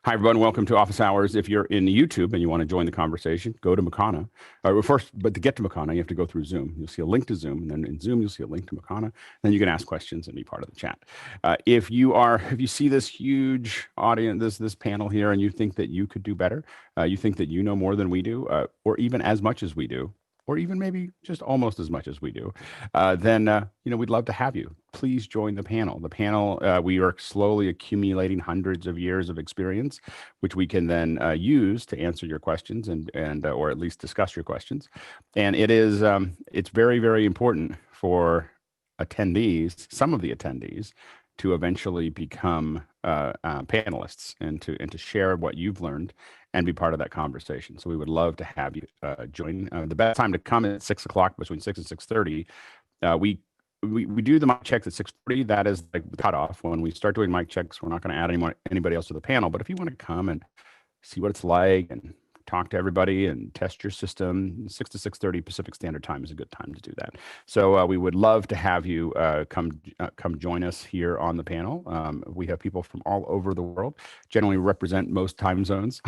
Hi, everyone. Welcome to Office Hours. If you're in YouTube and you want to join the conversation, go to Mukana. But to get to Mukana, you have to go through Zoom. You'll see a link to Zoom, and then in Zoom, you'll see a link to Mukana. Then you can ask questions and be part of the chat. If you see this huge audience, this panel here, and you think that you could do better, you think that you know more than we do, or even as much as we do, or even maybe just almost as much as we do, then we'd love to have you. Please join the panel. The panel, we are slowly accumulating hundreds of years of experience, which we can then use to answer your questions and or at least discuss your questions. And it's very, very important for attendees, some of the attendees, to eventually become panelists and to share what you've learned and be part of that conversation. So we would love to have you join. The best time to come is 6 o'clock, between 6 and 6:30. We do the mic checks at 6:40. That is like the cutoff. When we start doing mic checks, we're not going to add anybody else to the panel. But if you want to come and see what it's like and talk to everybody and test your system, 6 to 6:30 Pacific Standard Time is a good time to do that. So we would love to have you come join us here on the panel. We have people from all over the world, generally represent most time zones.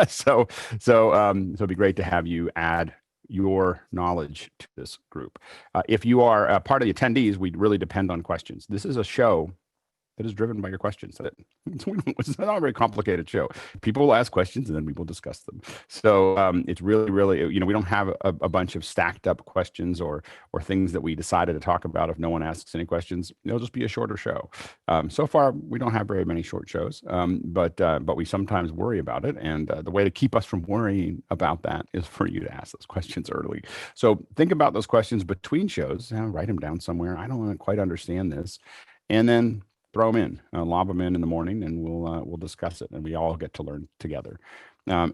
So it'd be great to have you add your knowledge to this group. If you are part of the attendees, we really depend on questions. This is a show that is driven by your questions. It's not a very complicated show. People will ask questions and then we will discuss them. So it's really, really, we don't have a bunch of stacked up questions or things that we decided to talk about if no one asks any questions. It'll just be a shorter show. So far, we don't have very many short shows, but we sometimes worry about it. And the way to keep us from worrying about that is for you to ask those questions early. So think about those questions between shows, write them down somewhere. I don't quite understand this. And then throw them in, lob them in the morning, and we'll discuss it, and we all get to learn together.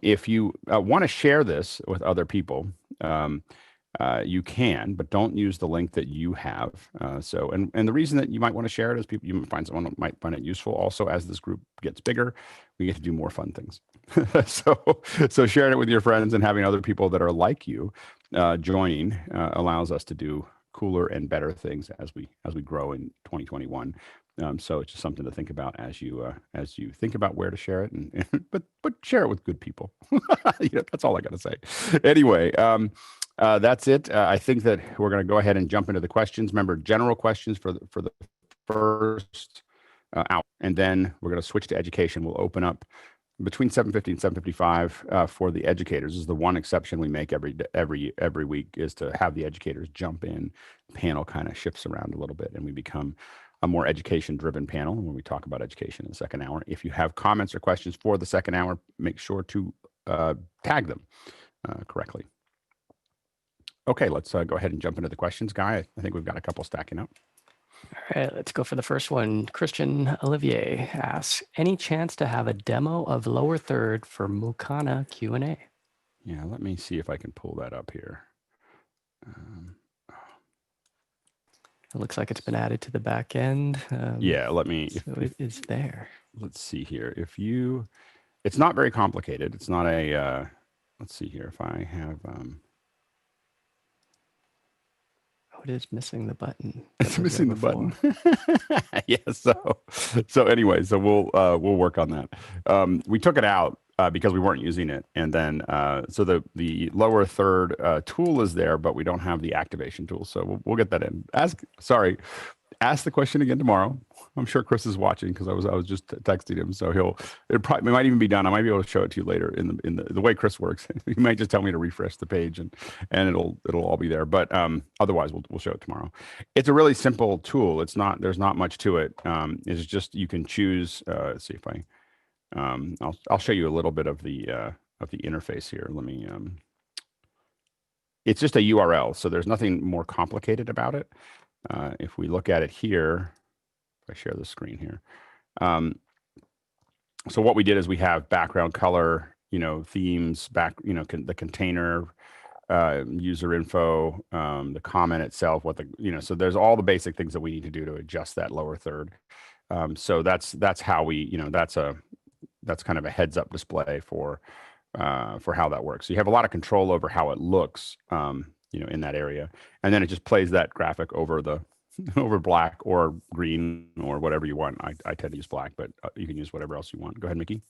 If you want to share this with other people, you can, but don't use the link that you have. And the reason that you might want to share it is you might find someone who might find it useful. Also, as this group gets bigger, we get to do more fun things. So sharing it with your friends and having other people that are like you joining allows us to do cooler and better things as we grow in 2021. So it's just something to think about as you think about where to share it, but share it with good people. That's all I got to say. Anyway, that's it. I think that we're going to go ahead and jump into the questions. Remember, general questions for the first hour, and then we're going to switch to education. We'll open up between 7:50 and 7:55 for the educators. This is the one exception we make every week, is to have the educators jump in. Panel kind of shifts around a little bit, and we become a more education-driven panel when we talk about education in the second hour. If you have comments or questions for the second hour, make sure to tag them correctly. Okay, let's go ahead and jump into the questions, Guy. I think we've got a couple stacking up. All right, let's go for the first one. Christian Olivier asks, any chance to have a demo of lower third for Mukana Q&A? Yeah, let me see if I can pull that up here. It looks like it's been added to the back end. Yeah, let me. So it is there. Let's see here. It's not very complicated. It's not a, let's see here if I have. Oh, it is missing the button. It's missing the button. Yeah. So anyway, so we'll work on that. We took it out because we weren't using it, and then so the lower third tool is there, but we don't have the activation tool. So we'll get that in. Ask the question again tomorrow. I'm sure Chris is watching because I was just texting him, so it might even be done. I might be able to show it to you later in the way Chris works. He might just tell me to refresh the page and it'll all be there. But otherwise, we'll show it tomorrow. It's a really simple tool. There's not much to it. It's just you can choose. Let's see if I'll show you a little bit of the interface here. Let me. It's just a URL, so there's nothing more complicated about it. If we look at it here, if I share the screen here. So what we did is we have background color, themes, the container, user info, the comment itself, so there's all the basic things that we need to do to adjust that lower third. So that's how we, that's kind of a heads up display for how that works. So you have a lot of control over how it looks, in that area. And then it just plays that graphic over black or green or whatever you want. I tend to use black, but you can use whatever else you want. Go ahead, Mickey.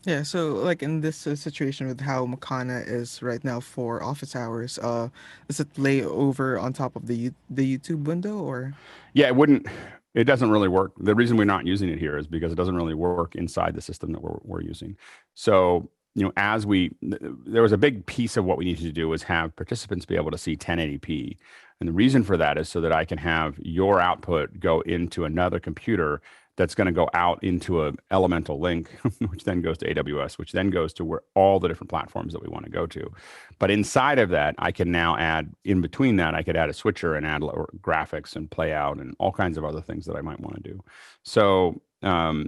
Yeah, so like in this situation with how Mukana is right now for office hours, does it lay over on top of the YouTube window or? Yeah, it wouldn't. It doesn't really work. The reason we're not using it here is because it doesn't really work inside the system that we're using. So, as there was a big piece of what we needed to do was have participants be able to see 1080p. And the reason for that is so that I can have your output go into another computer that's going to go out into a elemental link, which then goes to AWS, which then goes to where all the different platforms that we want to go to. But inside of that, I can now add, in between that, I could add a switcher and add graphics and play out and all kinds of other things that I might want to do. So,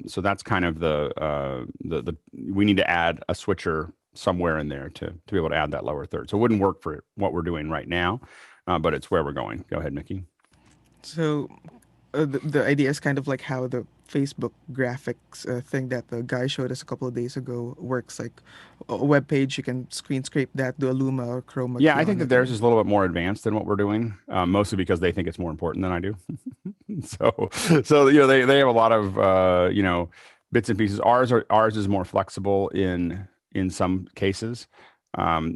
so that's kind of the we need to add a switcher somewhere in there to be able to add that lower third. So it wouldn't work for what we're doing right now, but it's where we're going. Go ahead, Nikki. So the idea is kind of like how the Facebook graphics thing that the guy showed us a couple of days ago works. Like a web page, you can screen scrape that, do a Luma or chroma Yeah, key I think on that it, theirs and is a little bit more advanced than what we're doing, mostly because they think it's more important than I do. so, so they have a lot of bits and pieces. Ours is more flexible in some cases.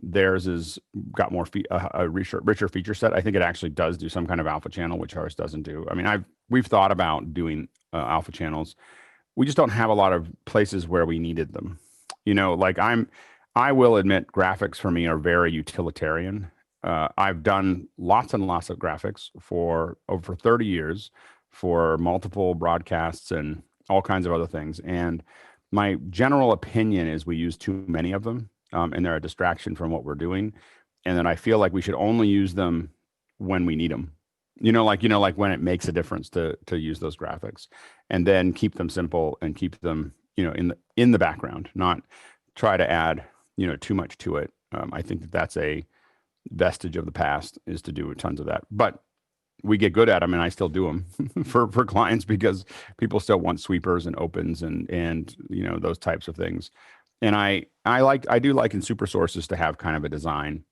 Theirs is got more a richer feature set. I think it actually does do some kind of alpha channel, which ours doesn't do. I mean, we've thought about doing alpha channels. We just don't have a lot of places where we needed them. Like I will admit graphics for me are very utilitarian. I've done lots and lots of graphics for over 30 years for multiple broadcasts and all kinds of other things. And my general opinion is we use too many of them, and they're a distraction from what we're doing. And then I feel like we should only use them when we need them. Like when it makes a difference to use those graphics, and then keep them simple and keep them in the background, not try to add too much to it. I think that that's a vestige of the past, is to do tons of that. But we get good at them, and I still do them for clients because people still want sweepers and opens and those types of things. And I do like in super sources to have kind of a design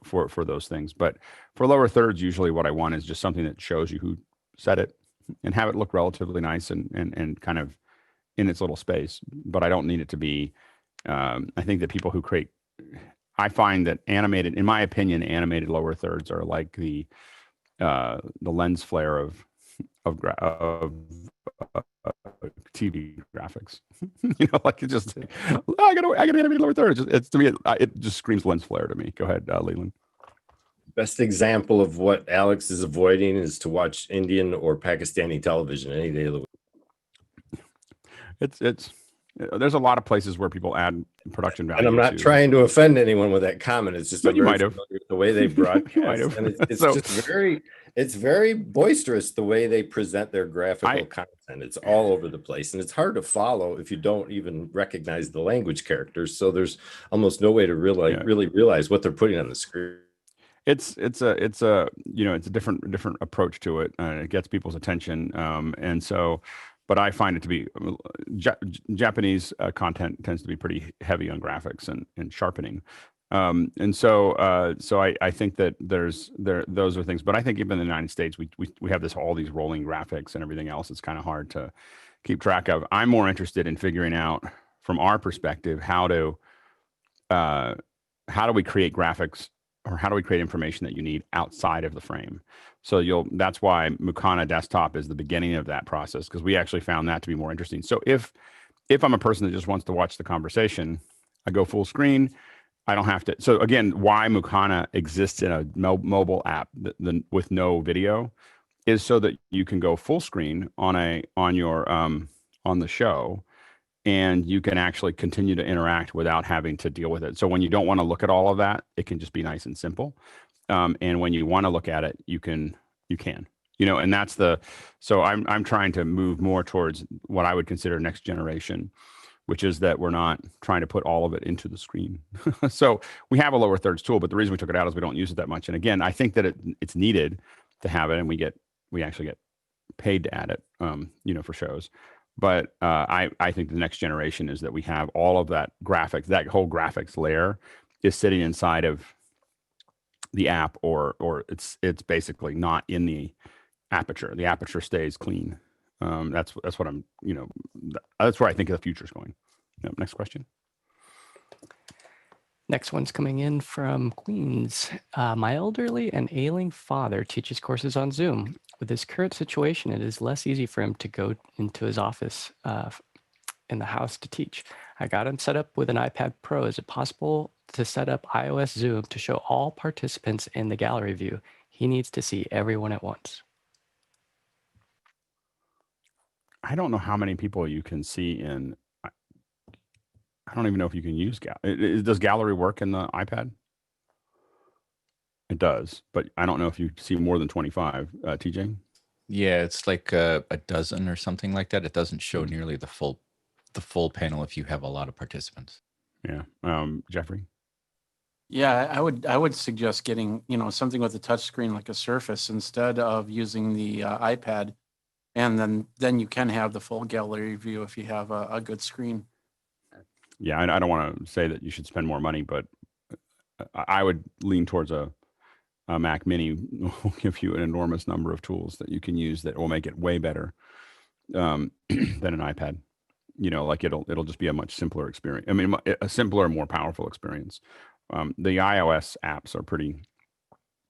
for those things. But for lower thirds, usually what I want is just something that shows you who said it and have it look relatively nice and kind of in its little space. But I don't need it to be. I think that people who create, I find that animated, in my opinion, animated lower thirds are like the lens flare of uh, TV graphics. Like it just, I gotta animate lower thirds. It's to me, it just screams lens flare to me. Go ahead, Leland. Best example of what Alex is avoiding is to watch Indian or Pakistani television any day of the week. It's there's a lot of places where people add production value. And I'm not trying to offend anyone with that comment. It's just But you might have. The way they broadcast, and it's So- just it's very boisterous the way they present their graphical content. It's all over the place, and it's hard to follow if you don't even recognize the language characters. So there's almost no way to really realize what they're putting on the screen. It's a different approach to it. It gets people's attention, and so. But I find it to be Japanese content tends to be pretty heavy on graphics and sharpening, and so I think that those are things. But I think even in the United States, we have all these rolling graphics and everything else. It's kind of hard to keep track of. I'm more interested in figuring out from our perspective how do we create graphics, or how do we create information that you need outside of the frame. So that's why Mukana Desktop is the beginning of that process, because we actually found that to be more interesting. So if I'm a person that just wants to watch the conversation, I go full screen. I don't have to. So again, why Mukana exists in a mobile app with no video is so that you can go full screen on the show, and you can actually continue to interact without having to deal with it. So when you don't want to look at all of that, it can just be nice and simple. And when you want to look at it, you can, and that's so I'm trying to move more towards what I would consider next generation, which is that we're not trying to put all of it into the screen. So we have a lower thirds tool, but the reason we took it out is we don't use it that much. And again, I think that it's needed to have it, and we actually get paid to add it, for shows. But I think the next generation is that we have all of that graphics, that whole graphics layer is sitting inside of the app, or it's basically not in the aperture. The aperture stays clean. That's what I'm, that's where I think the future is going. Next question. Next one's coming in from Queens. My elderly and ailing father teaches courses on Zoom. With his current situation, it is less easy for him to go into his office in the house to teach. I got him set up with an iPad Pro. Is it possible to set up iOS Zoom to show all participants in the gallery view? He needs to see everyone at once. I don't know how many people you can see in. I don't even know if you can use does gallery work in the iPad? It does, but I don't know if you see more than 25. TJ? Yeah, it's like a dozen or something like that. It doesn't show nearly the full panel if you have a lot of participants. Yeah. Jeffrey? Yeah, I would suggest getting, something with a touch screen like a Surface instead of using the iPad, and then you can have the full gallery view if you have a good screen. Yeah, I don't want to say that you should spend more money, but I would lean towards a Mac Mini. Will give you an enormous number of tools that you can use that will make it way better than an iPad. Like it'll just be a much simpler experience. I mean, a simpler, more powerful experience. The iOS apps are pretty,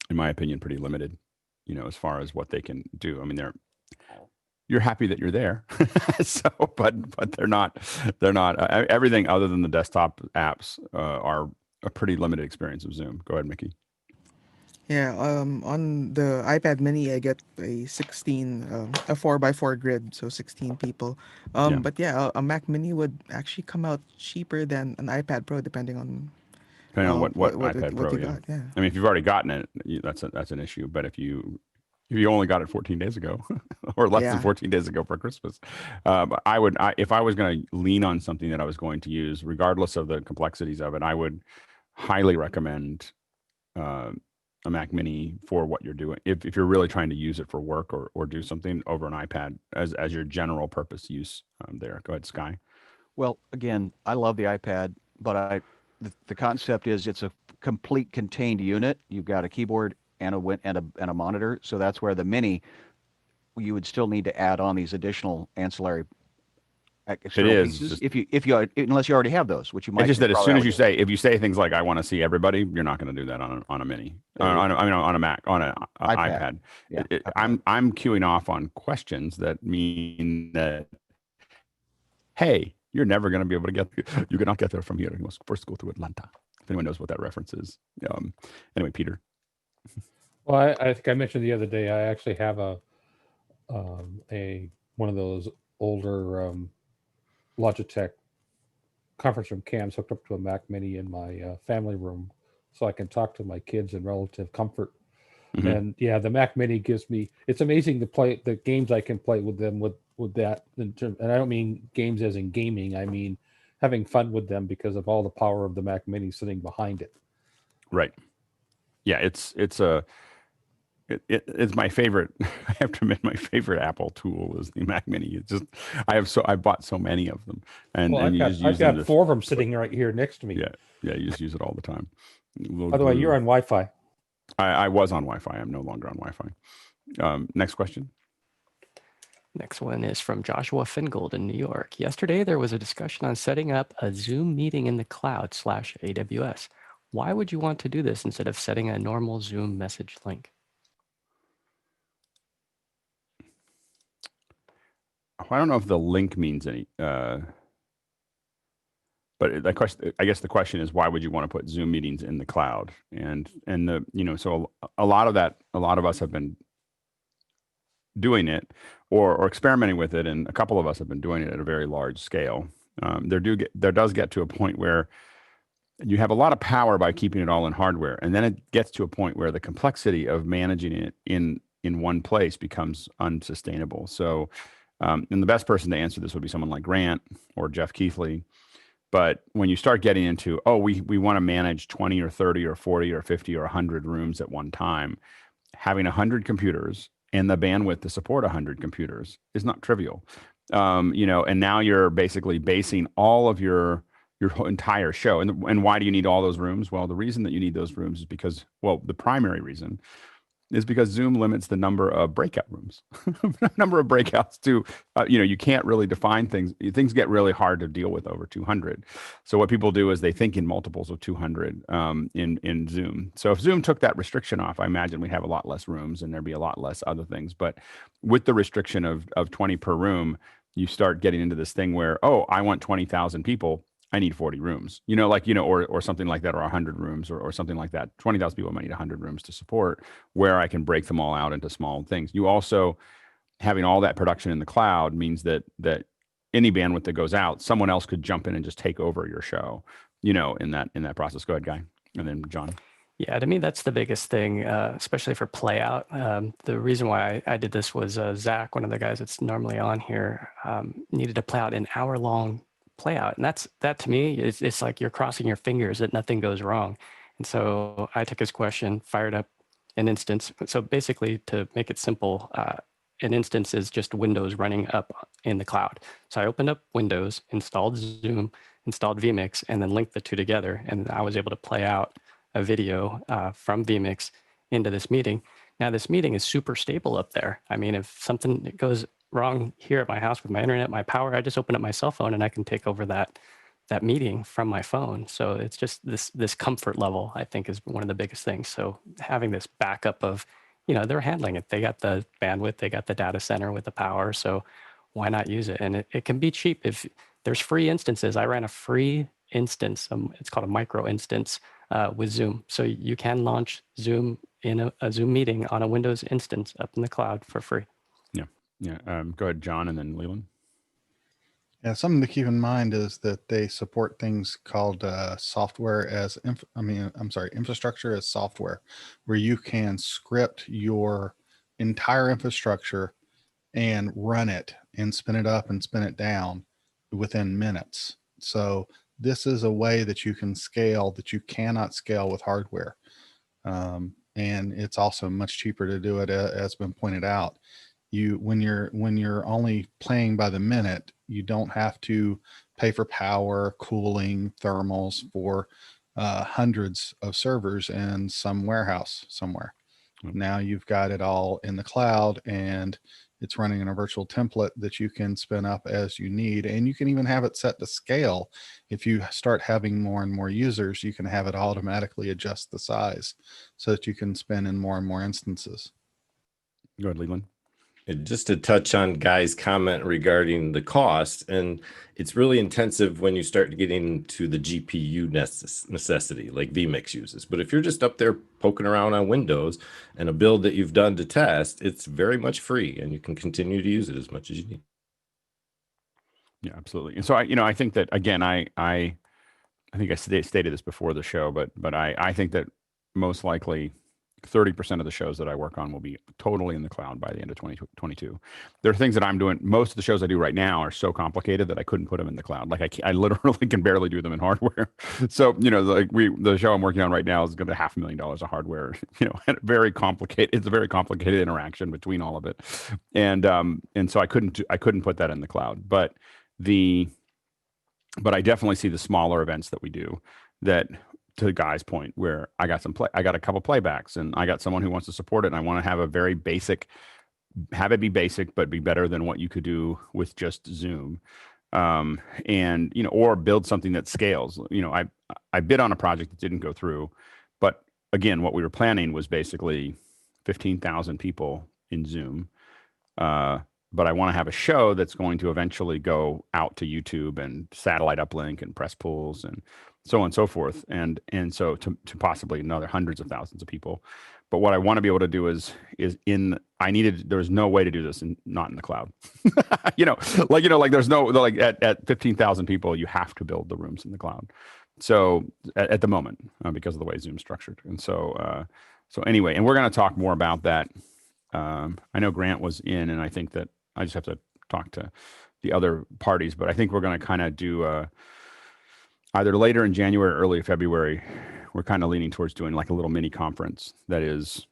in my opinion, pretty limited, as far as what they can do. I mean, you're happy that you're there. but they're not everything other than the desktop apps are a pretty limited experience of Zoom. Go ahead, Mickey. Yeah, on the iPad Mini, I get a 4x4 grid, so 16 people. Yeah. But yeah, a Mac Mini would actually come out cheaper than an iPad Pro, depending on what iPad what Pro, you yeah. got. Yeah. I mean, if you've already gotten it, that's an issue. But if you only got it 14 days ago or less than 14 days ago for Christmas, if I was going to lean on something that I was going to use, regardless of the complexities of it, I would highly recommend a Mac Mini for what you're doing. If you're really trying to use it for work or do something over an iPad as your general purpose use there. Go ahead, Sky. Well, again, I love the iPad, but the concept is it's a complete contained unit. You've got a keyboard and a monitor. So that's where the Mini, you would still need to add on these additional ancillary external pieces unless you already have those, which you might. It's just that as soon as if you say things like I want to see everybody, you're not going to do that on a Mini, on a Mac, on an iPad. Yeah. I'm queuing off on questions that mean that, hey, you're never going to be able to you cannot get there from here. You must first go through Atlanta. If anyone knows what that reference is. Anyway, Peter. Well, I think I mentioned the other day, I actually have one of those older Logitech conference room cams hooked up to a Mac Mini in my family room, so I can talk to my kids in relative comfort. Mm-hmm. And yeah, the Mac Mini gives me, it's amazing to play the games I can play with them with that. And I don't mean games as in gaming, I mean having fun with them because of all the power of the Mac Mini sitting behind it. Right. Yeah, it's my favorite. I have to admit, my favorite Apple tool is the Mac Mini. It's just I bought so many of them, and I've got 4 of them sitting right here next to me. Yeah, you just use it all the time. By the way, you're on Wi-Fi. I was on Wi-Fi. I'm no longer on Wi-Fi. Next question. Next one is from Joshua Fingold in New York. Yesterday, there was a discussion on setting up a Zoom meeting in the cloud /AWS. Why would you want to do this instead of setting a normal Zoom message link? I don't know if the link means any, but the question, I guess the question is, why would you want to put Zoom meetings in the cloud? And so a lot of us have been doing it or experimenting with it, and a couple of us have been doing it at a very large scale. There does get to a point where you have a lot of power by keeping it all in hardware, and then it gets to a point where the complexity of managing it in one place becomes unsustainable. So, and the best person to answer this would be someone like Grant or Jeff Keithley. But when you start getting into, we want to manage 20 or 30 or 40 or 50 or 100 rooms at one time, having 100 computers and the bandwidth to support 100 computers is not trivial. And now you're basically basing all of your entire show. And why do you need all those rooms? Well, the reason that you need those rooms is because, the primary reason is because Zoom limits the number of breakout rooms, number of breakouts to, you can't really define things. Things get really hard to deal with over 200. So what people do is they think in multiples of 200 in Zoom. So if Zoom took that restriction off, I imagine we'd have a lot less rooms and there'd be a lot less other things. But with the restriction of 20 per room, you start getting into this thing where, oh, I want 20,000 people. I need 40 rooms, or something like that, or 100 rooms or something like that. 20,000 people might need 100 rooms to support, where I can break them all out into small things. You also, having all that production in the cloud means that any bandwidth that goes out, someone else could jump in and just take over your show, in that process. Go ahead, Guy. And then John. Yeah, to me, that's the biggest thing, especially for play out. The reason why I did this was Zach, one of the guys that's normally on here, needed to play out an hour-long play out. And that to me, it's like you're crossing your fingers that nothing goes wrong. And so I took his question, fired up an instance. So basically, to make it simple, an instance is just Windows running up in the cloud. So I opened up Windows, installed Zoom, installed vMix, and then linked the two together. And I was able to play out a video from vMix into this meeting. Now this meeting is super stable up there. I mean, if something goes wrong here at my house with my internet, my power, I just open up my cell phone and I can take over that meeting from my phone. So it's just this comfort level, I think, is one of the biggest things. So having this backup of, they're handling it. They got the bandwidth, they got the data center with the power. So why not use it? And it can be cheap. If there's free instances, I ran a free instance. It's called a micro instance with Zoom. So you can launch Zoom in a Zoom meeting on a Windows instance up in the cloud for free. Yeah. Go ahead, John, and then Leland. Yeah, something to keep in mind is that they support things called infrastructure as software, where you can script your entire infrastructure and run it and spin it up and spin it down within minutes. So this is a way that you can scale that you cannot scale with hardware. And it's also much cheaper to do it, as been pointed out. When you're only playing by the minute, you don't have to pay for power, cooling, thermals for hundreds of servers in some warehouse somewhere. Now you've got it all in the cloud, and it's running in a virtual template that you can spin up as you need. And you can even have it set to scale. If you start having more and more users, you can have it automatically adjust the size so that you can spin in more and more instances. Go ahead, Leland. And just to touch on Guy's comment regarding the cost, and it's really intensive when you start getting to the GPU necessity like vMix uses. But if you're just up there poking around on Windows and a build that you've done to test, it's very much free, and you can continue to use it as much as you need. Yeah, absolutely. And so I think that, again, I think I stated this before the show, but I think that most likely 30% of the shows that I work on will be totally in the cloud by the end of 2022. There are things that I'm doing. most of the shows I do right now are so complicated that I couldn't put them in the cloud. Like I literally can barely do them in hardware. So, the show I'm working on right now is going to $500,000 of hardware, and very complicated. It's a very complicated interaction between all of it. And so I couldn't put that in the cloud, but I definitely see the smaller events that we do that, to Guy's point, where I got a couple playbacks, and I got someone who wants to support it, and I want to have have it be basic, but be better than what you could do with just Zoom. Or build something that scales. I bid on a project that didn't go through, but again, what we were planning was basically 15,000 people in Zoom. But I want to have a show that's going to eventually go out to YouTube and satellite uplink and press pools and so on and so forth. And so to possibly another hundreds of thousands of people. But what I want to be able to do there was no way to do this not in the cloud. There's no, at 15,000 people, you have to build the rooms in the cloud. So at the moment, because of the way Zoom's structured. And so anyway, and we're going to talk more about that. I know Grant was in, and I think that I just have to talk to the other parties, but I think we're going to kind of do either later in January or early February. We're kind of leaning towards doing like a little mini conference that is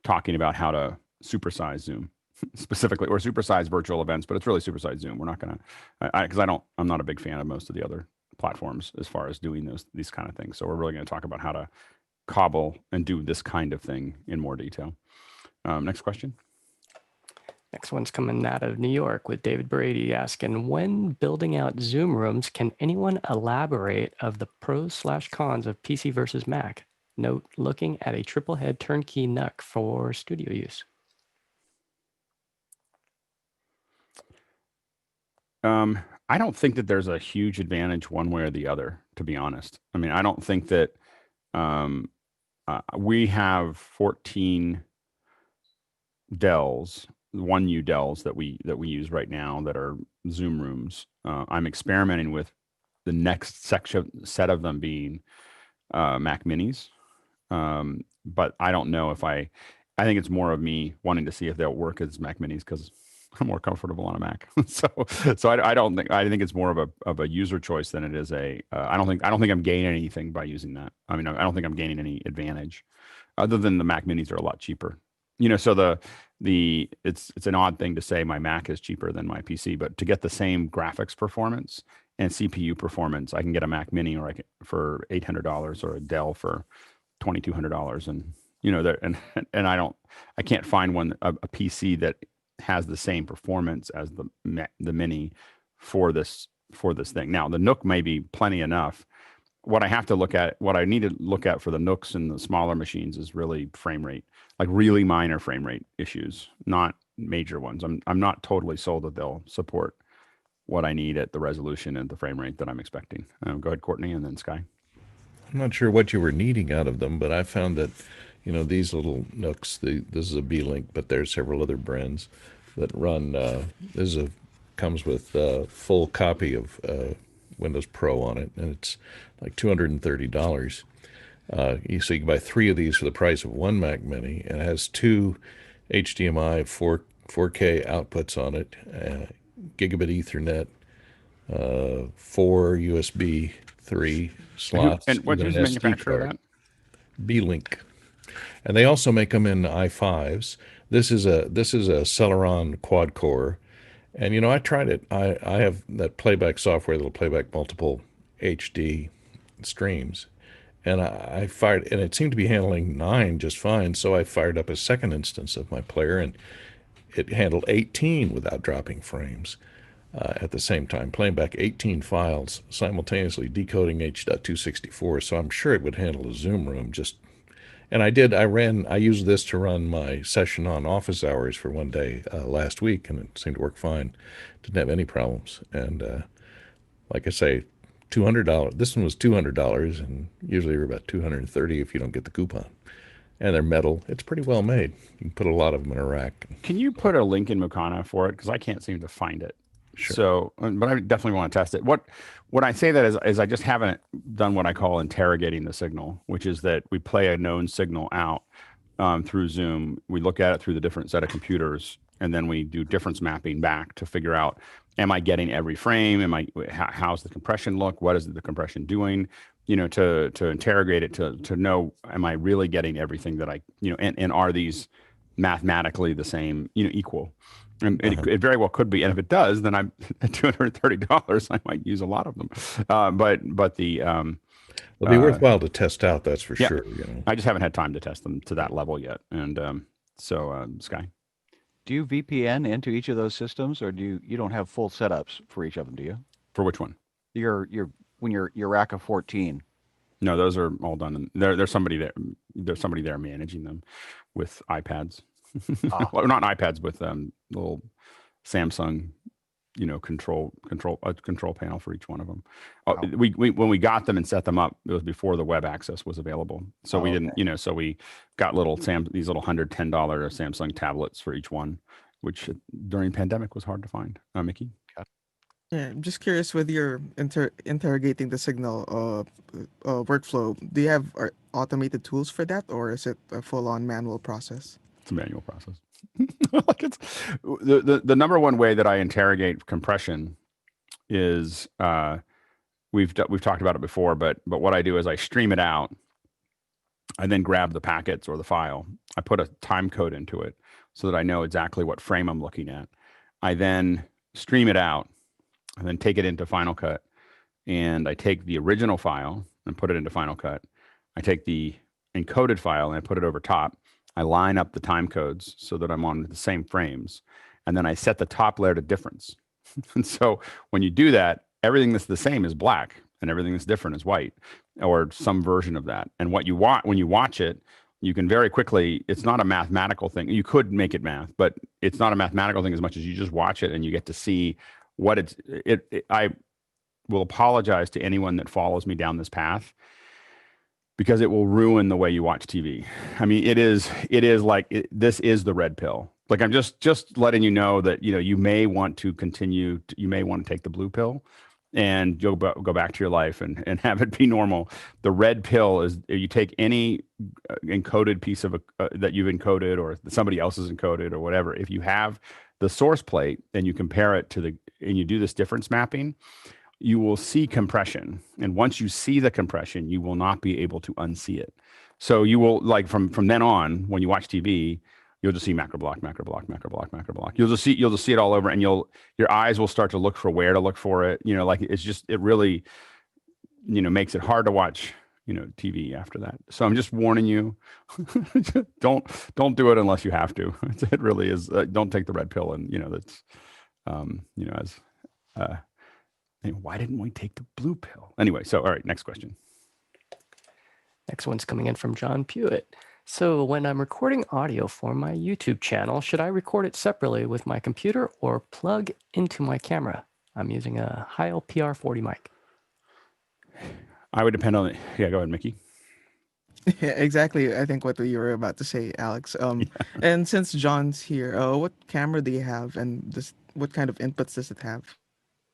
talking about how to supersize Zoom specifically, or supersize virtual events, but it's really supersize Zoom. We're not going to, because I'm not a big fan of most of the other platforms as far as doing these kind of things. So we're really going to talk about how to cobble and do this kind of thing in more detail. Next question. Next one's coming out of New York with David Brady asking, when building out Zoom rooms, can anyone elaborate of the pros/cons of PC versus Mac? Note, looking at a triple head turnkey NUC for studio use. I don't think that there's a huge advantage one way or the other, to be honest. I mean, I don't think that we have 14 Dells, 1U Dells that we use right now that are Zoom rooms. I'm experimenting with the next set of them being Mac Minis, but I don't know if I think it's more of me wanting to see if they'll work as Mac Minis because I'm more comfortable on a Mac. so I don't think, I think it's more of a user choice than it is a. I don't think I'm gaining anything by using that. I mean, I don't think I'm gaining any advantage, other than the Mac Minis are a lot cheaper. So it's an odd thing to say my Mac is cheaper than my PC, but to get the same graphics performance and CPU performance, I can get a Mac Mini for $800 or a Dell for $2,200, and I can't find a PC that has the same performance as the Mini for this thing. Now the NUC may be plenty enough. What I need to look at for the NUCs and the smaller machines is really frame rate, like really minor frame rate issues, not major ones. I'm not totally sold that they'll support what I need at the resolution and the frame rate that I'm expecting. Go ahead, Courtney, and then Sky. I'm not sure what you were needing out of them, but I found that, these little NUCs, this is a B-Link, but there's several other brands that run, comes with a full copy of Windows Pro on it, and it's like $230. So you can buy 3 of these for the price of one Mac Mini, and it has 2 HDMI 4K outputs on it, gigabit Ethernet, 4 USB 3 slots. And what's the manufacturer of that? B-Link. And they also make them in i5s. This is a Celeron quad core. And I tried it. I have that playback software that'll playback multiple HD streams. And I fired, and it seemed to be handling 9 just fine. So I fired up a second instance of my player, and it handled 18 without dropping frames at the same time, playing back 18 files simultaneously, decoding H.264. So I'm sure it would handle a Zoom room. And I used this to run my session on office hours for one day last week, and it seemed to work fine. Didn't have any problems. And like I say, $200. This one was $200, and usually they're about $230 if you don't get the coupon. And they're metal. It's pretty well made. You can put a lot of them in a rack. Can you put a link in Mukana for it? Because I can't seem to find it. Sure. So, but I definitely want to test it. What I say that is I just haven't done what I call interrogating the signal, which is that we play a known signal out through Zoom. We look at it through the different set of computers, and then we do difference mapping back to figure out, am I getting every frame? How's the compression look? What is the compression doing? To interrogate it, to know, am I really getting everything that and are these mathematically the same, equal? And it very well could be, and if it does, then I'm at $230. I might use a lot of them, but the it'll be worthwhile to test out. That's for sure. I just haven't had time to test them to that level yet. And so, Sky, do you VPN into each of those systems, or you don't have full setups for each of them? Do you? For which one? Your rack of 14. No, those are all done. And there's somebody there. There's somebody there managing them with iPads. Well, not iPads, with little Samsung, control panel for each one of them. Wow. When we got them and set them up, it was before the web access was available. So we didn't, so we got these little $110 Samsung tablets for each one, which during pandemic was hard to find. Mickey? Yeah, I'm just curious with your interrogating the signal workflow. Do you have automated tools for that, or is it a full-on manual process? It's a manual process. Like it's the number one way that I interrogate compression is we've talked about it before, but what I do is I stream it out. I then grab the packets or the file. I put a time code into it so that I know exactly what frame I'm looking at. I then stream it out and then take it into Final Cut, and I take the original file and put it into Final Cut. I take the encoded file and I put it over top. I line up the time codes so that I'm on the same frames. And then I set the top layer to difference. And so when you do that, everything that's the same is black and everything that's different is white, or some version of that. And what you want when you watch it, you can very quickly, it's not a mathematical thing. You could make it math, but it's not a mathematical thing as much as you just watch it and you get to see what I will apologize to anyone that follows me down this path, because it will ruin the way you watch TV. I mean, it is like, this is the red pill. Like, I'm just letting you know that, you may want to continue, you may want to take the blue pill and you'll go back to your life and have it be normal. The red pill is, you take any encoded piece of that you've encoded or somebody else has encoded or whatever. If you have the source plate and you compare it to and you do this difference mapping, you will see compression. And once you see the compression, you will not be able to unsee it. So you will, like, from then on, when you watch TV, you'll just see macro block, macro block, macro block, macro block. You'll just see it all over, and your eyes will start to look for where to look for it. Like, it really, makes it hard to watch, TV after that. So I'm just warning you, don't do it unless you have to. It really is. Don't take the red pill. And, why didn't we take the blue pill? Anyway, so all right, next question. Next one's coming in from John Pewitt. So when I'm recording audio for my YouTube channel, should I record it separately with my computer or plug into my camera? I'm using a Heil PR40 mic. I would depend on it. Yeah, go ahead, Mickey. Yeah, exactly. I think what you were about to say, Alex. And since John's here, what camera do you have, and what kind of inputs does it have?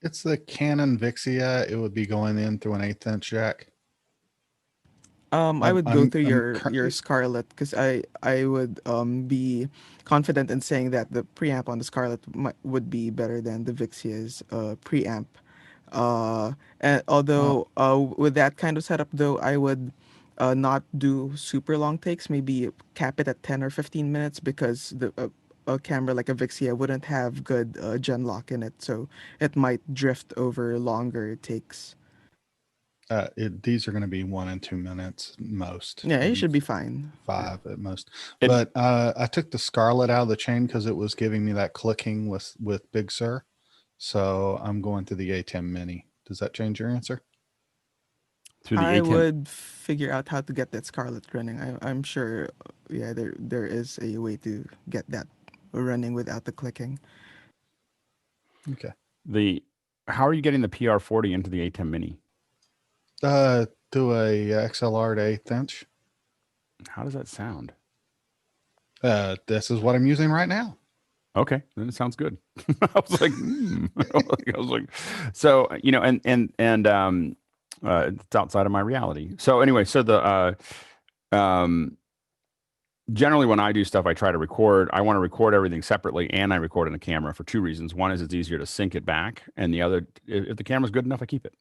It's the Canon Vixia. It would be going in through an 1/8 inch jack. I would go through your Scarlett, because I would be confident in saying that the preamp on the Scarlett would be better than the Vixia's preamp. And although with that kind of setup, though, I would not do super long takes. Maybe cap it at 10 or 15 minutes, because a camera like a Vixia wouldn't have good gen lock in it, so it might drift over longer takes. These are going to be 1 and 2 minutes most. Yeah, you should be fine. 5 at most. But I took the Scarlett out of the chain because it was giving me that clicking with Big Sur. So I'm going to the A10 Mini. Does that change your answer? I would figure out how to get that Scarlett running. I'm sure, yeah, there is a way to get that running without the clicking. Okay. How are you getting the PR40 into the A10 Mini? Do a XLR to 1/8 inch. How does that sound? This is what I'm using right now. Okay, then it sounds good. I was like, so it's outside of my reality. So anyway, so generally when I do stuff, I try to record. I want to record everything separately, and I record in a camera for 2 reasons. One is it's easier to sync it back, and the other, if the camera's good enough, I keep it.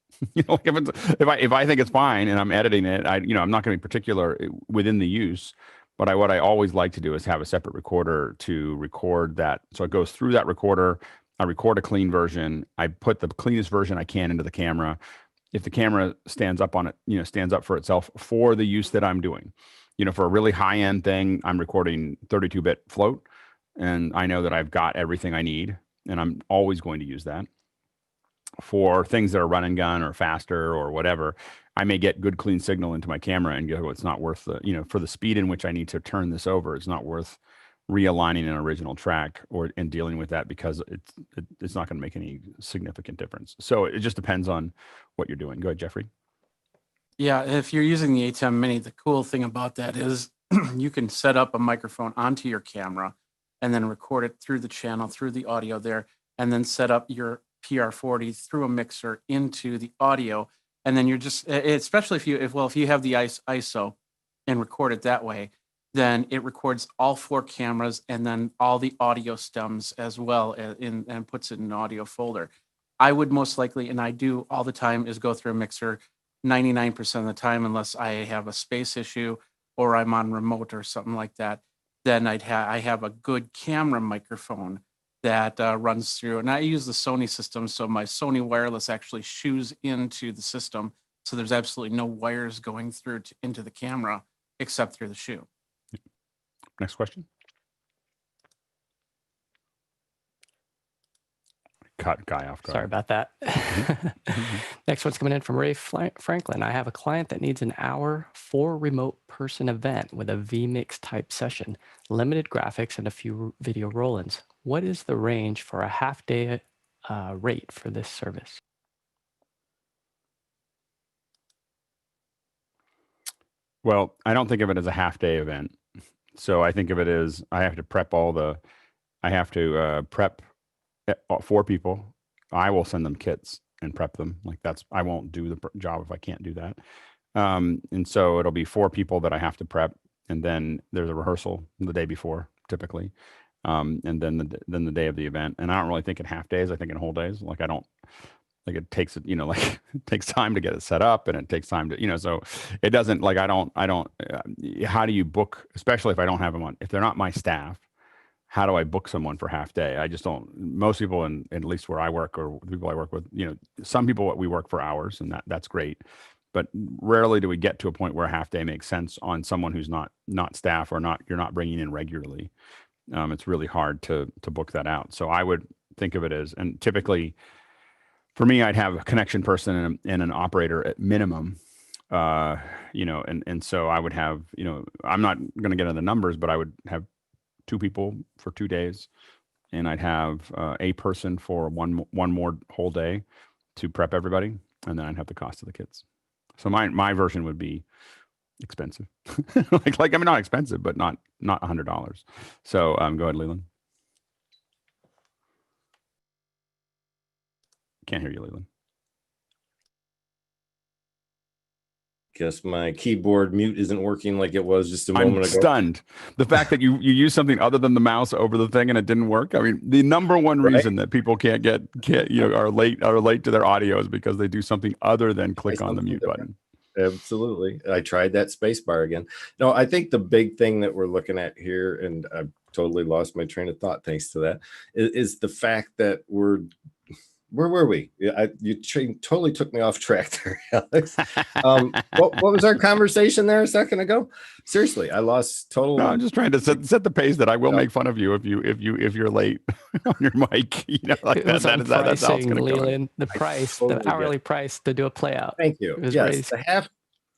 Like if I think it's fine and I'm editing it, I'm not going to be particular within the use. But what I always like to do is have a separate recorder to record that. So it goes through that recorder. I record a clean version. I put the cleanest version I can into the camera. If the camera stands up on it, stands up for itself for the use that I'm doing. For a really high-end thing, I'm recording 32-bit float, and I know that I've got everything I need, and I'm always going to use that. For things that are run and gun or faster or whatever, I may get good clean signal into my camera and go, it's not worth for the speed in which I need to turn this over, it's not worth realigning an original track and dealing with that, because it's not going to make any significant difference. So it just depends on what you're doing. Go ahead, Jeffrey. Yeah, if you're using the A10 Mini, the cool thing about that is you can set up a microphone onto your camera and then record it through the channel, through the audio there, and then set up your PR40 through a mixer into the audio. And then you're just, especially if you have the ISO and record it that way, then it records all 4 cameras and then all the audio stems as well, and puts it in an audio folder. I would most likely, and I do all the time, is go through a mixer 99% of the time, unless I have a space issue or I'm on remote or something like that. Then I have a good camera microphone that runs through, and I use the Sony system, so my Sony wireless actually shoes into the system, so there's absolutely no wires going through into the camera. except through the shoe. Next question. Cut guy off guard. Sorry about that. Next one's coming in from Ray Franklin. I have a client that needs an hour for remote person event with a vMix type session, limited graphics, and a few video roll-ins. What is the range for a half-day rate for this service? Well, I don't think of it as a half-day event. So I think of it as I have to prep prep 4 people. I will send them kits and prep them. Like I won't do the job if I can't do that. And so it'll be 4 people that I have to prep, and then there's a rehearsal the day before, typically, and then the day of the event. And I don't really think in half days. I think in whole days. Like it takes it takes time to get it set up, and it takes time to so it doesn't like I don't. How do you book, especially if I don't have them on? If they're not my staff, how do I book someone for half day? I just don't. Most people, at least where I work or the people I work with, some people we work for hours, and that's great. But rarely do we get to a point where a half day makes sense on someone who's not staff or you're not bringing in regularly. It's really hard to book that out. So I would think of it as, and typically for me, I'd have a connection person and an operator at minimum. And so I would have, I'm not going to get into the numbers, but I would have 2 people for 2 days, and I'd have a person for one more whole day to prep everybody, and then I'd have the cost of the kits. So my version would be expensive, like I mean, not expensive, but not $100. So go ahead, Leland. Can't hear you, Leland. Guess my keyboard mute isn't working like it was just a moment ago. I'm stunned. The fact that you use something other than the mouse over the thing and it didn't work. I mean, the number one reason that people can't are late to their audio is because they do something other than click on the mute button. Absolutely. I tried that space bar again. No, I think the big thing that we're looking at here, and I've totally lost my train of thought thanks to that, is the fact that where were we? You totally took me off track there, Alex. What was our conversation there a second ago? Seriously, I lost total. No, I'm just trying to set the pace that I will make fun of you if you're late on your mic. Like that's how it's going to go. The price, the hourly price to do a play out. Thank you. Yes,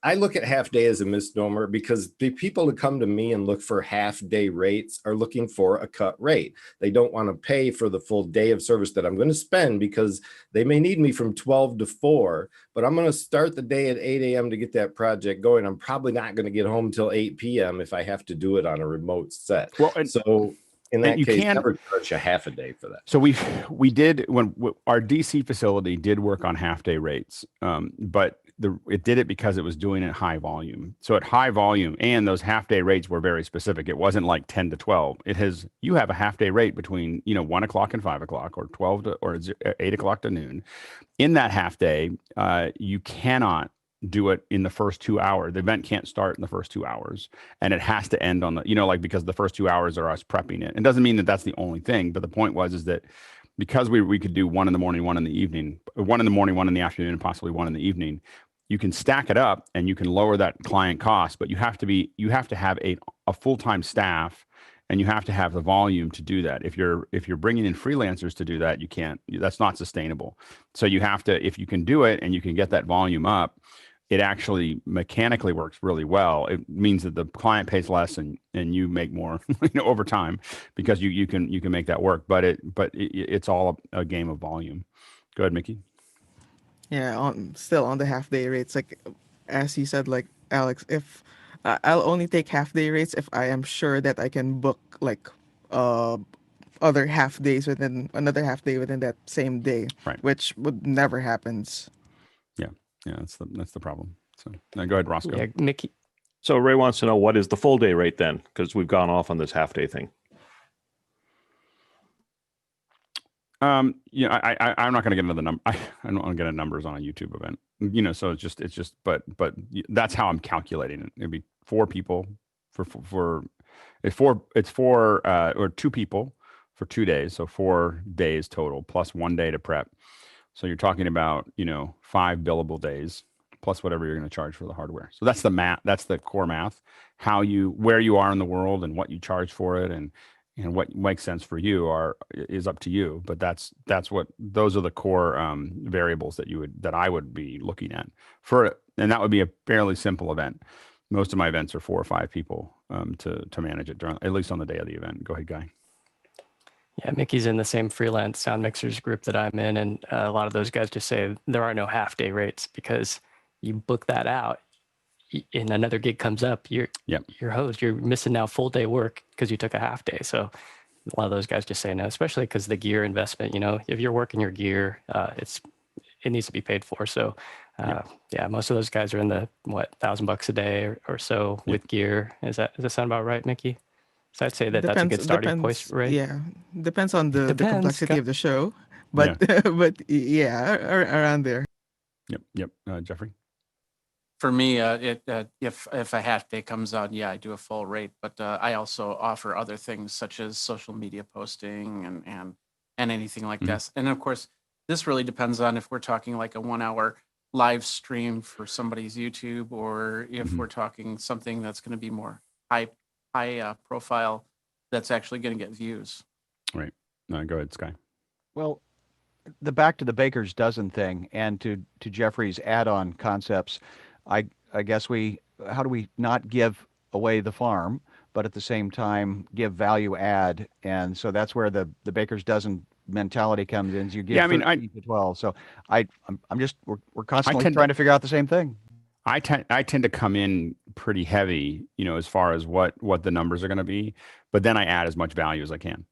I look at half day as a misnomer because the people who come to me and look for half day rates are looking for a cut rate. They don't want to pay for the full day of service that I'm going to spend because they may need me from 12 to 4, but I'm going to start the day at 8 a.m. to get that project going. I'm probably not going to get home till 8 p.m. if I have to do it on a remote set. Well, so in that case, never charge a half a day for that. So we did when our DC facility did work on half day rates, but it did it because it was doing it at high volume. So at high volume, and those half day rates were very specific. It wasn't like 10 to 12. You have a half day rate between 1 o'clock and 5 o'clock, or 12 to or 8 o'clock to noon. In that half day, you cannot do it in the first 2 hours. The event can't start in the first 2 hours, and it has to end on the because the first 2 hours are us prepping it. It doesn't mean that that's the only thing, but the point is that because we could do 1 in the morning, 1 in the evening, 1 in the morning, 1 in the afternoon, and possibly 1 in the evening. You can stack it up and you can lower that client cost, but you have to have a full-time staff, and you have to have the volume to do that. If you're bringing in freelancers to do that, you can't. That's not sustainable. So you have to, if you can do it and you can get that volume up, it actually mechanically works really well. It means that the client pays less and you make more over time because you can make that work. But it's all a game of volume. Go ahead, Mickey. Yeah, still on the half day rates, like as you said, like Alex, if I'll only take half day rates if I am sure that I can book like other half days within another half day within that same day, right? Which would never happens. Yeah, that's the problem. So now go ahead, Roscoe. Yeah, Mickey. So Ray wants to know, what is the full day rate then? Because we've gone off on this half day thing. I'm not going to get into the number. I don't want to get into numbers on a YouTube event. So it's just, but that's how I'm calculating it. It'd be 4 people it's 4 or 2 people for 2 days. So 4 days total plus 1 day to prep. So you're talking about, 5 billable days plus whatever you're going to charge for the hardware. So that's the math. That's the core math. Where you are in the world and what you charge for it, and what makes sense for you is up to you. But those are the core variables that I would be looking at and that would be a fairly simple event. Most of my events are 4 or 5 people to manage it at least on the day of the event. Go ahead, Guy. Yeah, Mickey's in the same freelance sound mixers group that I'm in, and a lot of those guys just say there are no half-day rates, because you book that out, and another gig comes up, you're hosed. You're missing now full day work because you took a half day. So a lot of those guys just say no, especially because the gear investment. If you're working your gear, it needs to be paid for. So most of those guys are in the $1,000 a day or so with gear. Does that sound about right, Mickey? So I'd say that's a good starting point, right? Yeah, depends on the complexity of the show, but around there. Yep. Jeffrey. For me, if a half day comes out, I do a full rate. But I also offer other things such as social media posting and anything like this. And of course, this really depends on if we're talking like a 1 hour live stream for somebody's YouTube, or if we're talking something that's going to be more high profile, that's actually going to get views. Right. No, go ahead, Sky. Well, the back to the baker's dozen thing, and to Jeffrey's add-on concepts, I guess how do we not give away the farm, but at the same time give value add? And so that's where the baker's dozen mentality comes in. You give 13 to 12. So we're constantly trying to figure out the same thing. I tend to come in pretty heavy, as far as what the numbers are going to be, but then I add as much value as I can.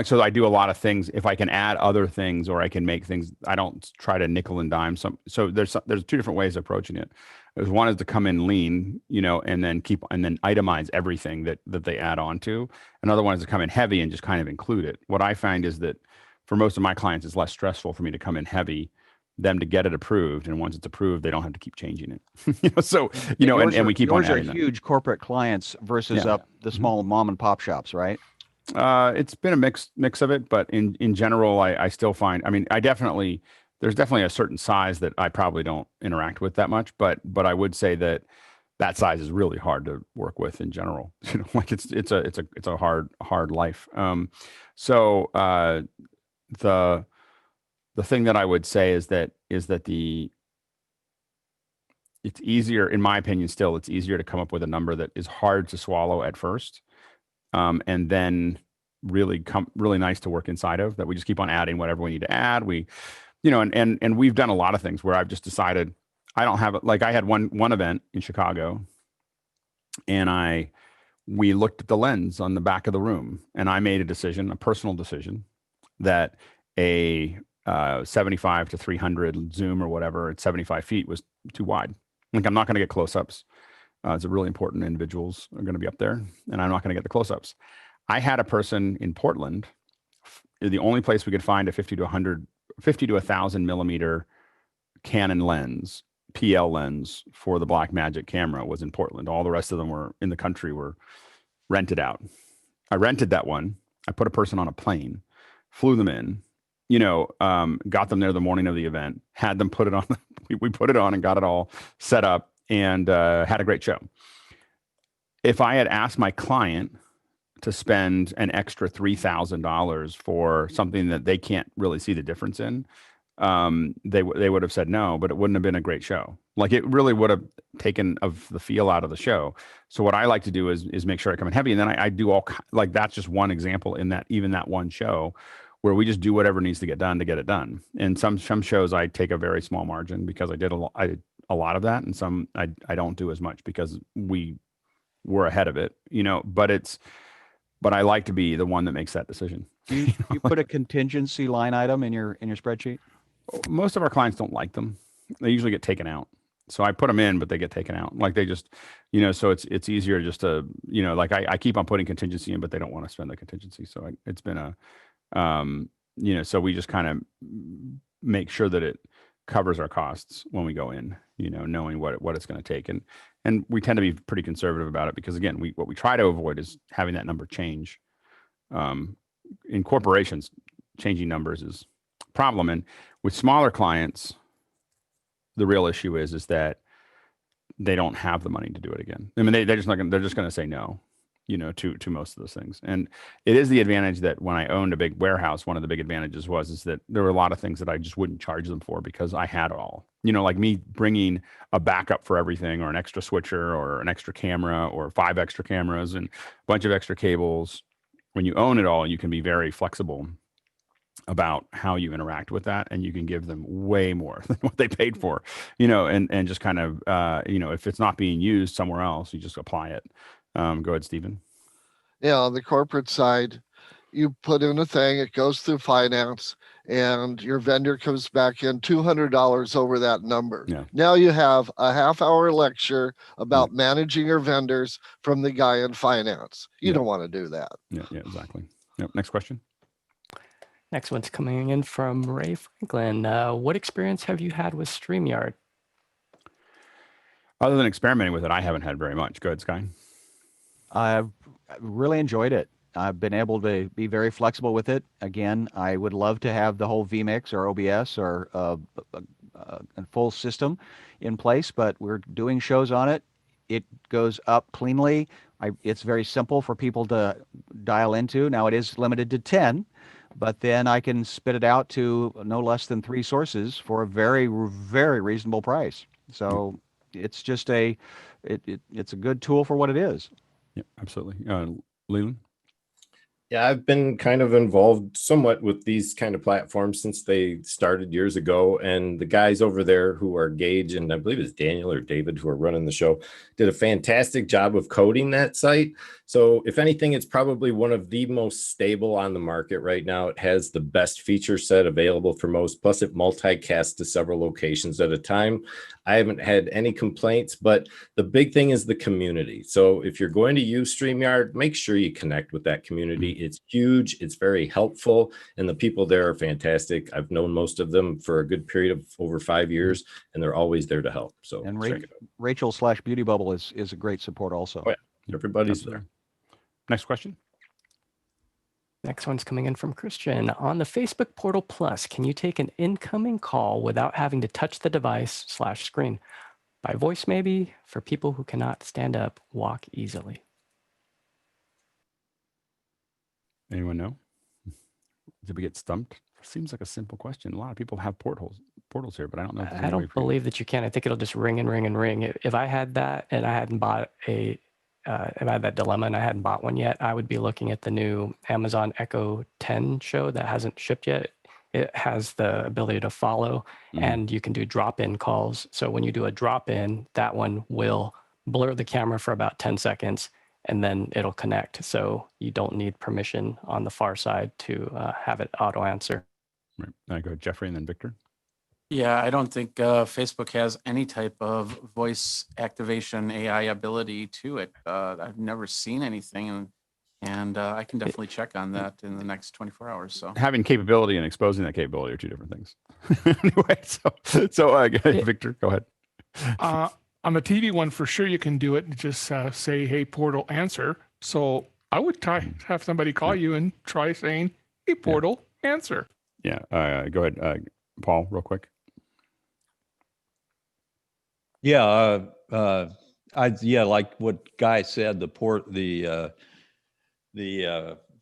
So I do a lot of things. If I can add other things, or I can make things, I don't try to nickel and dime so there's 2 different ways of approaching it. One is to come in lean, and then itemize everything that they add on to. Another one is to come in heavy and just kind of include it. What I find is that for most of my clients, it's less stressful for me to come in heavy, them to get it approved, and once it's approved, they don't have to keep changing it. And we keep on adding them. Huge corporate clients versus the small mom and pop shops, right? It's been a mix of it, but in general, I still find, there's definitely a certain size that I probably don't interact with that much, but I would say that size is really hard to work with in general. It's a hard life. The thing that I would say is that it's easier, in my opinion, it's easier to come up with a number that is hard to swallow at first, and then really nice to work inside of, that we just keep on adding whatever we need to add. And we've done a lot of things where I've just decided I don't have it. Like I had one event in Chicago, and we looked at the lens on the back of the room, and I made a personal decision, that a 75 to 300 zoom or whatever at 75 feet was too wide. I'm not going to get close-ups. It's really important. Individuals are going to be up there, and I'm not going to get the close-ups. I had a person in Portland. The only place we could find a 50 to 1,000 millimeter Canon lens, PL lens for the Blackmagic camera was in Portland. All the rest of them in the country were rented out. I rented that one. I put a person on a plane, flew them in, got them there the morning of the event, had them put it on. We put it on and got it all set up, and had a great show. If I had asked my client to spend an extra $3,000 for something that they can't really see the difference in, they would have said no, but it wouldn't have been a great show. Like it really would have taken of the feel out of the show. So what I like to do is make sure I come in heavy, and then I do that's just one example in that one show where we just do whatever needs to get done to get it done. And some shows I take a very small margin because I did a lot of that, and some I don't do as much because we were ahead of it, but I like to be the one that makes that decision. You put a contingency line item in your spreadsheet? Most of our clients don't like them. They usually get taken out. So I put them in, but they get taken out. Like they just, so it's easier just to, I keep on putting contingency in, but they don't want to spend the contingency. So it's been so we just kind of make sure that it covers our costs when we go in, knowing what it's going to take. And we tend to be pretty conservative about it because, again, what we try to avoid is having that number change. In corporations, changing numbers is a problem. And with smaller clients, the real issue is that they don't have the money to do it again. I mean, they're just not going. They're just going to say no, to most of those things. And it is the advantage that when I owned a big warehouse, one of the big advantages is that there were a lot of things that I just wouldn't charge them for because I had it all. Like me bringing a backup for everything, or an extra switcher, or an extra camera, or 5 extra cameras, and a bunch of extra cables. When you own it all, you can be very flexible about how you interact with that, and you can give them way more than what they paid for, and just kind of, if it's not being used somewhere else, you just apply it. Go ahead, Stephen. Yeah, on the corporate side, you put in a thing, it goes through finance, and your vendor comes back in $200 over that number. Yeah. Now you have a half-hour lecture about managing your vendors from the guy in finance. You don't want to do that. Yeah, exactly. Yep. Next question. Next one's coming in from Ray Franklin. What experience have you had with StreamYard? Other than experimenting with it, I haven't had very much. Go ahead, Sky. I've really enjoyed it. I've been able to be very flexible with it. Again, I would love to have the whole vMix or OBS or a full system in place, but we're doing shows on it. It goes up cleanly. It's very simple for people to dial into. Now it is limited to 10, but then I can spit it out to no less than 3 sources for a very, very reasonable price. So it's just it's a good tool for what it is. Yeah, absolutely. Leland? Yeah, I've been kind of involved somewhat with these kind of platforms since they started years ago. And the guys over there who are Gage, and I believe it's Daniel or David who are running the show, did a fantastic job of coding that site. So if anything, it's probably one of the most stable on the market right now. It has the best feature set available for most, plus it multicasts to several locations at a time. I haven't had any complaints, but the big thing is the community. So if you're going to use StreamYard, make sure you connect with that community. It's huge, it's very helpful, and the people there are fantastic. I've known most of them for a good period of over 5 years, and they're always there to help. So and check it out. Rachel/Beauty Bubble is a great support also. Oh, yeah. Everybody's there. Next question. Next one's coming in from Christian. On the Facebook Portal Plus, can you take an incoming call without having to touch the device/screen? By voice, maybe, for people who cannot stand up, walk easily. Anyone know? Did we get stumped? Seems like a simple question. A lot of people have portals here, but I don't know. I don't believe that you can. I think it'll just ring and ring and ring. If I had that and I hadn't bought if I had that dilemma and I hadn't bought one yet, I would be looking at the new Amazon Echo 10 show that hasn't shipped yet. It has the ability to follow, and you can do drop-in calls. So when you do a drop-in, that one will blur the camera for about 10 seconds, and then it'll connect. So you don't need permission on the far side to have it auto answer. Right. I go Jeffrey and then Victor. Yeah, I don't think Facebook has any type of voice activation AI ability to it. I've never seen anything, and I can definitely check on that in the next 24 hours. So having capability and exposing that capability are 2 different things. Anyway, so Victor, go ahead. On the TV one, for sure you can do it. Just say, "Hey, Portal, answer." So I would have somebody call you and try saying, "Hey, Portal, answer." Yeah. Go ahead, Paul, real quick. Yeah. Like what Guy said, the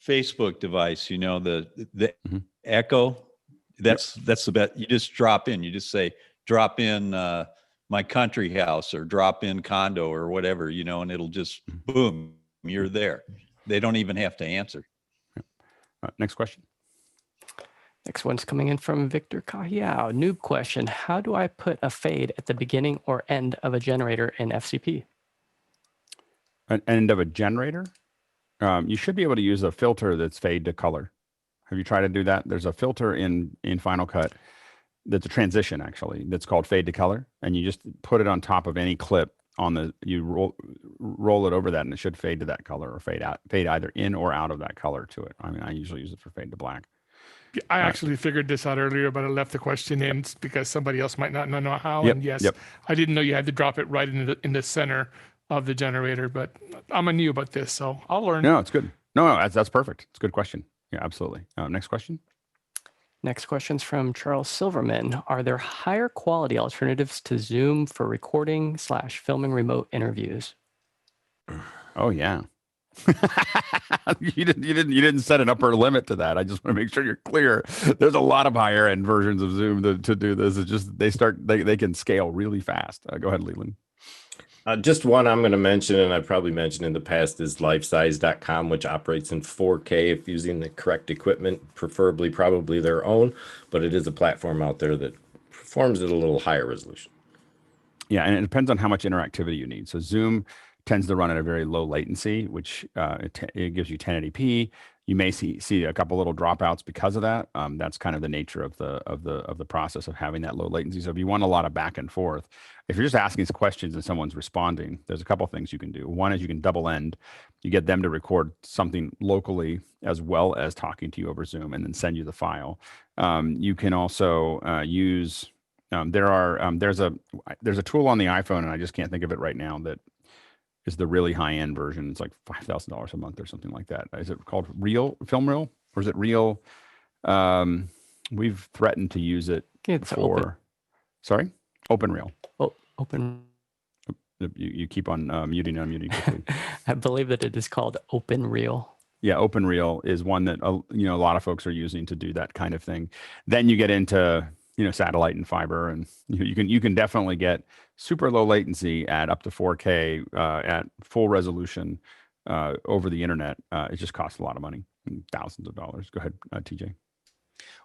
Facebook device, the Echo, that's the best. You just drop in. You just say, "Drop in my country house," or "Drop in condo," or whatever, and it'll just boom, you're there. They don't even have to answer. Next question. Next one's coming in from Victor Cahiao. Noob question. How do I put a fade at the beginning or end of a generator in FCP? An end of a generator? You should be able to use a filter that's fade to color. Have you tried to do that? There's a filter in Final Cut that's a transition, actually, that's called fade to color. And you just put it on top of any clip you roll it over that, and it should fade to that color or fade either in or out of that color to it. I mean, I usually use it for fade to black. I actually figured this out earlier, but I left the question in because somebody else might not know how. And yes, I didn't know you had to drop it right in the center of the generator, but I'm a new about this, so I'll learn. No, it's good. No, that's perfect. It's a good question. Yeah, absolutely. Next question. Next question's from Charles Silverman. Are there higher quality alternatives to Zoom for recording / filming remote interviews? Oh yeah. You didn't set an upper limit to that. I just want to make sure you're clear. There's a lot of higher end versions of Zoom to do this. It's just they can scale really fast. Go ahead, Leland. Just one I'm going to mention, and I've probably mentioned in the past, is lifesize.com, which operates in 4K if using the correct equipment, preferably probably their own, but it is a platform out there that performs at a little higher resolution. Yeah, and it depends on how much interactivity you need. So Zoom tends to run at a very low latency, which it gives you 1080p. You may see a couple little dropouts because of that. That's kind of the nature of the process of having that low latency. So if you want a lot of back and forth, if you're just asking questions and someone's responding, there's a couple things you can do. One is you can double end. You get them to record something locally as well as talking to you over Zoom, and then send you the file. You can also use. There's a tool on the iPhone, and I just can't think of it right now, that is the really high end version. It's like $5,000 a month or something like that. Is it called Film Reel, or is it Real? We've threatened to use it for. Sorry, Open Reel. Oh, Open. You keep on muting and unmuting. I believe that it is called Open Reel. Yeah, Open Reel is one that a lot of folks are using to do that kind of thing. Then you get into satellite and fiber, and you can definitely get super low latency at up to 4K at full resolution over the internet. It just costs a lot of money, thousands of dollars. Go ahead, TJ.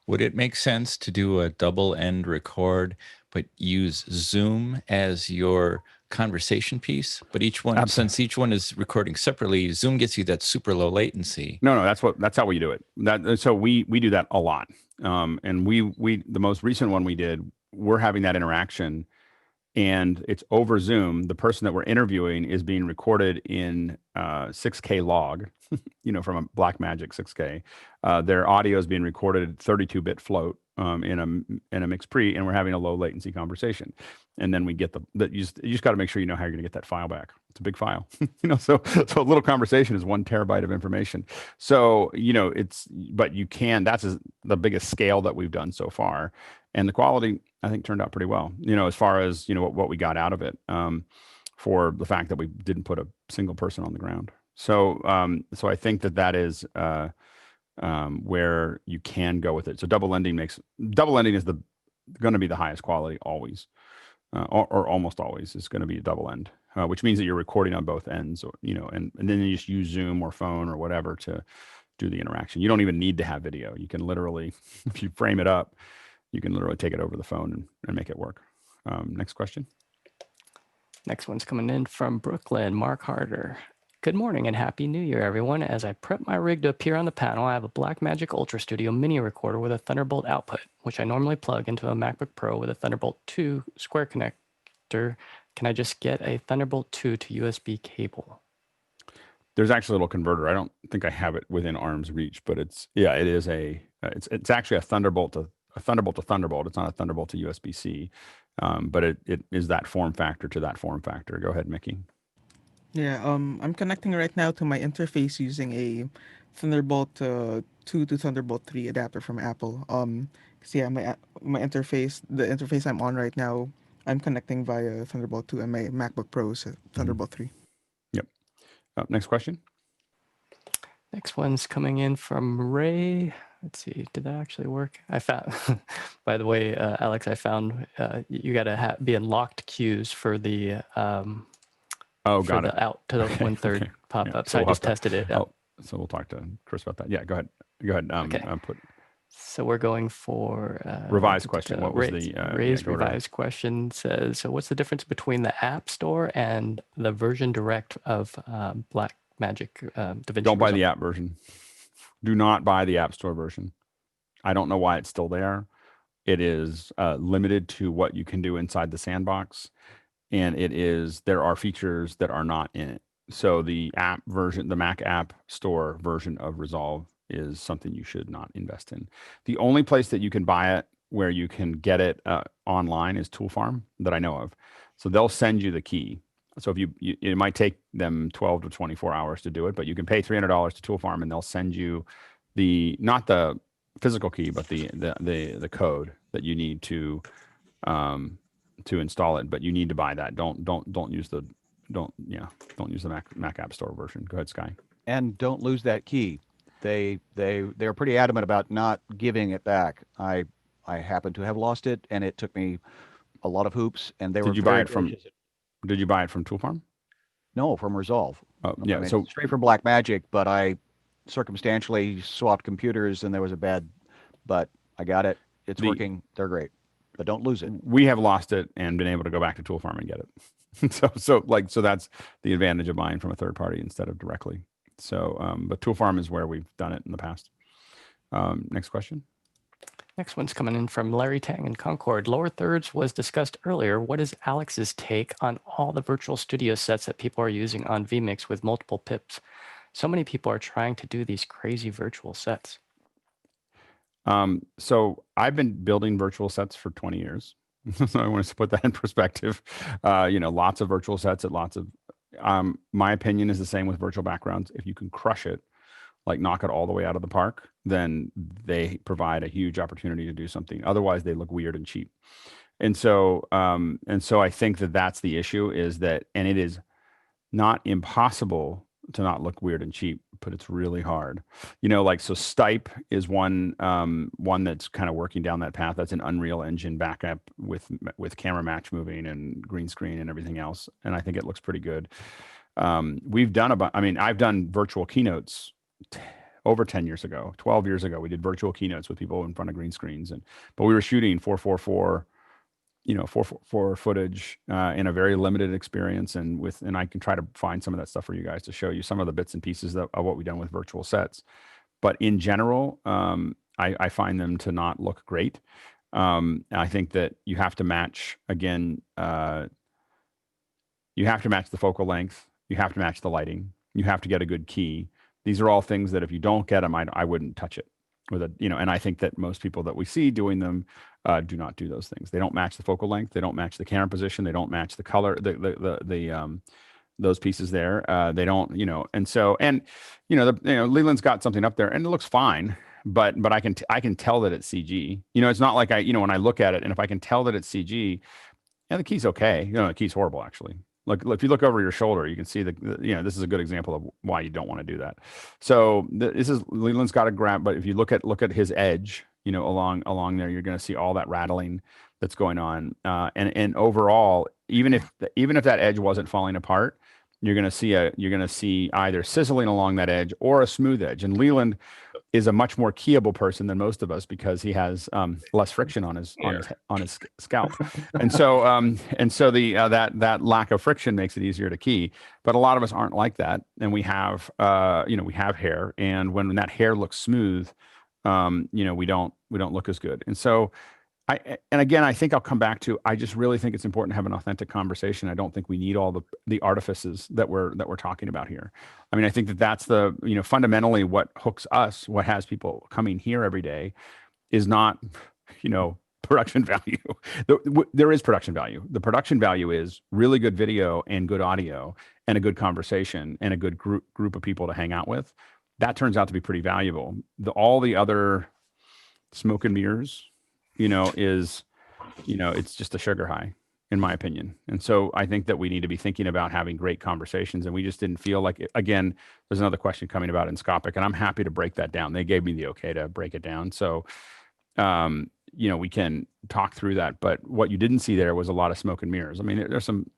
Would it make sense to do a double end record, but use Zoom as your conversation piece? But since each one is recording separately, Zoom gets you that super low latency. No, that's how we do it. So we do that a lot. And we the most recent one we did, we're having that interaction, and it's over Zoom. The person that we're interviewing is being recorded in 6K log, from a Blackmagic 6K. Their audio is being recorded 32-bit float in a mix pre, and we're having a low latency conversation. And then we get you just got to make sure you know how you're going to get that file back. It's a big file, so a little conversation is 1 terabyte of information. So, but you can, that's the biggest scale that we've done so far. And the quality, I think, turned out pretty well, as far as, what we got out of it, for the fact that we didn't put a single person on the ground. So I think that is where you can go with it. So double ending is going to be the highest quality always, or almost always is going to be a double end, which means that you're recording on both ends, and then you just use Zoom or phone or whatever to do the interaction. You don't even need to have video. You can literally, if you frame it up, you can literally take it over the phone and make it work. Next question. Next one's coming in from Brooklyn, Mark Harder. Good morning and Happy New Year, everyone. As I prep my rig to appear on the panel, I have a Blackmagic Ultra Studio mini recorder with a Thunderbolt output, which I normally plug into a MacBook Pro with a Thunderbolt 2 square connector. Can I just get a Thunderbolt 2 to USB cable? There's actually a little converter. I don't think I have it within arm's reach, but it's actually a Thunderbolt to Thunderbolt. It's not a Thunderbolt to USB-C, but it is that form factor to that form factor. Go ahead, Mickey. Yeah, I'm connecting right now to my interface using a Thunderbolt 2 to Thunderbolt 3 adapter from Apple. So yeah, my interface, the interface I'm on right now, I'm connecting via Thunderbolt 2, and my MacBook Pro is Thunderbolt 3. Yep. Next question. Next one's coming in from Ray. Let's see, did that actually work? I found, by the way, Alex, I found you got to be in locked queues for the got it. Out to the 1/3 pop-up. Yeah, so I just tested it. So we'll talk to Chris about that. Yeah, go ahead. Okay. So we're going for revised question. What was the Ray's revised question says, so what's the difference between the App Store and the version direct of Blackmagic DaVinci? Don't buy the app version. Do not buy the App Store version. I don't know why it's still there. It is limited to what you can do inside the sandbox, and there are features that are not in it. So the app version, the Mac App Store version of Resolve, is something you should not invest in. The only place that you can buy it where you can get it online is Toolfarm, that I know of. So they'll send you the key. So if it might take them 12 to 24 hours to do it, but you can pay $300 to Toolfarm, and they'll send you not the physical key, but the code that you need to install it. But you need to buy that. Don't use the use the Mac App Store version. Go ahead, Sky. And don't lose that key. They're pretty adamant about not giving it back. I happen to have lost it, and it took me a lot of hoops. And they were. Did you buy it from Tool Farm? No, from Resolve. Oh, yeah. I mean, So straight from Blackmagic, but I circumstantially swapped computers, and there was but I got it. It's working. They're great, but don't lose it. We have lost it and been able to go back to Tool Farm and get it. so that's the advantage of buying from a third party instead of directly. So, but Tool Farm is where we've done it in the past. Next question. Next one's coming in from Larry Tang in Concord. Lower thirds was discussed earlier. What is Alex's take on all the virtual studio sets that people are using on vMix with multiple pips? So many people are trying to do these crazy virtual sets. So I've been building virtual sets for 20 years. So I want to put that in perspective. Lots of virtual sets at lots of, my opinion is the same with virtual backgrounds. If you can crush it, like knock it all the way out of the park, then they provide a huge opportunity to do something. Otherwise they look weird and cheap. And so I think that that's the issue, is that, and it is not impossible to not look weird and cheap, but it's really hard. So Stipe is one that's kind of working down that path. That's an Unreal Engine backup with camera match moving and green screen and everything else. And I think it looks pretty good. I've done virtual keynotes over 10 years ago, 12 years ago. We did virtual keynotes with people in front of green screens, but we were shooting 444 footage in a very limited experience, and I can try to find some of that stuff for you guys to show you some of the bits and pieces of what we've done with virtual sets. But in general, I find them to not look great. I think that you have to match, again, you have to match the focal length, you have to match the lighting, you have to get a good key. These are all things that if you don't get them, I wouldn't touch it with and I think that most people that we see doing them do not do those things. They don't match the focal length, they don't match the camera position, they don't match the color, those pieces there. They don't, Leland's got something up there and it looks fine, but I can tell that it's CG. It's not like when I look at it, and if I can tell that it's CG, the key's okay. The key's horrible actually. Look, if you look over your shoulder, you can see this is a good example of why you don't want to do that. So Leland's got a grab, but if you look at his edge, along there, you're going to see all that rattling that's going on. And overall, even if that edge wasn't falling apart, you're going to see either sizzling along that edge or a smooth edge. And Leland is a much more keyable person than most of us because he has less friction on his scalp, and so that lack of friction makes it easier to key. But a lot of us aren't like that, and we have hair, and when that hair looks smooth, we don't look as good. And so I think I'll come back to, I just really think it's important to have an authentic conversation. I don't think we need all the artifices that we're talking about here. I mean, I think that's fundamentally what hooks us, what has people coming here every day, is not, production value. There is production value. The production value is really good video and good audio and a good conversation and a good group of people to hang out with. That turns out to be pretty valuable. All the other smoke and mirrors, it's just a sugar high, in my opinion. And so I think that we need to be thinking about having great conversations, and we just didn't feel like it. Again, there's another question coming about Inscopix, and I'm happy to break that down. They gave me the okay to break it down. So, we can talk through that, but what you didn't see there was a lot of smoke and mirrors. I mean, there's some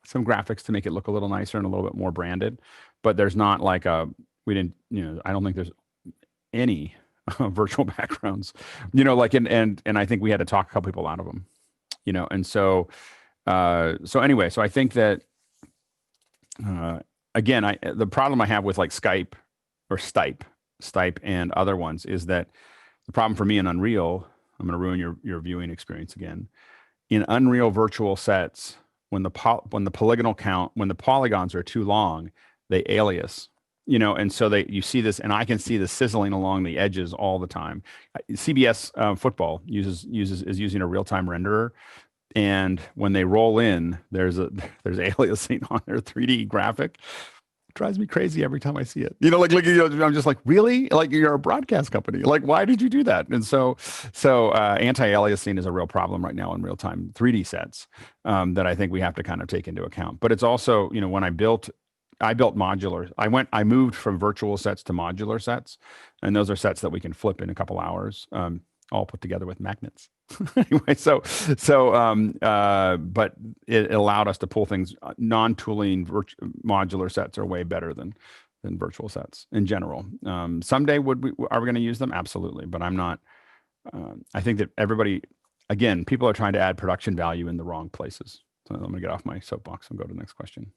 graphics to make it look a little nicer and a little bit more branded, but there's not like I don't think there's any virtual backgrounds, and I think we had to talk a couple people out of them, and so anyway, so I think that again, the problem I have with like Skype or Stipe and other ones is that the problem for me in Unreal, I'm going to ruin your viewing experience again. In Unreal virtual sets, when the polygonal count, when the polygons are too long, they alias. And so you see this, and I can see the sizzling along the edges all the time. CBS football is using a real-time renderer, and when they roll in, there's aliasing on their 3D graphic, drives me crazy every time I see it. You know, I'm just like, really? Like, you're a broadcast company. Like, why did you do that? And so anti-aliasing is a real problem right now in real time 3D sets that I think we have to kind of take into account. But it's also, you know, when I built modular. I moved from virtual sets to modular sets, and those are sets that we can flip in a couple hours, all put together with magnets. Anyway, but it allowed us to pull things. Non-tooling modular sets are way better than virtual sets in general. Someday are we going to use them? Absolutely, but I'm not. I think that people are trying to add production value in the wrong places. So I'm going to get off my soapbox and go to the next question.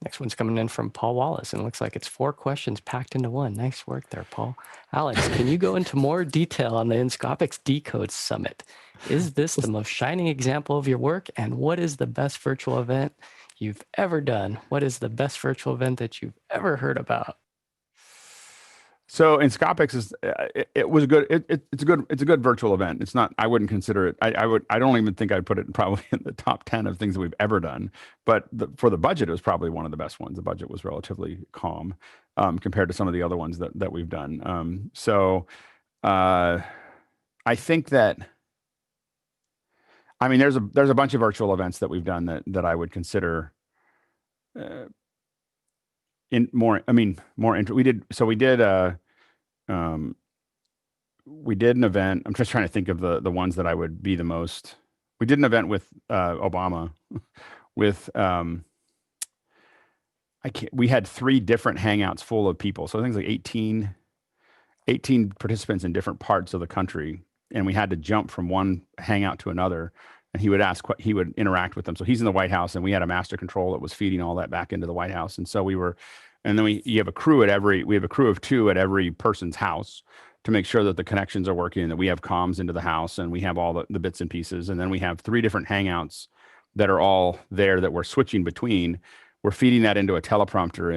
Next one's coming in from Paul Wallace, and it looks like it's 4 questions packed into one. Nice work there, Paul. Alex, can you go into more detail on the Inscopix Decode Summit? Is this the most shining example of your work? And what is the best virtual event you've ever done? What is the best virtual event that you've ever heard about? So Inscopix is it was good. It's a good virtual event. It's not. I wouldn't consider it. I don't even think I'd put it probably in the top 10 of things that we've ever done. But for the budget, it was probably one of the best ones. The budget was relatively calm compared to some of the other ones that we've done. I think that. I mean, there's a bunch of virtual events that we've done that I would consider. We did an event. I'm just trying to think of the ones that I would be the most. We did an event with Obama with we had 3 different hangouts full of people. So I think it was like 18 participants in different parts of the country, and we had to jump from one hangout to another. And he would interact with them. So he's in the White House, and we had a master control that was feeding all that back into the White House. And so you have a crew we have a crew of 2 at every person's house to make sure that the connections are working, and that we have comms into the house, and we have all the bits and pieces. And then we have 3 different hangouts that are all there that we're switching between. We're feeding that into a teleprompter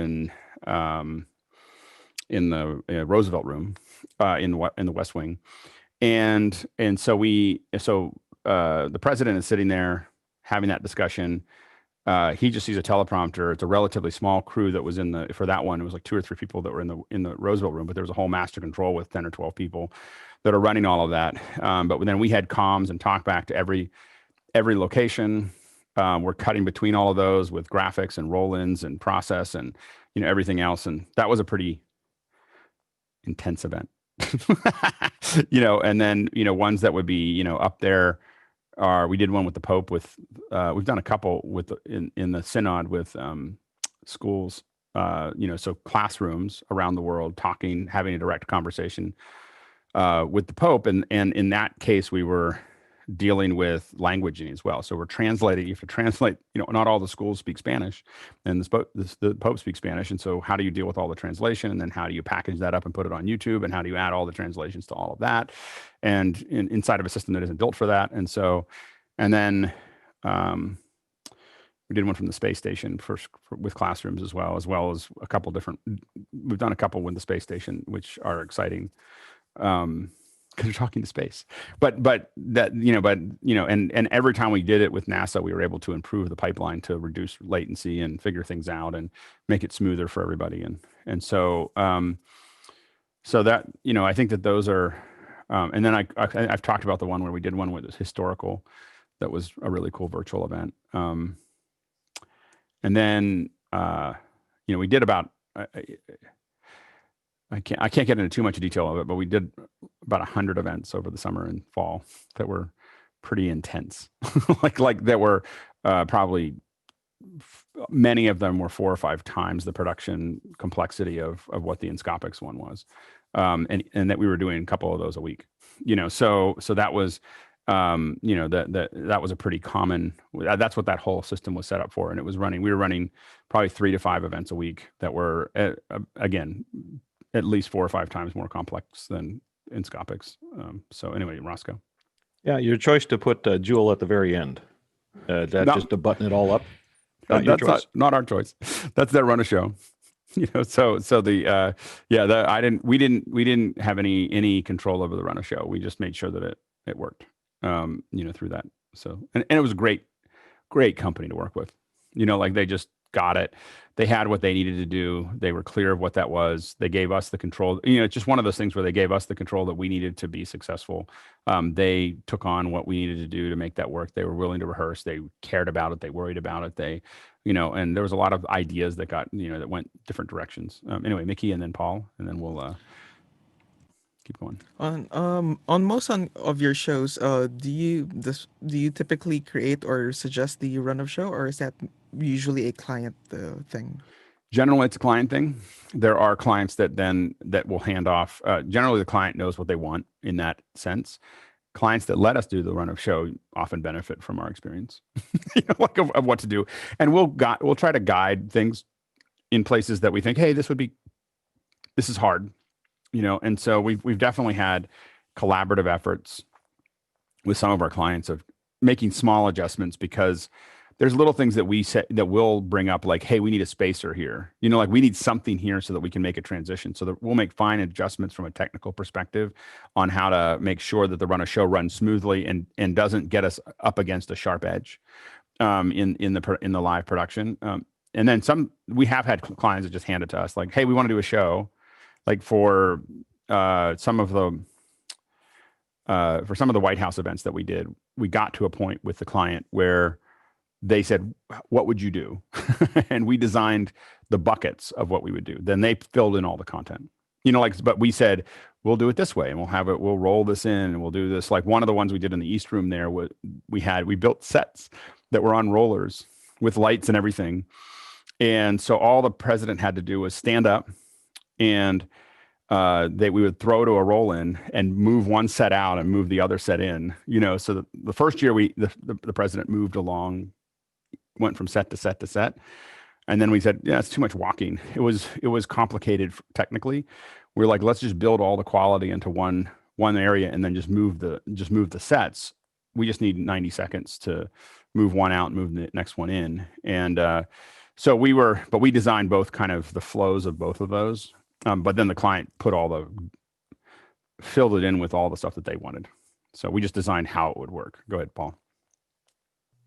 in the Roosevelt room in the West Wing. And so the president is sitting there having that discussion. He just sees a teleprompter. It's a relatively small crew that was for that one. It was like 2 or 3 people that were in the Roosevelt room, but there was a whole master control with 10 or 12 people that are running all of that. But then we had comms and talk back to every location. We're cutting between all of those with graphics and roll-ins and process and, everything else. And that was a pretty intense event, and then, ones that would be, up there. We did one with the Pope we've done a couple in the synod with schools, so classrooms around the world having a direct conversation with the Pope. And in that case, we were dealing with languaging as well. So we're translating, you have to translate, not all the schools speak Spanish, and the Pope speaks Spanish. And so how do you deal with all the translation? And then how do you package that up and put it on YouTube? And how do you add all the translations to all of that? And inside of a system that isn't built for that. And then we did one from the space station with classrooms as well as a couple different, we've done a couple with the space station, which are exciting. Because you're talking to space, but every time we did it with NASA, we were able to improve the pipeline to reduce latency and figure things out and make it smoother for everybody. So that, I think that those are, and then I've talked about the one where we did one with this historical, that was a really cool virtual event. And then, we did about, I can't get into too much detail of it, but we did about 100 events over the summer and fall that were pretty intense. like that were probably many of them were 4 or 5 times the production complexity of what the Inscopix one was, and that we were doing a couple of those a week. So that was that was a pretty common. That's what that whole system was set up for, and it was running. We were running probably 3 to 5 events a week that were again, at least 4 or 5 times more complex than Inscopix. So anyway, Roscoe. Yeah, your choice to put Jewel at the very end. Just to button it all up. Not your choice. Not our choice. That's their run a show. So the we didn't have any control over the run a show. We just made sure that it worked. Through that. So and it was a great company to work with. Like they just got it. They had what they needed to do. They were clear of what that was. They gave us the control. It's just one of those things where they gave us the control that we needed to be successful. They took on what we needed to do to make that work. They were willing to rehearse. They cared about it. They worried about it. They, and there was a lot of ideas that got, that went different directions. Anyway, Mickey and then Paul, and then we'll keep going. On most of your shows, do you typically create or suggest the run of show, or is that usually a client thing? Generally, it's a client thing. There are clients that will hand off. Generally, the client knows what they want in that sense. Clients that let us do the run of show often benefit from our experience, like of what to do, and we'll try to guide things in places that we think, hey, this is hard. And so we've definitely had collaborative efforts with some of our clients of making small adjustments, because there's little things that we say that we'll bring up, like, hey, we need a spacer here, like we need something here so that we can make a transition. So that we'll make fine adjustments from a technical perspective on how to make sure that the run of show runs smoothly and doesn't get us up against a sharp edge in the live production. And then we have had clients that just hand it to us, like, hey, we want to do a show. Like for some of the White House events that we did, we got to a point with the client where they said, what would you do? And we designed the buckets of what we would do. Then they filled in all the content, but we said, we'll do it this way, and we'll roll this in, and we'll do this. Like one of the ones we did in the East Room there, we built sets that were on rollers with lights and everything. And so all the president had to do was stand up, and we would throw to a roll in and move one set out and move the other set in, so the first year the president moved along, went from set to set to set. And then we said, yeah, it's too much walking. It was complicated technically. We're like, let's just build all the quality into one area and then just move the sets. We just need 90 seconds to move one out and move the next one in. And so we designed both kind of the flows of both of those. But then the client filled it in with all the stuff that they wanted. So we just designed how it would work. Go ahead, Paul.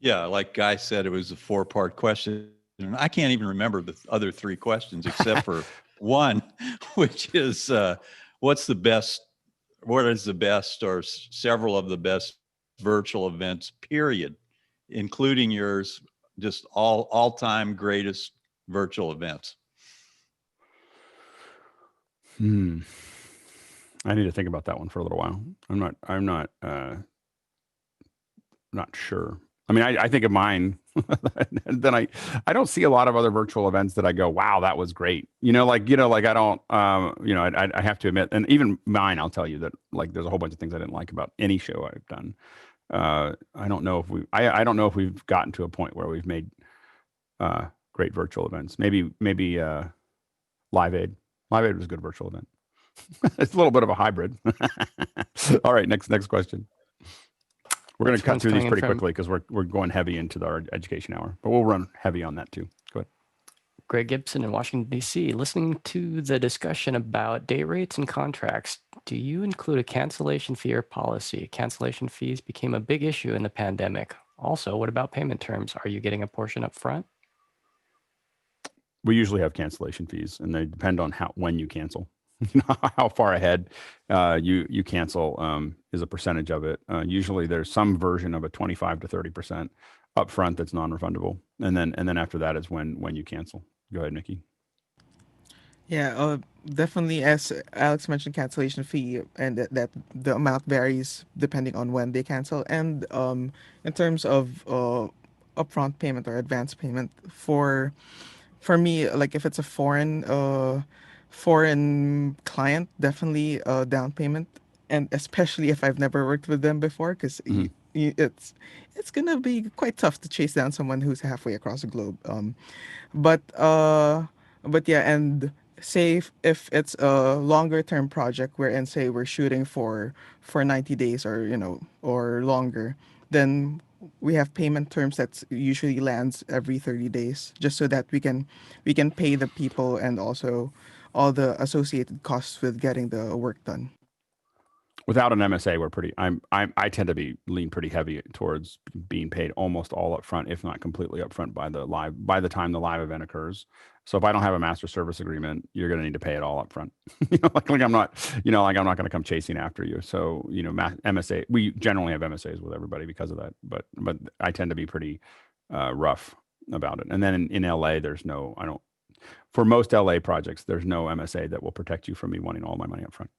Yeah, like Guy said, it was a 4-part question. And I can't even remember the other 3 questions except for one, which is what is the best or several of the best virtual events, period, including yours, just all-time greatest virtual events? I need to think about that one for a little while. I'm not sure. I mean, I think of mine, and then I don't see a lot of other virtual events that I go, wow, that was great. I don't, I have to admit, and even mine, I'll tell you that, like, there's a whole bunch of things I didn't like about any show I've done. I don't know if we've gotten to a point where we've made great virtual events. Maybe Live Aid. Live Aid was a good virtual event. It's a little bit of a hybrid. All right, next question. We're going to cut through these pretty quickly because we're going heavy into our education hour, but we'll run heavy on that too. Go ahead. Greg Gibson in Washington, D.C. Listening to the discussion about day rates and contracts, do you include a cancellation fee or policy? Cancellation fees became a big issue in the pandemic. Also, what about payment terms? Are you getting a portion up front? We usually have cancellation fees, and they depend on when you cancel. How far ahead you cancel is a percentage of it. Usually there's some version of a 25 to 30% upfront that's non-refundable, and then after that is when you cancel. Go ahead, Nikki. Yeah, definitely. As Alex mentioned, cancellation fee, and that the amount varies depending on when they cancel. And in terms of upfront payment or advance payment, for me, like if it's a foreign client, definitely down payment, and especially if I've never worked with them before, because it's gonna be quite tough to chase down someone who's halfway across the globe. But yeah, and say if it's a longer term project wherein say we're shooting for 90 days or longer, then we have payment terms that usually lands every 30 days, just so that we can pay the people and also all the associated costs with getting the work done. Without an MSA, we're pretty. I tend to lean pretty heavy towards being paid almost all up front, if not completely up front by the time the live event occurs. So if I don't have a master service agreement, you're going to need to pay it all up front. like I'm not, I'm not going to come chasing after you. So MSA, we generally have MSAs with everybody because of that. But I tend to be pretty rough about it. And then in LA, for most LA projects, there's no MSA that will protect you from me wanting all my money up front.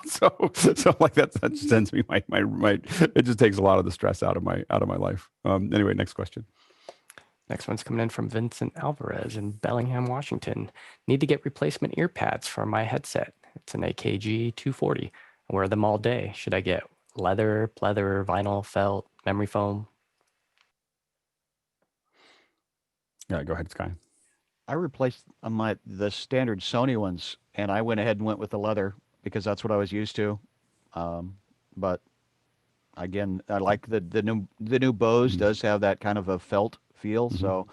so like that just sends me my it just takes a lot of the stress out of my life. Anyway, next question. Next one's coming in from Vincent Alvarez in Bellingham, Washington. Need to get replacement ear pads for my headset. It's an AKG 240. I wear them all day. Should I get leather, pleather, vinyl, felt, memory foam? Yeah, go ahead, Sky. I replaced the standard Sony ones, and I went ahead and went with the leather because that's what I was used to. But again, I like the new Bose does have that kind of a felt feel. So,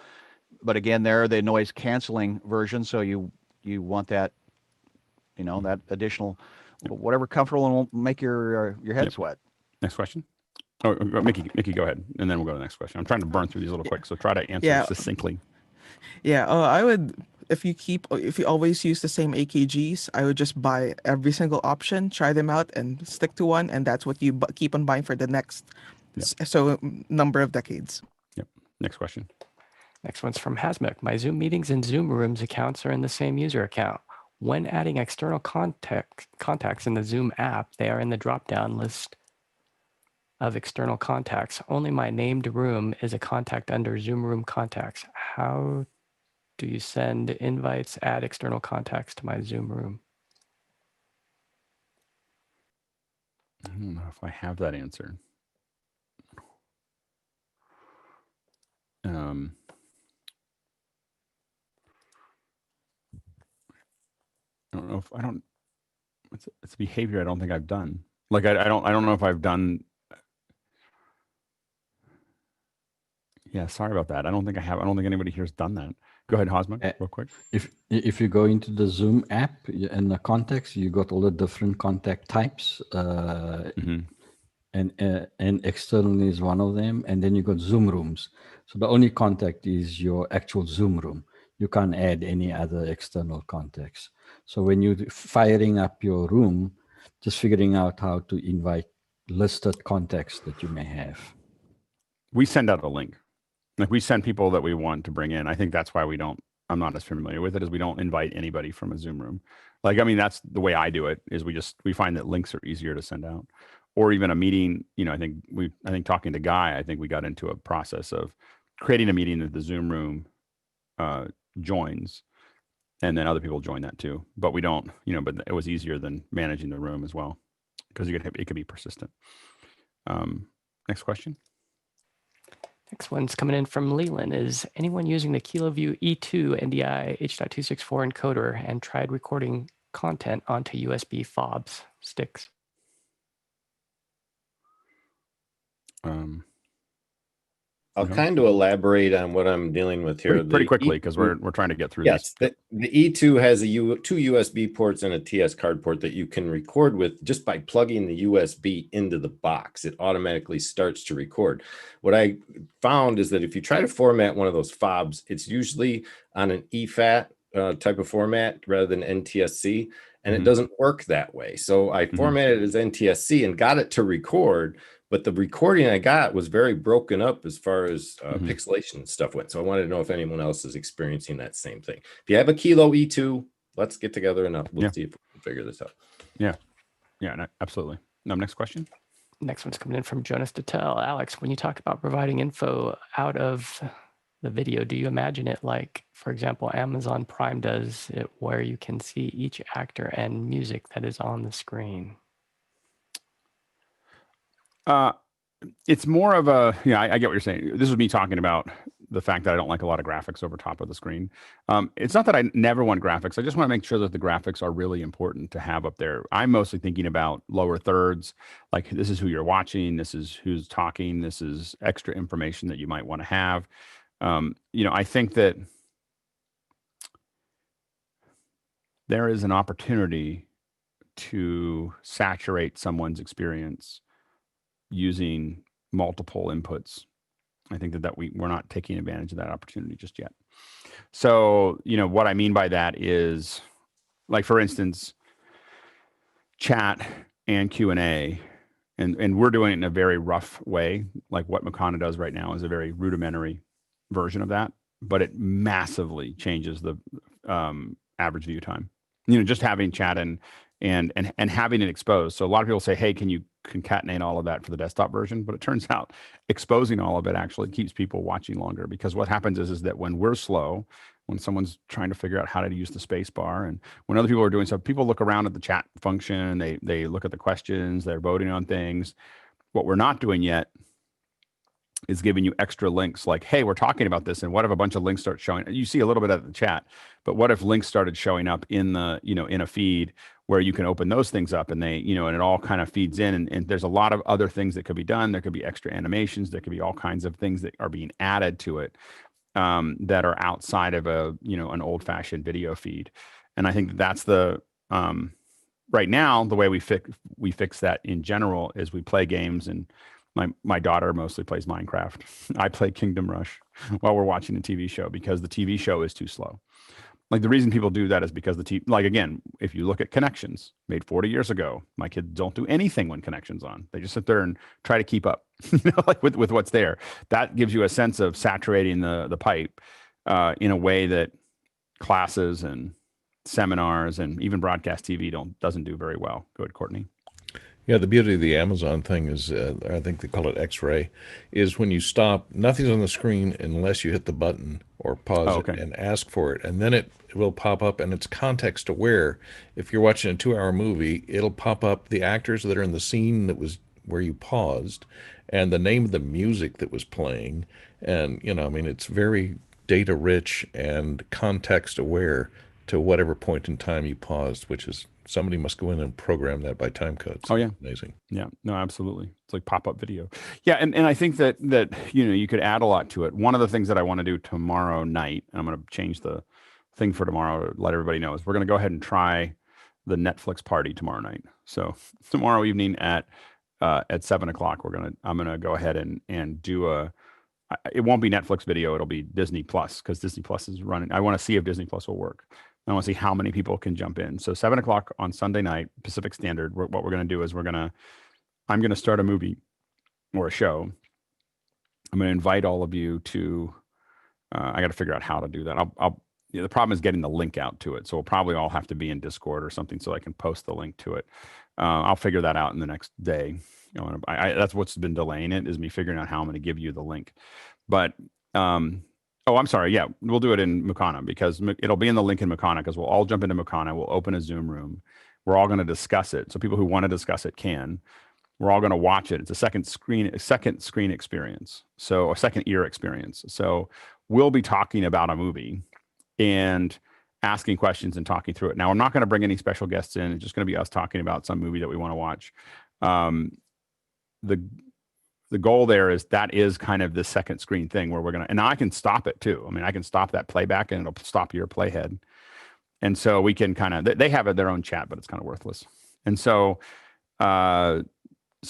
but again, they're the noise canceling version, so you want that, that additional whatever comfortable and won't make your head sweat. Next question. Oh, Mickey, go ahead, and then we'll go to the next question. I'm trying to burn through these a little quick, so try to answer succinctly. Yeah, I would, if you always use the same AKGs, I would just buy every single option, try them out, and stick to one, and that's what you keep on buying for the next number of decades. Yep. Next question. Next one's from Hasmuk. My Zoom meetings and Zoom rooms accounts are in the same user account. When adding external contacts in the Zoom app, they are in the drop-down list of external contacts. Only my named room is a contact under Zoom room contacts. How do you send invites, add external contacts to my Zoom room? I don't know if I have that answer. I don't know if it's a behavior I don't think I've done. Like I don't know if I've done. Yeah, sorry about that. I don't think I have. I don't think anybody here's done that. Go ahead, Hosma, real quick. If you go into the Zoom app and the contacts, you got all the different contact types, and externally is one of them, and then you got Zoom rooms. So the only contact is your actual Zoom room. You can't add any other external contacts. So when you're firing up your room, just figuring out how to invite listed contacts that you may have. We send out a link. Like we send people that we want to bring in. I think that's why I'm not as familiar with it, is we don't invite anybody from a Zoom room. Like, I mean, that's the way I do it, is we find that links are easier to send out. Or even a meeting, I think talking to Guy, I think we got into a process of creating a meeting that the Zoom room joins, and then other people join that too. But we don't, but it was easier than managing the room as well, because it could be persistent. Next question. Next one's coming in from Leland. Is anyone using the KiloView E2 NDI H.264 encoder and tried recording content onto USB fobs sticks? I'll kind of elaborate on what I'm dealing with here pretty quickly, because we're trying to get through this. Yes, the E2 has two USB ports and a TS card port that you can record with just by plugging the USB into the box. It automatically starts to record. What I found is that if you try to format one of those fobs, it's usually on an EFAT type of format rather than NTSC, and it doesn't work that way. So I formatted it as NTSC and got it to record, but the recording I got was very broken up as far as pixelation and stuff went. So I wanted to know if anyone else is experiencing that same thing. If you have a Kilo E2, let's get together and we'll see if we can figure this out. Yeah, no, absolutely. Next question. Next one's coming in from Jonas Dettel. Alex, when you talk about providing info out of the video, do you imagine it like, for example, Amazon Prime does it, where you can see each actor and music that is on the screen? It's more of a, I get what you're saying. This is me talking about the fact that I don't like a lot of graphics over top of the screen. It's not that I never want graphics. I just want to make sure that the graphics are really important to have up there. I'm mostly thinking about lower thirds, like this is who you're watching, this is who's talking, this is extra information that you might want to have. I think that there is an opportunity to saturate someone's experience using multiple inputs. I think that we're not taking advantage of that opportunity just yet. So, what I mean by that is, like, for instance, chat and Q&A, and we're doing it in a very rough way. Like what Mukana does right now is a very rudimentary version of that, but it massively changes the average view time. Just having chat and having it exposed. So a lot of people say, hey, can you concatenate all of that for the desktop version? But it turns out exposing all of it actually keeps people watching longer, because what happens is that when we're slow, when someone's trying to figure out how to use the space bar, and when other people are doing stuff, people look around at the chat function, they look at the questions, they're voting on things. What we're not doing yet is giving you extra links, like, hey, we're talking about this, and what if a bunch of links start showing? You see a little bit of the chat, but what if links started showing up in the, in a feed where you can open those things up, and they, and it all kind of feeds in, and there's a lot of other things that could be done. There could be extra animations, there could be all kinds of things that are being added to it that are outside of a, an old-fashioned video feed. And I think that's the right now, the way we fix that in general is we play games, and my daughter mostly plays Minecraft. I play Kingdom Rush while we're watching a TV show, because the TV show is too slow. Like, the reason people do that is because like, again, if you look at Connections, made 40 years ago, my kids don't do anything when Connections on. They just sit there and try to keep up, like with what's there. That gives you a sense of saturating the pipe in a way that classes and seminars and even broadcast TV doesn't do very well. Go ahead, Courtney. Yeah, the beauty of the Amazon thing is, I think they call it X-ray, is when you stop, nothing's on the screen unless you hit the button or pause it and ask for it. And then it will pop up, and it's context aware. If you're watching a 2-hour movie, it'll pop up the actors that are in the scene that was where you paused, and the name of the music that was playing. And, it's very data rich and context aware to whatever point in time you paused, which is, somebody must go in and program that by time codes. Oh, yeah. Amazing. Yeah, no, absolutely. It's like pop-up video. Yeah, and I think that you could add a lot to it. One of the things that I want to do tomorrow night, and I'm going to change the thing for tomorrow to let everybody know, is we're going to go ahead and try the Netflix party tomorrow night. So tomorrow evening at 7:00, I'm gonna go ahead and do it won't be Netflix video, it'll be Disney Plus, because Disney Plus is running. I want to see if Disney Plus will work. I want to see how many people can jump in. So 7:00 on Sunday night, Pacific Standard, what we're going to do is I'm going to start a movie or a show. I'm going to invite all of you to, I got to figure out how to do that. The problem is getting the link out to it. So we'll probably all have to be in Discord or something so I can post the link to it. I'll figure that out in the next day. That's what's been delaying it, is me figuring out how I'm going to give you the link. But, oh, I'm sorry. Yeah, we'll do it in Mukana, because it'll be in the link in Mukana, because we'll all jump into Mukana. We'll open a Zoom room. We're all going to discuss it. So people who want to discuss it can. We're all going to watch it. It's a second screen experience. So a second ear experience. So we'll be talking about a movie and asking questions and talking through it. Now, I'm not going to bring any special guests in. It's just going to be us talking about some movie that we want to watch. The goal there is that is kind of the second screen thing where we're going to, and now I can stop it too. I mean, I can stop that playback and it'll stop your playhead. And so we can kind of, they have their own chat, but it's kind of worthless. And so, so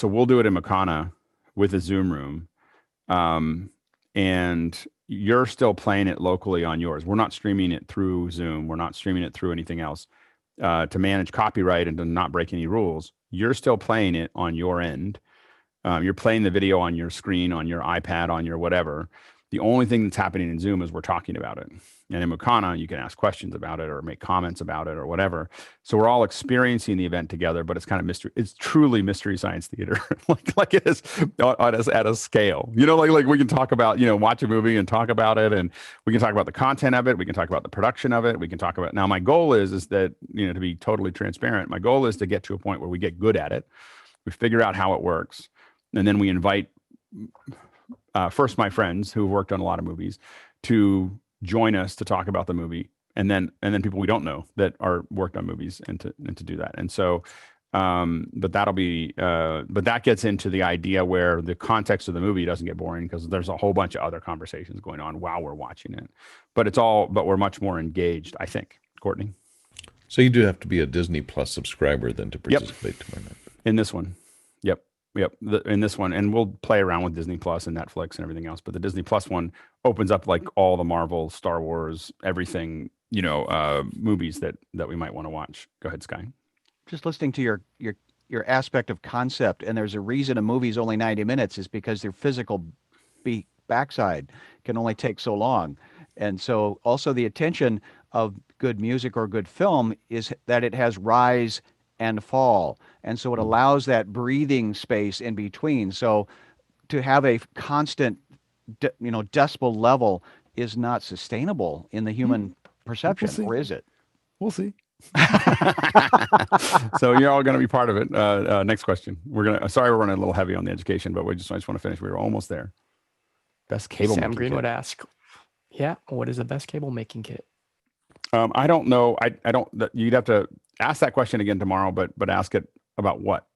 we'll do it in Mukana with a Zoom room. And you're still playing it locally on yours. We're not streaming it through Zoom. We're not streaming it through anything else to manage copyright and to not break any rules. You're still playing it on your end. You're playing the video on your screen, on your iPad, on your whatever. The only thing that's happening in Zoom is we're talking about it. And in Mukana, you can ask questions about it or make comments about it or whatever. So we're all experiencing the event together, but it's kind of mystery. It's truly mystery science theater, like it is at a scale. Like we can talk about, watch a movie and talk about it, and we can talk about the content of it. We can talk about the production of it. We can talk about, now my goal is that, to be totally transparent, my goal is to get to a point where we get good at it. We figure out how it works. And then we invite first my friends who have worked on a lot of movies to join us to talk about the movie, and then people we don't know that are worked on movies and to do that. And so, but that gets into the idea where the context of the movie doesn't get boring, because there's a whole bunch of other conversations going on while we're watching it. But we're much more engaged, I think. Courtney? So you do have to be a Disney Plus subscriber then to participate tomorrow night. In this one. Yep. In this one. And we'll play around with Disney Plus and Netflix and everything else. But the Disney Plus one opens up like all the Marvel, Star Wars, everything, movies that we might want to watch. Go ahead, Sky. Just listening to your aspect of concept, and there's a reason a movie's only 90 minutes is because their physical backside can only take so long. And so also the attention of good music or good film is that it has rise and fall. And so it allows that breathing space in between. So to have a constant, decibel level is not sustainable in the human perception, or is it? We'll see. So you're all going to be part of it. Next question. Sorry, we're running a little heavy on the education, but I just want to finish. We were almost there. Best cable Sam making Green kit. would ask, what is the best cable making kit? I don't know. I don't. You'd have to ask that question again tomorrow, but ask it about what.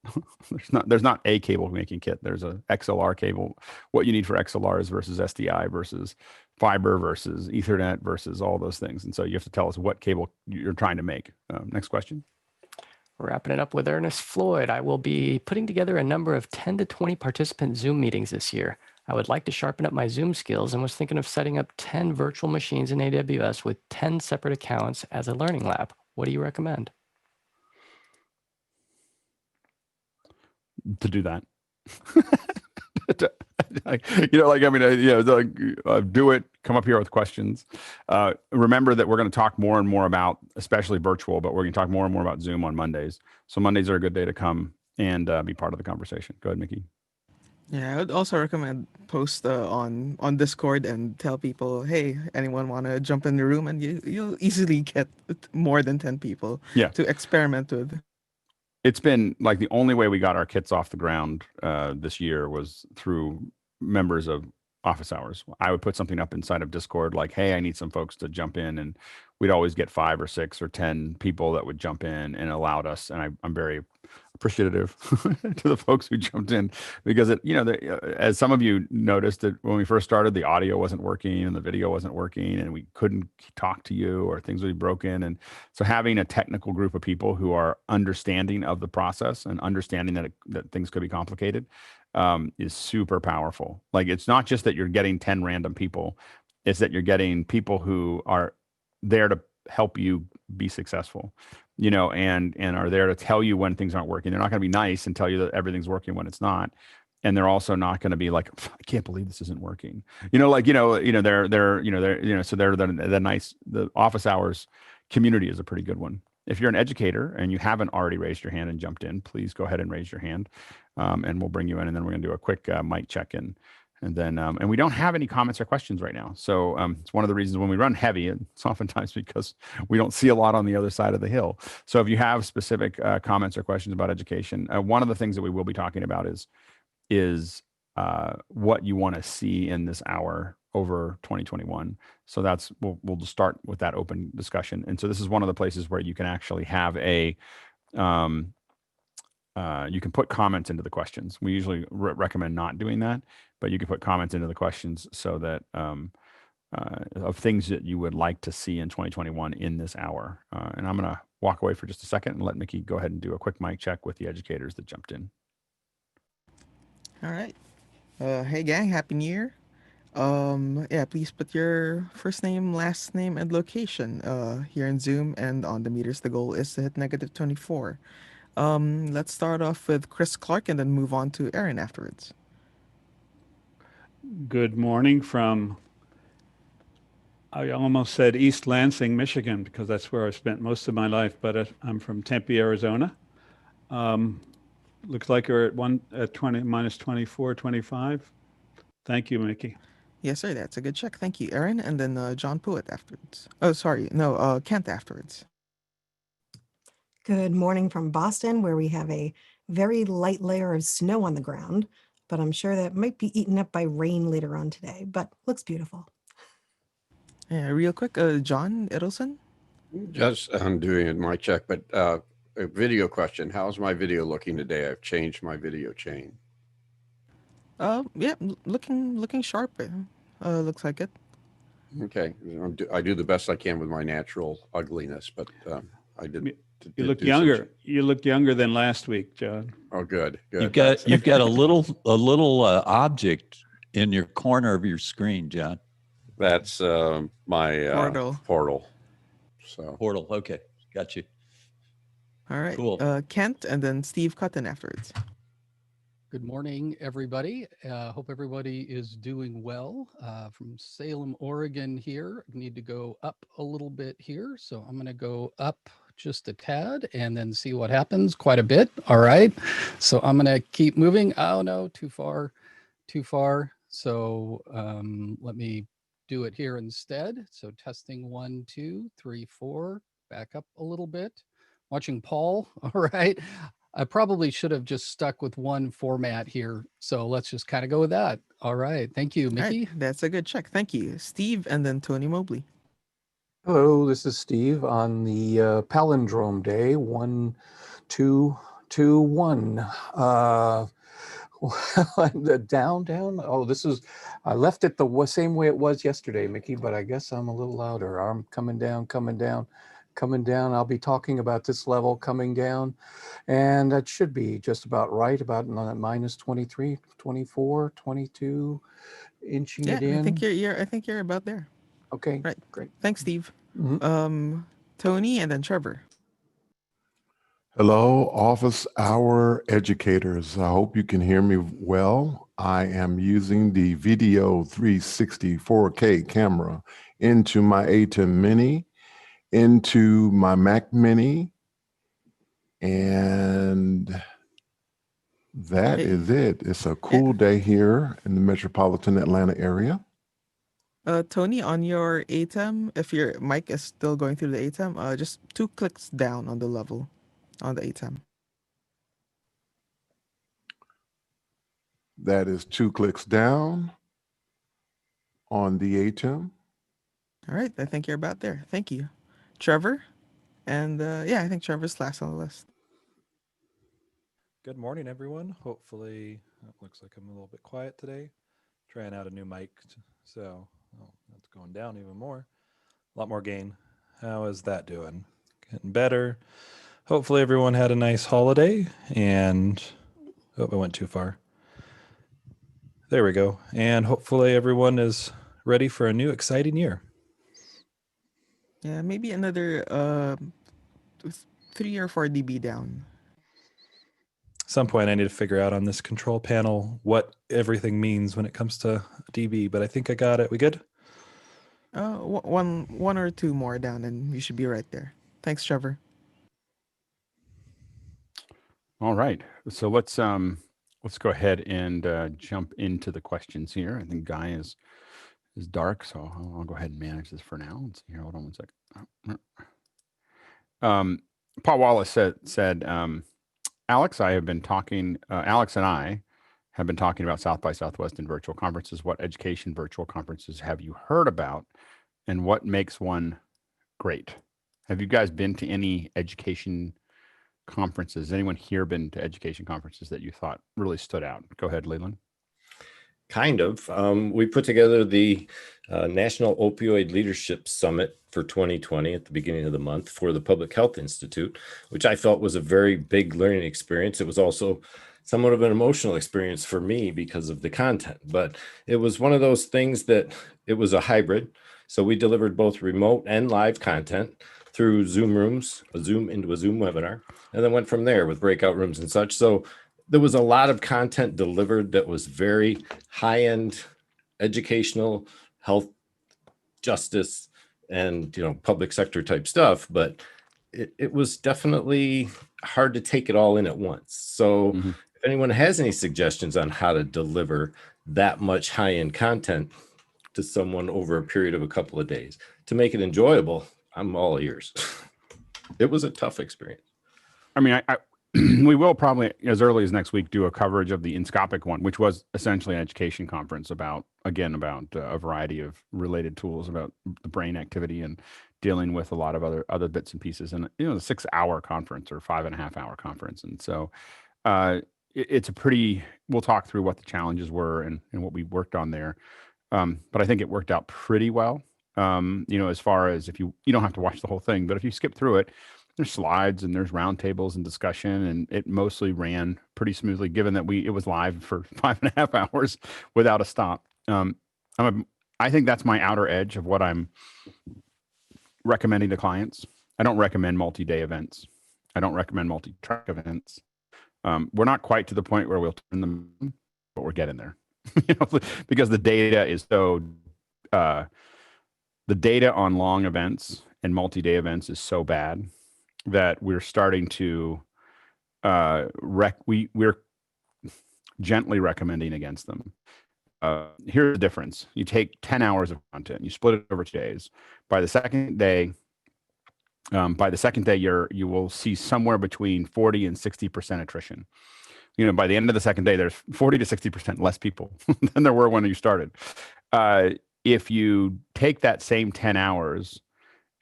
There's not a cable making kit. There's a XLR cable. What you need for XLRs versus SDI versus fiber versus Ethernet versus all those things. And so you have to tell us what cable you're trying to make. Next question. Wrapping it up with Ernest Floyd. I will be putting together a number of 10 to 20 participant Zoom meetings this year. I would like to sharpen up my Zoom skills and was thinking of setting up 10 virtual machines in AWS with 10 separate accounts as a learning lab. What do you recommend? To do that. Do it, come up here with questions. Remember that we're going to talk more and more about, especially virtual, but we're going to talk more and more about Zoom on Mondays. So Mondays are a good day to come and be part of the conversation. Go ahead, Mickey. Yeah, I would also recommend post on Discord and tell people, hey, anyone want to jump in the room, and you'll easily get more than 10 people to experiment with. It's been like the only way we got our kits off the ground this year was through members of office hours. I would put something up inside of Discord like, hey, I need some folks to jump in, and we'd always get 5 or 6 or 10 people that would jump in and allowed us. And I'm very appreciative to the folks who jumped in, because as some of you noticed, that when we first started, the audio wasn't working and the video wasn't working, and we couldn't talk to you, or things would be broken. And so having a technical group of people who are understanding of the process and understanding that things could be complicated is super powerful. Like, it's not just that you're getting 10 random people, it's that you're getting people who are there to help you be successful, and are there to tell you when things aren't working. They're not going to be nice and tell you that everything's working when it's not. And they're also not going to be like, I can't believe this isn't working. So they're the nice, the office hours community is a pretty good one. If you're an educator and you haven't already raised your hand and jumped in, please go ahead and raise your hand, and we'll bring you in. And then we're going to do a quick mic check-in. And then, and we don't have any comments or questions right now. So it's one of the reasons when we run heavy, it's oftentimes because we don't see a lot on the other side of the hill. So if you have specific comments or questions about education, one of the things that we will be talking about is what you want to see in this hour over 2021. So we'll just start with that open discussion. And so this is one of the places where you can actually have you can put comments into the questions. We usually recommend not doing that, but you can put comments into the questions so that of things that you would like to see in 2021 in this hour. And I'm going to walk away for just a second and let Mickey go ahead and do a quick mic check with the educators that jumped in. All right. Hey gang, Happy New Year. Please put your first name, last name, and location here in Zoom, and on the meters. The goal is to hit -24. Let's start off with Chris Clark and then move on to Aaron afterwards. Good morning from, I almost said East Lansing, Michigan, because that's where I spent most of my life, but I'm from Tempe, Arizona. Looks like you're at 20 minus 24, 25. Thank you, Mickey. Yes, sir. That's a good check. Thank you, Aaron. And then John Pruitt afterwards. Oh, sorry. No, Kent afterwards. Good morning from Boston, where we have a very light layer of snow on the ground, but I'm sure that might be eaten up by rain later on today, but looks beautiful. Yeah, real quick, John Edelson? Just I'm doing a mic check, but a video question. How's my video looking today? I've changed my video chain. Yeah, looking sharp. Looks like it. Okay, I do the best I can with my natural ugliness, but I did. You look younger. You look younger than last week, John. Oh, good. You've got a little object in your corner of your screen, John. That's my portal. So portal. Okay, got you. All right. Cool. Kent and then Steve Cutton afterwards. Good morning, everybody. Hope everybody is doing well. From Salem, Oregon here. Need to go up a little bit here. So I'm going to go up just a tad and then see what happens. Quite a bit. All right. So I'm going to keep moving. Oh, no, too far. So let me do it here instead. So testing 1, 2, 3, 4. Back up a little bit. Watching Paul. All right. I probably should have just stuck with one format here. So let's just kind of go with that. All right. Thank you, Mickey. Right, that's a good check. Thank you. Steve and then Tony Mobley. Hello, this is Steve on the palindrome day 1, 2, 2, 1. The down. Oh, I left it the same way it was yesterday, Mickey, but I guess I'm a little louder. I'm coming down. I'll be talking about this level coming down, and that should be just about right, about minus 23, 24, 22, inching it in. I think you're about there. Okay, right, great. Thanks, Steve. Tony and then Trevor. Hello, office hour educators. I hope you can hear me well. I am using the Video 360 4K camera into my ATEM Mini, into my Mac Mini, and that is it. It's a cool day here in the metropolitan Atlanta area. Tony, on your ATEM, if your mic is still going through the ATEM, just 2 clicks down on the level on the ATEM. That is 2 clicks down on the ATEM. All right, I think you're about there. Thank you. Trevor, and I think Trevor's last on the list. Good morning, everyone. Hopefully, it looks like I'm a little bit quiet today. Trying out a new mic, so that's going down even more. A lot more gain. How is that doing? Getting better. Hopefully, everyone had a nice holiday, and I went too far. There we go. And hopefully, everyone is ready for a new exciting year. Yeah, maybe another 3 or 4 dB down. At some point, I need to figure out on this control panel what everything means when it comes to dB, but I think I got it. We good? One or 2 more down, and you should be right there. Thanks, Trevor. All right, so let's go ahead and jump into the questions here. I think Guy is dark, so I'll go ahead and manage this for now. Let's see here. Hold on 1 second. Paul Wallace said, Alex and I have been talking about South by Southwest and virtual conferences. What education virtual conferences have you heard about, and what makes one great? Have you guys been to any education conferences? Anyone here been to education conferences that you thought really stood out? Go ahead, Leland. Kind of. We put together the National Opioid Leadership Summit for 2020 at the beginning of the month for the Public Health Institute, which I felt was a very big learning experience. It was also somewhat of an emotional experience for me because of the content, but it was one of those things that it was a hybrid. So we delivered both remote and live content through Zoom rooms, a Zoom webinar, and then went from there with breakout rooms and such. So there was a lot of content delivered that was very high-end educational, health, justice, and public sector type stuff, but it was definitely hard to take it all in at once. So if anyone has any suggestions on how to deliver that much high-end content to someone over a period of a couple of days to make it enjoyable, I'm all ears. It was a tough experience. I mean, we will probably, as early as next week, do a coverage of the Inscopix one, which was essentially an education conference about a variety of related tools about the brain activity and dealing with a lot of other bits and pieces. And a 6-hour conference or 5.5-hour conference. And so it's we'll talk through what the challenges were and what we worked on there. But I think it worked out pretty well. As far as if you don't have to watch the whole thing, but if you skip through it, there's slides and there's roundtables and discussion, and it mostly ran pretty smoothly, given that it was live for 5.5 hours without a stop. I think that's my outer edge of what I'm recommending to clients. I don't recommend multi-day events. I don't recommend multi-track events. We're not quite to the point where we'll turn them, but we're getting there. Because the data is so, the data on long events and multi-day events is so bad that we're starting to, we're gently recommending against them. Here's the difference. You take 10 hours of content, you split it over 2 days. By the second day, you will see somewhere between 40 and 60% attrition. By the end of the second day, there's 40 to 60% less people than there were when you started. If you take that same 10 hours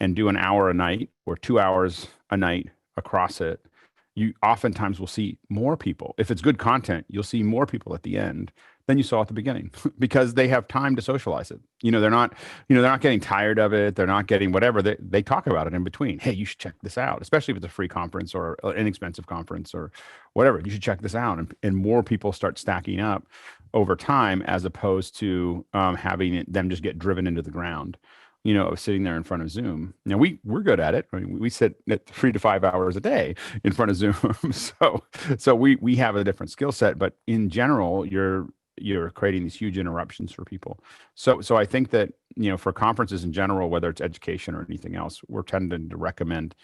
and do an hour a night or 2 hours a night across it, you oftentimes will see more people. If it's good content, you'll see more people at the end than you saw at the beginning because they have time to socialize it. They're not getting tired of it. They're not getting whatever. They talk about it in between. Hey, you should check this out, especially if it's a free conference or an inexpensive conference or whatever. You should check this out. And more people start stacking up over time as opposed to having them just get driven into the ground, of sitting there in front of Zoom. Now we're good at it. I mean, we sit at 3 to 5 hours a day in front of Zoom. So we have a different skill set, but in general, you're creating these huge interruptions for people. So I think that, for conferences in general, whether it's education or anything else, we're tending to recommend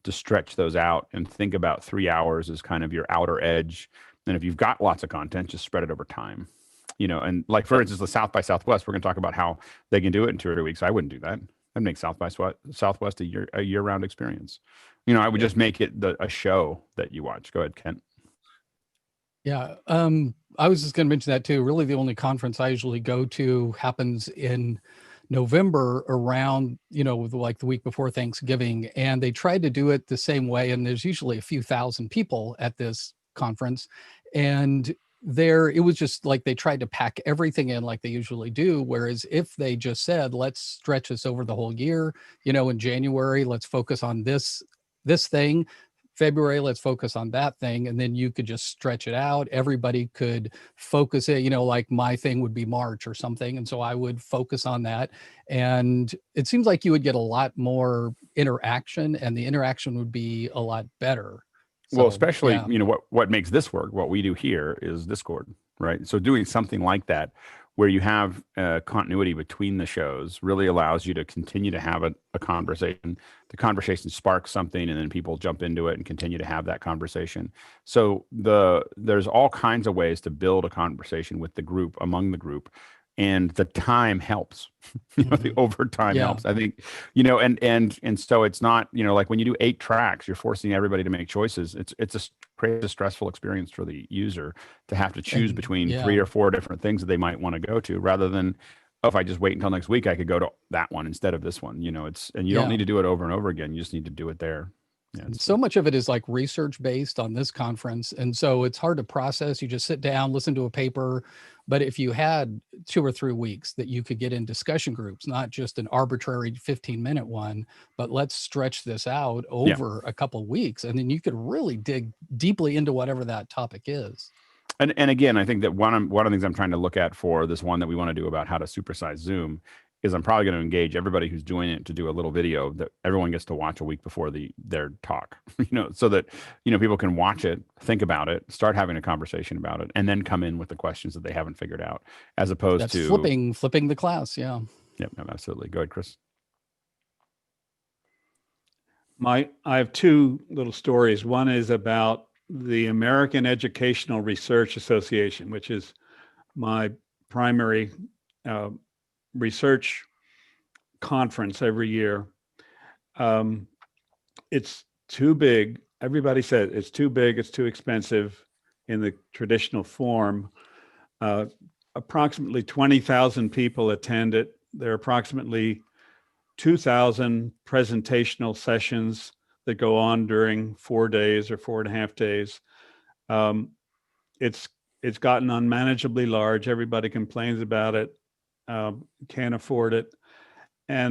to stretch those out and think about 3 hours as kind of your outer edge. And if you've got lots of content, just spread it over time. And like, for instance, the South by Southwest, we're going to talk about how they can do it in 2 or 3 weeks. I wouldn't do that. I'd make South by Southwest a year-round experience. I would just make it a show that you watch. Go ahead, Kent. Yeah, I was just going to mention that too. Really, the only conference I usually go to happens in November around, like the week before Thanksgiving. And they tried to do it the same way. And there's usually a few thousand people at this conference. And it was just like they tried to pack everything in like they usually do. Whereas if they just said, let's stretch this over the whole year, in January, let's focus on this thing. February, let's focus on that thing. And then you could just stretch it out. Everybody could focus it, like my thing would be March or something. And so I would focus on that. And it seems like you would get a lot more interaction and the interaction would be a lot better. Well, especially, what makes this work, what we do here is Discord, right? So doing something like that, where you have continuity between the shows, really allows you to continue to have a conversation. The conversation sparks something, and then people jump into it and continue to have that conversation. So there's all kinds of ways to build a conversation with the group, among the group. And the time helps, the overtime helps. I think, and so it's not, like when you do 8 tracks, you're forcing everybody to make choices. It's creates a stressful experience for the user to have to choose between 3 or 4 different things that they might want to go to, rather than, if I just wait until next week, I could go to that one instead of this one. You don't need to do it over and over again. You just need to do it there. Yeah, so much of it is like research based on this conference. And so it's hard to process. You just sit down, listen to a paper. But if you had 2 or 3 weeks that you could get in discussion groups, not just an arbitrary 15-minute one, but let's stretch this out over a couple of weeks. And then you could really dig deeply into whatever that topic is. And again, I think that one of the things I'm trying to look at for this one that we want to do about how to supersize Zoom is I'm probably going to engage everybody who's doing it to do a little video that everyone gets to watch a week before their talk, so that, people can watch it, think about it, start having a conversation about it, and then come in with the questions that they haven't figured out, as opposed to flipping the class. Yeah. Yep. No, absolutely. Go ahead, Chris. I have 2 little stories. One is about the American Educational Research Association, which is my primary research conference every year. It's too big. Everybody said it's too big, it's too expensive in the traditional form. Approximately 20,000 people attend it. There are approximately 2,000 presentational sessions that go on during 4 days or 4.5 days. It's gotten unmanageably large. Everybody complains about it. Can't afford it.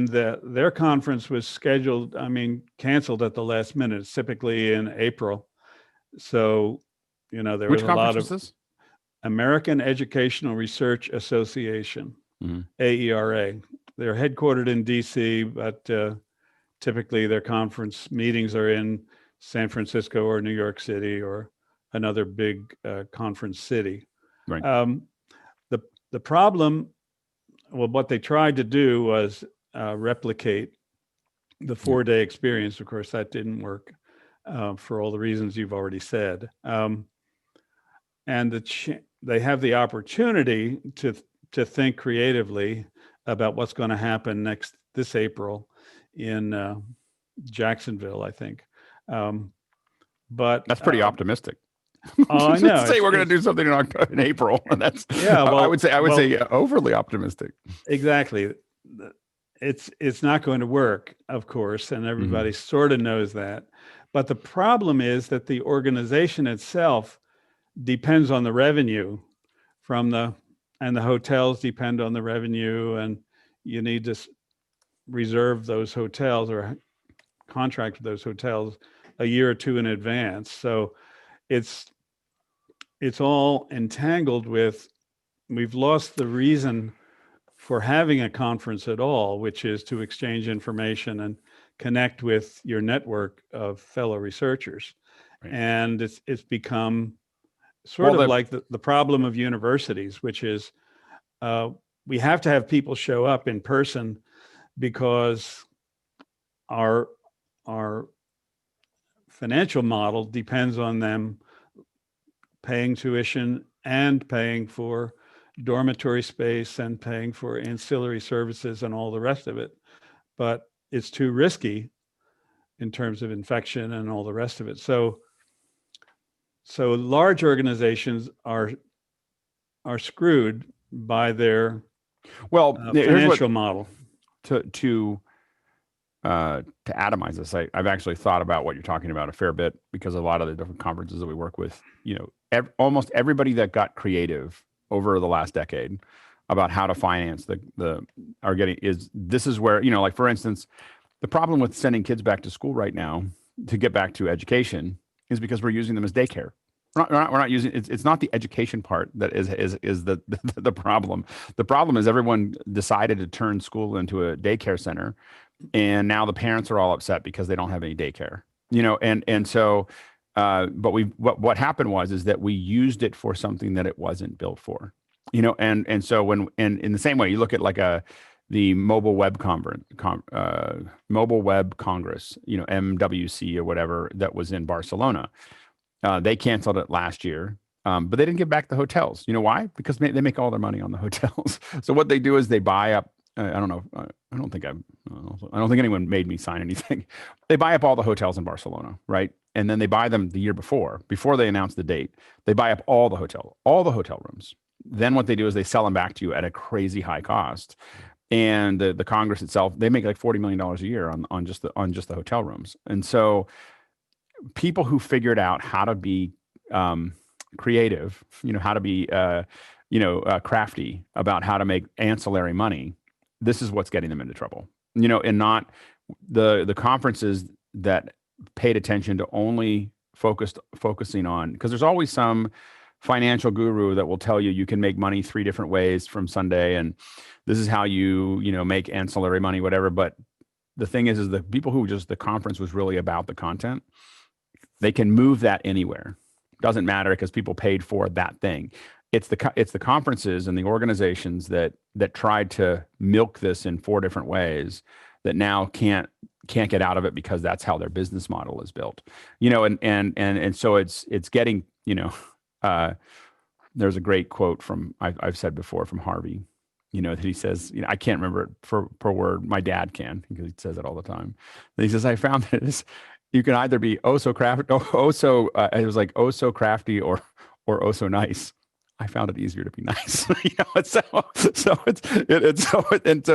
their conference was scheduled, canceled at the last minute. It's typically in April. So, there Which was a lot conference of was this? American Educational Research Association, AERA. They're headquartered in DC, but typically their conference meetings are in San Francisco or New York City or another big conference city. Right. The problem, what they tried to do was replicate the 4-day experience. Of course, that didn't work for all the reasons you've already said. And they have the opportunity to think creatively about what's going to happen this April in Jacksonville, I think. But that's pretty optimistic. I know. Say we're going to do something in April. That's Well, I would say overly optimistic. Exactly. It's not going to work, of course, and everybody sort of knows that. But the problem is that the organization itself depends on the revenue and the hotels depend on the revenue, and you need to reserve those hotels or contract with those hotels a year or two in advance. So it's all entangled with, we've lost the reason for having a conference at all, which is to exchange information and connect with your network of fellow researchers. Right. And it's become sort of like the problem of universities, which is we have to have people show up in person because our financial model depends on them paying tuition and paying for dormitory space and paying for ancillary services and all the rest of it. But it's too risky in terms of infection and all the rest of it. So large organizations are screwed by their financial model. To atomize this, I've actually thought about what you're talking about a fair bit, because a lot of the different conferences that we work with, almost everybody that got creative over the last decade about how to finance this is where, like for instance, the problem with sending kids back to school right now to get back to education is because we're using them as daycare. We're not using it's not the education part that is the problem. The problem is everyone decided to turn school into a daycare center, and now the parents are all upset because they don't have any daycare. And so but what happened is that we used it for something that it wasn't built for. And so in the same way, you look at like the mobile web congress, MWC or whatever, that was in Barcelona. They canceled it last year, but they didn't give back the hotels. You know why? Because they make all their money on the hotels. So what they do is they buy up. I don't think anyone made me sign anything. They buy up all the hotels in Barcelona, right? And then they buy them the year before they announce the date. They buy up all the hotel rooms. Then what they do is they sell them back to you at a crazy high cost. And the Congress itself, they make like $40 million a year on just the hotel rooms. And so people who figured out how to be creative, how to be crafty about how to make ancillary money, this is what's getting them into trouble. And not the conferences that paid attention to only focusing on, because there's always some financial guru that will tell you can make money 3 different ways from Sunday, and this is how you make ancillary money, whatever. But the thing is the people who the conference was really about the content, they can move that anywhere. Doesn't matter, because people paid for that thing. It's the conferences and the organizations that tried to milk this in 4 different ways that now can't get out of it, because that's how their business model is built. And so it's getting, there's a great quote from I've said before from Harvey, that he says, I can't remember it per word. My dad can, because he says it all the time. And he says, I found that you can either be so crafty, it was like so crafty or so nice. I found it easier to be nice. So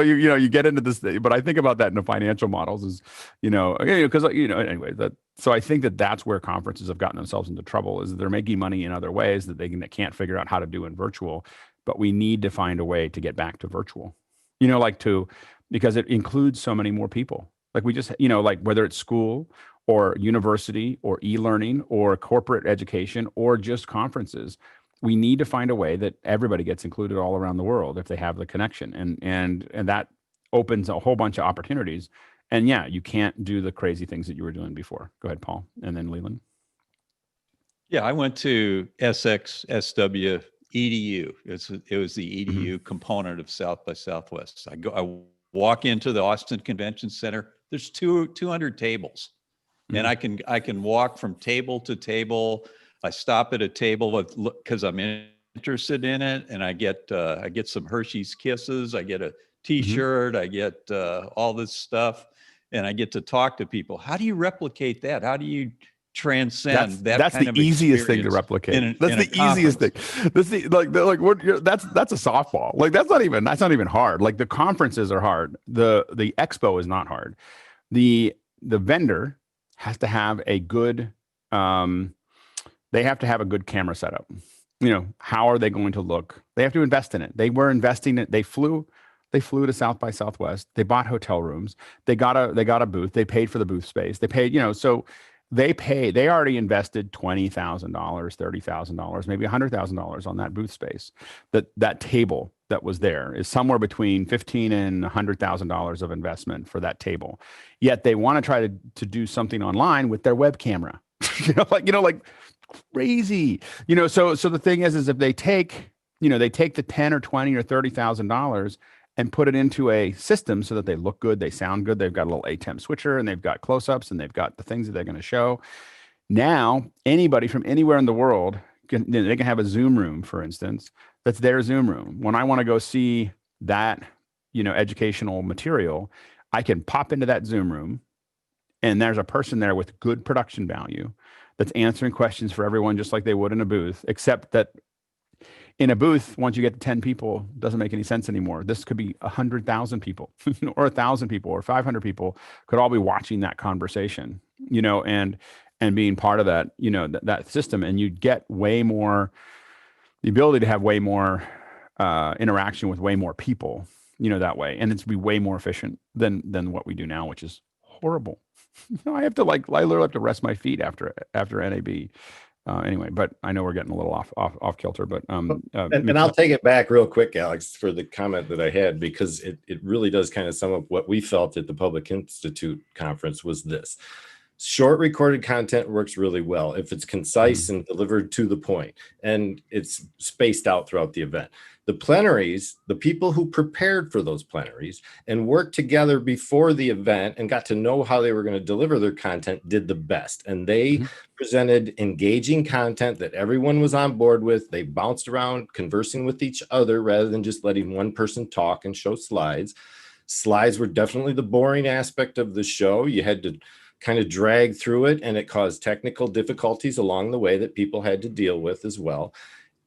you get into this thing, but I think about that in the financial models is, so I think that's where conferences have gotten themselves into trouble, is they're making money in other ways that they can't figure out how to do in virtual, but we need to find a way to get back to virtual, like to because it includes so many more people. Like we just, like whether it's school or university or e-learning or corporate education or just conferences, we need to find a way that everybody gets included all around the world if they have the connection. And that opens a whole bunch of opportunities. And yeah, you can't do the crazy things that you were doing before. Go ahead, Paul, and then Leland. Yeah, I went to SXSW EDU. It was the EDU component of South by Southwest. I walk into the Austin Convention Center. There's 200 tables, and I can walk from table to table. I stop at a table because I'm interested in it, and I get some Hershey's Kisses. I get a T-shirt. I get all this stuff, and I get to talk to people. How do you replicate that? How do you transcend that's the easiest thing to replicate. That's the easiest thing. That's that's a softball. Like that's not even hard. Like the conferences are hard. The expo is not hard. The vendor has to have a good they have to have a good camera setup. How are they going to look? They have to invest in it. They were investing it. They flew to South by Southwest. They bought hotel rooms. They got a booth. They paid for the booth space. They paid, so they already invested $20,000, $30,000, maybe $100,000 on that booth space. That table that was there is somewhere between $15,000 and $100,000 of investment for that table. Yet they want to try to do something online with their web camera, like crazy, so the thing is if they take the $10,000 or $20,000 or $30,000 and put it into a system so that they look good, they sound good. They've got a little ATEM switcher and they've got close-ups and they've got the things that they're going to show. Now, anybody from anywhere in the world, they can have a Zoom room, for instance, that's their Zoom room. When I want to go see that, educational material, I can pop into that Zoom room and there's a person there with good production value that's answering questions for everyone just like they would in a booth, except that in a booth, once you get to 10 people, it doesn't make any sense anymore. This could be 100,000 people or 1,000 people or 500 people could all be watching that conversation, and being part of that, that system. And you'd get way more, the ability to have way more interaction with way more people, that way. And it's be way more efficient than what we do now, which is horrible. I literally have to rest my feet after NAB. Anyway, but I know we're getting a little off kilter, but and I'll take it back real quick, Alex, for the comment that I had, because it really does kind of sum up what we felt at the Public Institute conference was this. Short recorded content works really well if it's concise and delivered to the point and it's spaced out throughout the event. The plenaries, the people who prepared for those plenaries and worked together before the event and got to know how they were going to deliver their content did the best. And they presented engaging content that everyone was on board with. They bounced around conversing with each other rather than just letting one person talk and show slides. Slides were definitely the boring aspect of the show. You had to kind of drag through it, and it caused technical difficulties along the way that people had to deal with as well.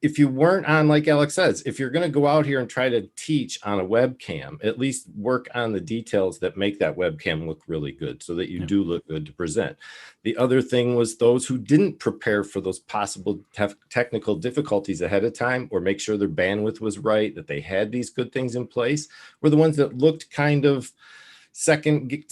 If you weren't on, like Alex says, if you're going to go out here and try to teach on a webcam, at least work on the details that make that webcam look really good so that you do look good to present. The other thing was those who didn't prepare for those possible technical difficulties ahead of time or make sure their bandwidth was right, that they had these good things in place, were the ones that looked kind of second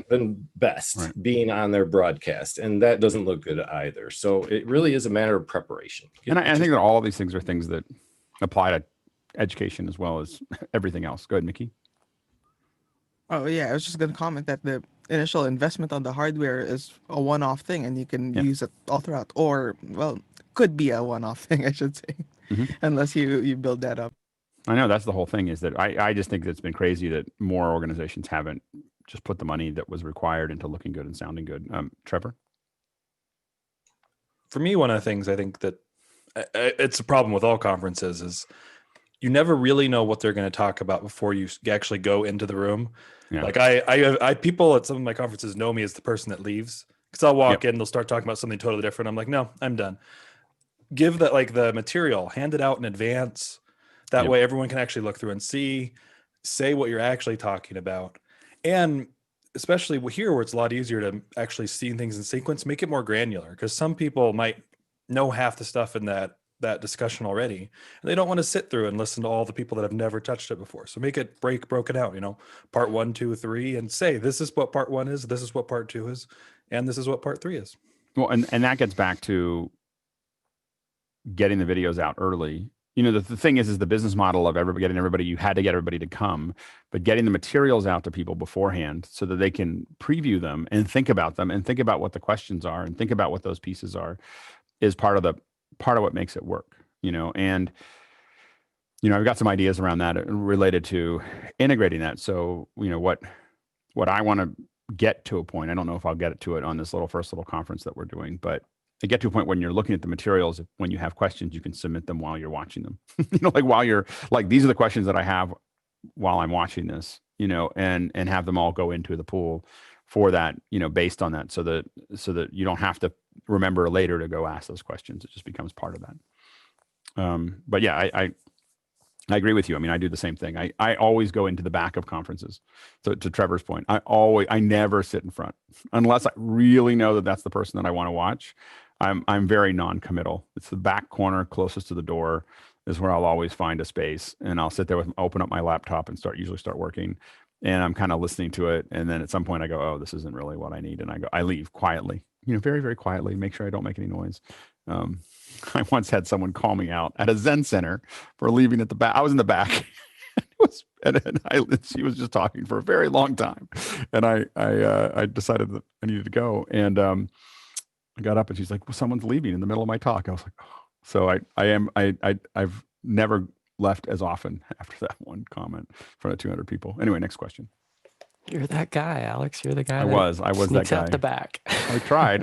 than best being on their broadcast, and that doesn't look good either. So it really is a matter of preparation. And I think that all of these things are things that apply to education as well as everything else. Go ahead, Mickey. Oh yeah, I was just going to comment that the initial investment on the hardware is a one-off thing, and you can use it all throughout, or could be a one-off thing, I should say, unless you build that up. I know that's the whole thing, is that I just think that it's been crazy that more organizations haven't just put the money that was required into looking good and sounding good. Trevor? For me, one of the things I think that it's a problem with all conferences is you never really know what they're going to talk about before you actually go into the room. Yeah. Like I people at some of my conferences know me as the person that leaves, because I'll walk in, they'll start talking about something totally different. I'm like, no, I'm done. Give that, like, the material, hand it out in advance. That way everyone can actually look through and say what you're actually talking about. And especially here where it's a lot easier to actually see things in sequence, make it more granular, because some people might know half the stuff in that that discussion already, and they don't want to sit through and listen to all the people that have never touched it before. So make it broken out, part 1, 2, 3, and say, this is what part 1 is, this is what part 2 is, and this is what part 3 is. Well, and that gets back to getting the videos out early. The thing is the business model of everybody, you had to get everybody to come, but getting the materials out to people beforehand so that they can preview them and think about them and think about what the questions are and think about what those pieces are is part of what makes it work, and, I've got some ideas around that related to integrating that. So, what I want to get to a point, I don't know if I'll get it to it on this first little conference that we're doing, but I get to a point when you're looking at the materials, when you have questions, you can submit them while you're watching them, while you're like, these are the questions that I have while I'm watching this, and have them all go into the pool for that, based on that, so that you don't have to remember later to go ask those questions. It just becomes part of that. But yeah, I agree with you. I mean, I do the same thing. I always go into the back of conferences. So to Trevor's point, I never sit in front unless I really know that that's the person that I want to watch. I'm very non-committal. It's the back corner closest to the door is where I'll always find a space, and I'll sit there open up my laptop and usually start working, and I'm kind of listening to it. And then at some point I go, oh, this isn't really what I need. And I leave quietly, very, very quietly, make sure I don't make any noise. I once had someone call me out at a Zen center for leaving at the back. I was in the back. She was just talking for a very long time, and I decided that I needed to go. And I got up, and she's like, "Well, someone's leaving in the middle of my talk." I was like, "Oh." So I've never left as often after that one comment in front of 200 people. Anyway, next question. You're that guy, Alex. You're the guy. I was that guy. Out the back. I tried.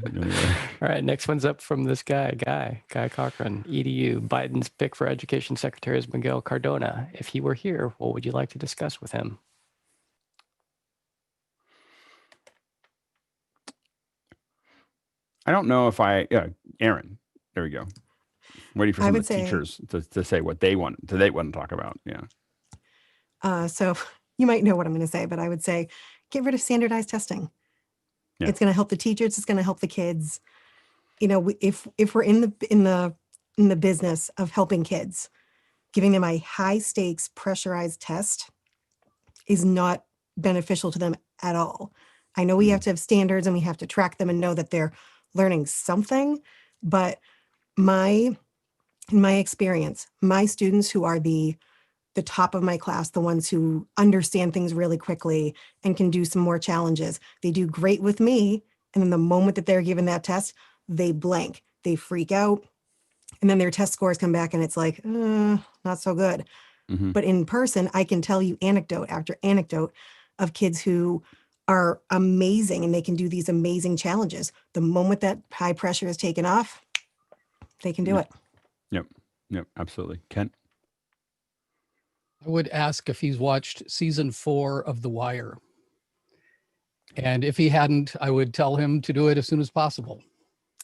Anyway. All right, next one's up from this guy Cochran. EDU, Biden's pick for education secretary is Miguel Cardona. If he were here, what would you like to discuss with him? I don't know if Aaron, there we go. Waiting for some of the teachers to say what they want to talk about. Yeah. So you might know what I'm going to say, but I would say get rid of standardized testing. Yeah. It's going to help the teachers. It's going to help the kids. If we're in the business of helping kids, giving them a high stakes pressurized test is not beneficial to them at all. I know we have to have standards and we have to track them and know that they're learning something, but in my experience, my students who are the top of my class, the ones who understand things really quickly and can do some more challenges, they do great with me. And then the moment that they're given that test, they blank, they freak out. And then their test scores come back and it's like, not so good. Mm-hmm. But in person, I can tell you anecdote after anecdote of kids who are amazing and they can do these amazing challenges. The moment that high pressure is taken off, they can do it. Yep, absolutely. Kent? I would ask if he's watched season 4 of The Wire. And if he hadn't, I would tell him to do it as soon as possible.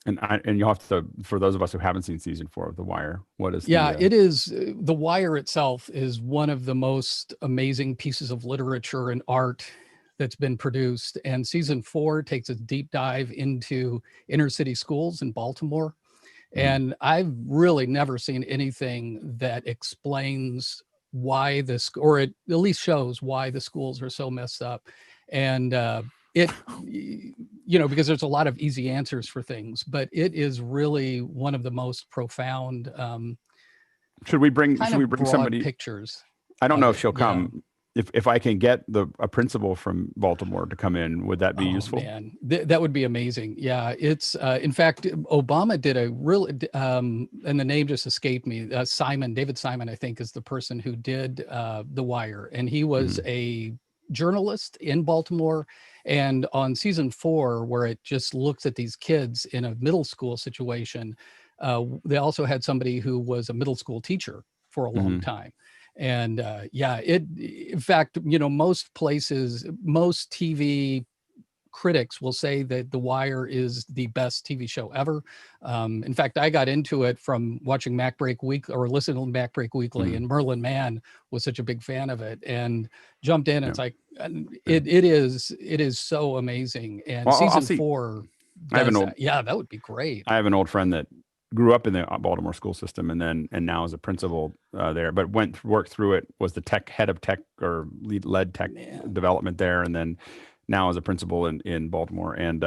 And you'll have to, for those of us who haven't seen season 4 of The Wire, what is it is, The Wire itself is one of the most amazing pieces of literature and art that's been produced. And season 4 takes a deep dive into inner city schools in Baltimore. And I've really never seen anything that explains why this, or it at least shows why the schools are so messed up. And because there's a lot of easy answers for things, but it is really one of the most profound. Should we bring somebody? Pictures. I don't know if she'll come. If I can get a principal from Baltimore to come in, would that be useful? Man, that would be amazing. Yeah, it's in fact, Obama did a real, and the name just escaped me. David Simon, I think, is the person who did The Wire, and he was a journalist in Baltimore. And on season 4, where it just looks at these kids in a middle school situation, they also had somebody who was a middle school teacher for a long time. And in fact, most places, most TV critics will say that The Wire is the best TV show ever. In fact, I got into it from watching MacBreak Week or listening to MacBreak Weekly, and Merlin Mann was such a big fan of it and jumped in. It's like, it is so amazing. And season 4, that would be great. I have an old friend that grew up in the Baltimore school system, and now is a principal there, but worked through it, was the head of tech or led tech development there, and then now as a principal in Baltimore. And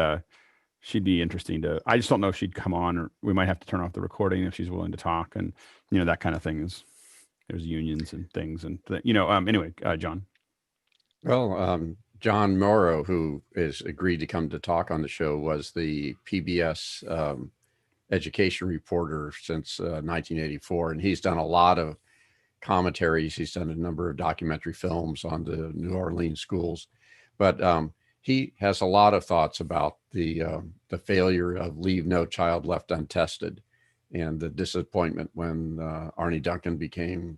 she'd be interesting to. I just don't know if she'd come on, or we might have to turn off the recording if she's willing to talk, and that kind of thing. There's unions and things, and anyway, John. Well, John Morrow, who is agreed to come to talk on the show, was the PBS education reporter since 1984, and he's done a lot of commentaries. He's done a number of documentary films on the New Orleans schools, but he has a lot of thoughts about the failure of Leave No Child Left Untested and the disappointment when Arnie Duncan became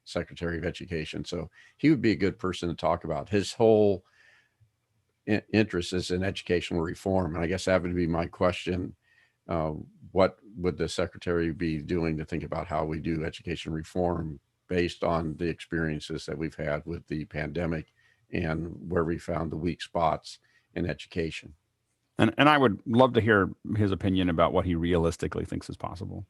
Secretary of Education. So he would be a good person to talk about. His whole interest is in educational reform, and I guess that would be my question. What would the secretary be doing to think about how we do education reform based on the experiences that we've had with the pandemic and where we found the weak spots in education? And I would love to hear his opinion about what he realistically thinks is possible.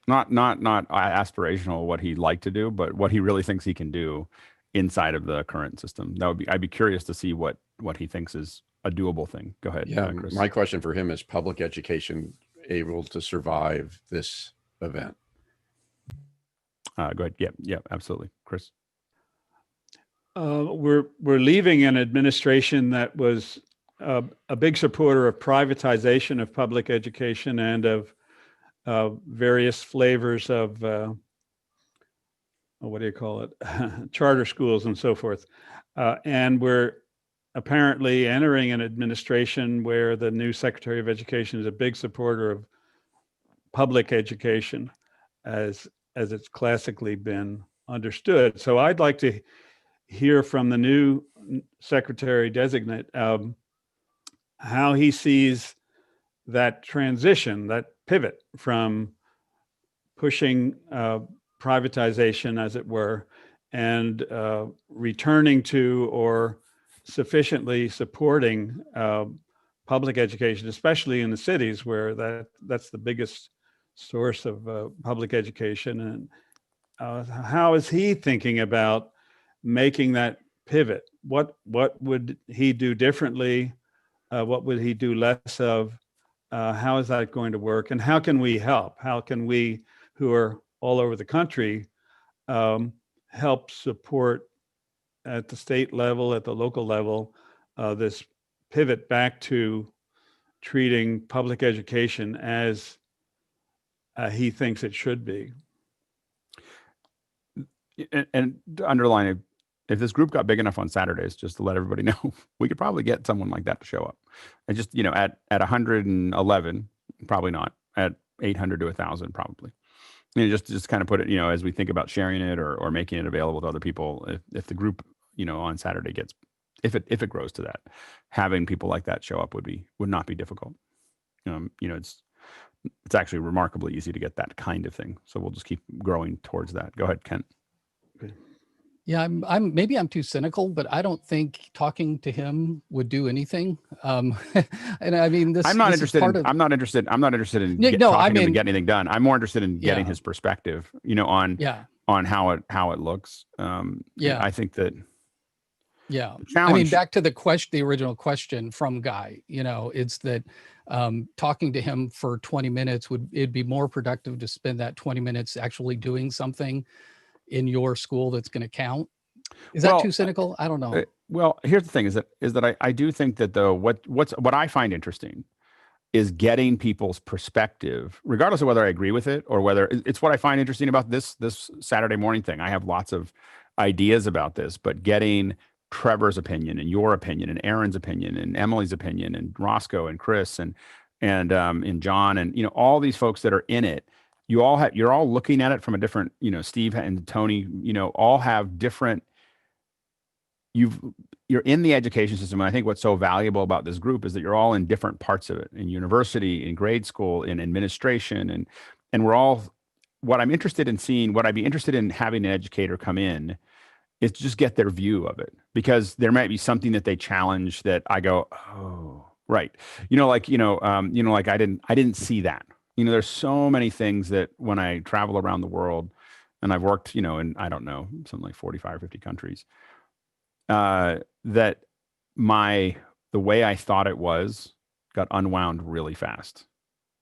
Not aspirational, what he'd like to do, but what he really thinks he can do inside of the current system. I'd be curious to see what he thinks is a doable thing. Go ahead. Yeah, Chris. my question for him is public education able to survive this event? Go ahead. Yeah, absolutely. Chris. We're leaving an administration that was a big supporter of privatization of public education and of various flavors of what do you call it, charter schools and so forth. And we're apparently entering an administration where the new Secretary of Education is a big supporter of public education as it's classically been understood. So I'd like to hear from the new Secretary designate how he sees that transition, that pivot from pushing privatization, as it were, and returning to or sufficiently supporting public education, especially in the cities where that's the biggest source of public education. And how is he thinking about making that pivot? What would he do differently? What would he do less of? How is that going to work? And how can we help? How can we, who are all over the country, help support at the state level, at the local level, this pivot back to treating public education as he thinks it should be? And to underline it, if this group got big enough on Saturdays, just to let everybody know, we could probably get someone like that to show up. And just, at 111, probably not. At 800 to 1,000, probably. Just kind of put it, as we think about sharing it or making it available to other people. If the group, on Saturday gets, if it grows to that, having people like that show up would not be difficult. It's actually remarkably easy to get that kind of thing. So we'll just keep growing towards that. Go ahead, Kent. Okay. Yeah, maybe I'm too cynical, but I don't think talking to him would do anything. And I mean, I'm not interested in talking to him to get anything done. I'm more interested in getting his perspective, on how it looks. I think that. Yeah. I mean, back to the original question from Guy, it's that talking to him for 20 minutes it'd be more productive to spend that 20 minutes actually doing something in your school that's going to count. Is that too cynical? I don't know. Well, here's the thing: is that I do think that what I find interesting is getting people's perspective, regardless of whether I agree with it or whether it's what I find interesting about this Saturday morning thing. I have lots of ideas about this, but getting Trevor's opinion and your opinion and Aaron's opinion and Emily's opinion and Roscoe and Chris and John and all these folks that are in it. You're all looking at it from a different, Steve and Tony, all have different. You're in the education system, and I think what's so valuable about this group is that you're all in different parts of it, in university, in grade school, in administration, and we're all. What I'm interested in seeing, what I'd be interested in having an educator come in, is to just get their view of it, because there might be something that they challenge that I go, oh, right, like I didn't see that. There's so many things that when I travel around the world, and I've worked, in, I don't know, something like 45 or 50 countries, that the way I thought it was got unwound really fast.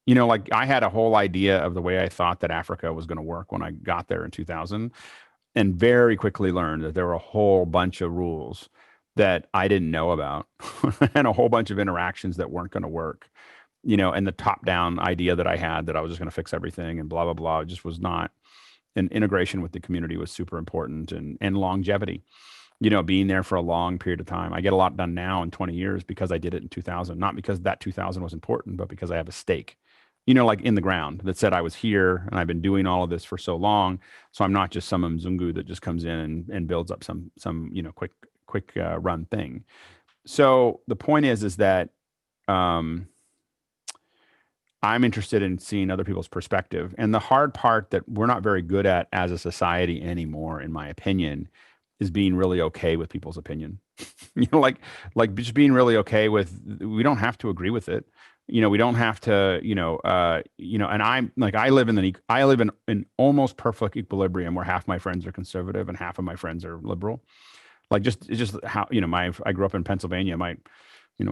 Like I had a whole idea of the way I thought that Africa was going to work when I got there in 2000, and very quickly learned that there were a whole bunch of rules that I didn't know about and a whole bunch of interactions that weren't going to work, and the top down idea that I had that I was just going to fix everything and blah, blah, blah, it just was not. And integration with the community was super important, and longevity, being there for a long period of time. I get a lot done now in 20 years because I did it in 2000, not because that 2000 was important, but because I have a stake, like in the ground that said I was here and I've been doing all of this for so long. So I'm not just some Mzungu that just comes in and builds up some quick run thing. So the point is that I'm interested in seeing other people's perspective. And the hard part that we're not very good at as a society anymore, in my opinion, is being really okay with people's opinion. Like just being really okay with, we don't have to agree with it. We don't have to, and I'm like, I live in an almost perfect equilibrium where half my friends are conservative and half of my friends are liberal. Like it's just how, I grew up in Pennsylvania. My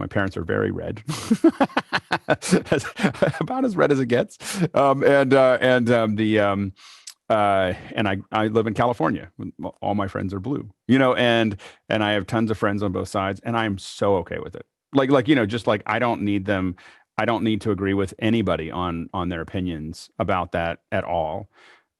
parents are very red, about as red as it gets. And I live in California. All my friends are blue, and I have tons of friends on both sides, and I'm so okay with it. Just like I don't need them. I don't need to agree with anybody on their opinions about that at all.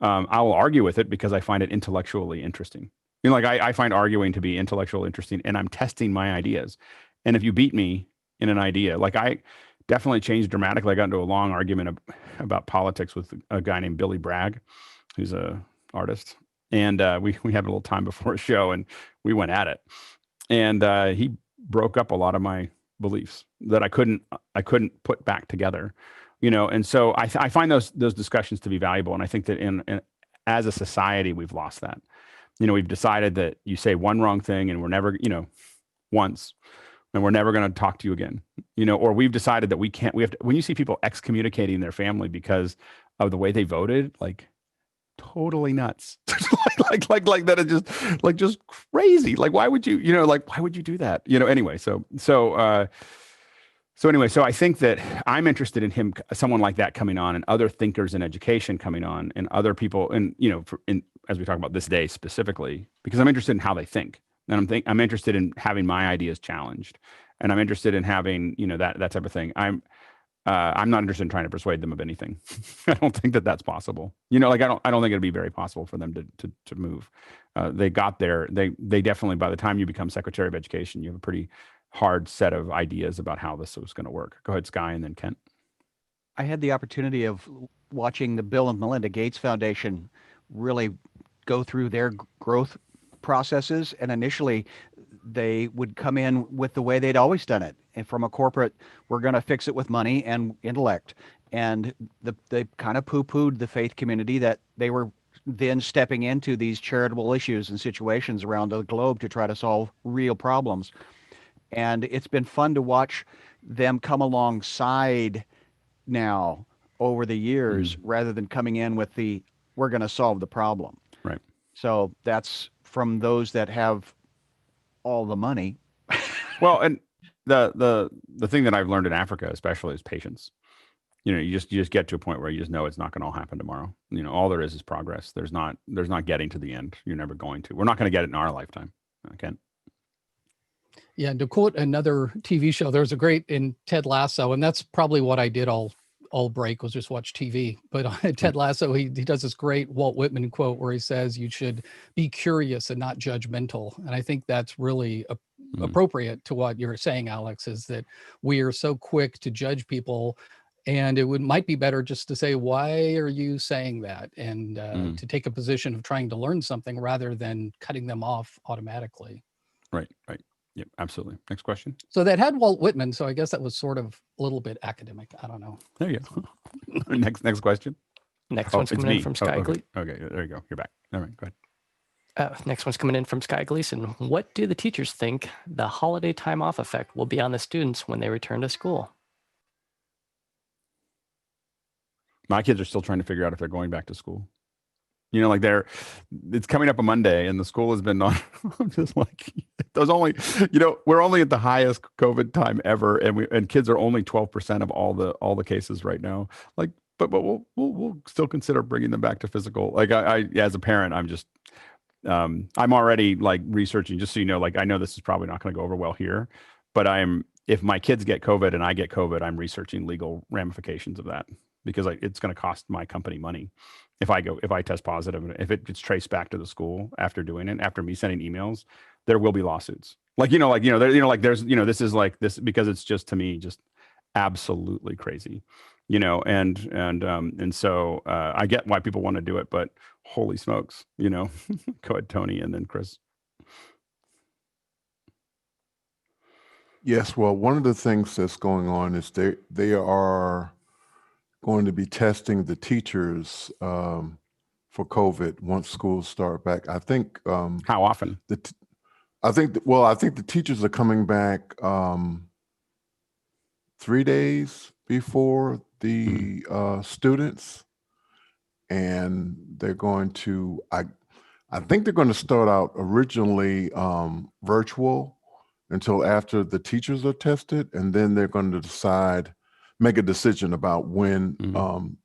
I will argue with it because I find it intellectually interesting. I find arguing to be intellectually interesting, and I'm testing my ideas. And if you beat me in an idea, like I definitely changed dramatically. I got into a long argument about politics with a guy named Billy Bragg, who's a artist. And we had a little time before a show and we went at it. And he broke up a lot of my beliefs that I couldn't put back together, And so I find those discussions to be valuable. And I think that in as a society, we've lost that. We've decided that you say one wrong thing and we're never, once, and we're never going to talk to you again, or we've decided that we have to, when you see people excommunicating their family because of the way they voted, like totally nuts, like that is just crazy. Like, why would you, why would you do that? Anyway, so I think that I'm interested in someone like that coming on, and other thinkers in education coming on, and other people, and as we talk about this day specifically, because I'm interested in how they think, and I'm interested in having my ideas challenged, and I'm interested in having that type of thing. I'm not interested in trying to persuade them of anything. I don't think that that's possible. I don't think it'd be very possible for them to move. They got there. They definitely, by the time you become Secretary of Education, you have a pretty hard set of ideas about how this was going to work. Go ahead, Sky, and then Kent. I had the opportunity of watching the Bill and Melinda Gates Foundation really go through their growth processes. And initially, they would come in with the way they'd always done it. And from a corporate, we're going to fix it with money and intellect. And they kind of poo-pooed the faith community that they were then stepping into these charitable issues and situations around the globe to try to solve real problems. And it's been fun to watch them come alongside now over the years, rather than coming in with we're going to solve the problem. Right. So that's from those that have all the money. Well, and the thing that I've learned in Africa especially is patience. You just get to a point where you just know it's not going to all happen tomorrow. All there is progress. There's not getting to the end. You're never going to. We're not going to get it in our lifetime. Ken? Yeah, and to quote another TV show, there was a great in Ted Lasso, and that's probably what I did all break, was just watch TV. But on Ted Lasso, he does this great Walt Whitman quote where he says, you should be curious and not judgmental. And I think that's really appropriate to what you're saying, Alex, is that we are so quick to judge people. And it might be better just to say, why are you saying that? And to take a position of trying to learn something rather than cutting them off automatically. Right. Yep, absolutely. Next question. So that had Walt Whitman, so I guess that was sort of a little bit academic. I don't know. There you go. Next question. Next one's coming in from Sky Gleason. Okay, there you go. You're back. All right, go ahead. Next one's coming in from Sky Gleason. What do the teachers think the holiday time off effect will be on the students when they return to school? My kids are still trying to figure out if they're going back to school. You know, like it's coming up on Monday and the school has been on. I'm just like, there's only, you know, we're only at the highest COVID time ever. And kids are only 12% of all the cases right now. Like, but we'll still consider bringing them back to physical. Like I as a parent, I'm just, I'm already like researching, just so you know, like, I know this is probably not going to go over well here, but if my kids get COVID and I get COVID, I'm researching legal ramifications of that, because it's going to cost my company money if I test positive, and if it gets traced back to the school after doing it, after me sending emails, there will be lawsuits. This is like this, because it's just, to me, just absolutely crazy, you know, and so I get why people want to do it, but holy smokes, you know. Go ahead, Tony, and then Chris. Yes, well, one of the things that's going on is they are going to be testing the teachers for COVID once schools start back. I think. How often? I think the teachers are coming back 3 days before the students, and they're going to. I think they're going to start out originally virtual until after the teachers are tested, and then they're going to make a decision about when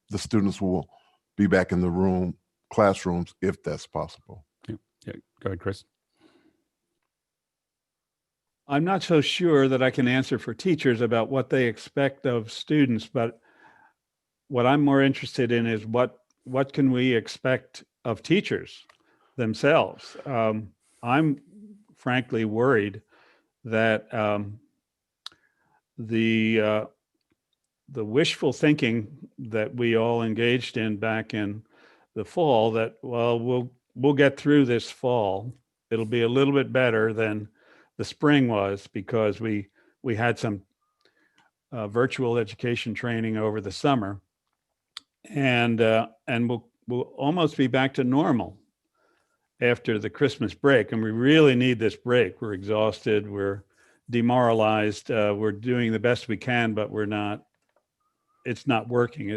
the students will be back in the classrooms, if that's possible. Yeah. Go ahead, Chris. I'm not so sure that I can answer for teachers about what they expect of students, but what I'm more interested in is what can we expect of teachers themselves. I'm frankly worried that the wishful thinking that we all engaged in back in the fall, that, well, we'll get through this fall. It'll be a little bit better than the spring was, because we had some virtual education training over the summer, and we'll almost be back to normal after the Christmas break. And we really need this break. We're exhausted. We're demoralized. We're doing the best we can, but it's not working.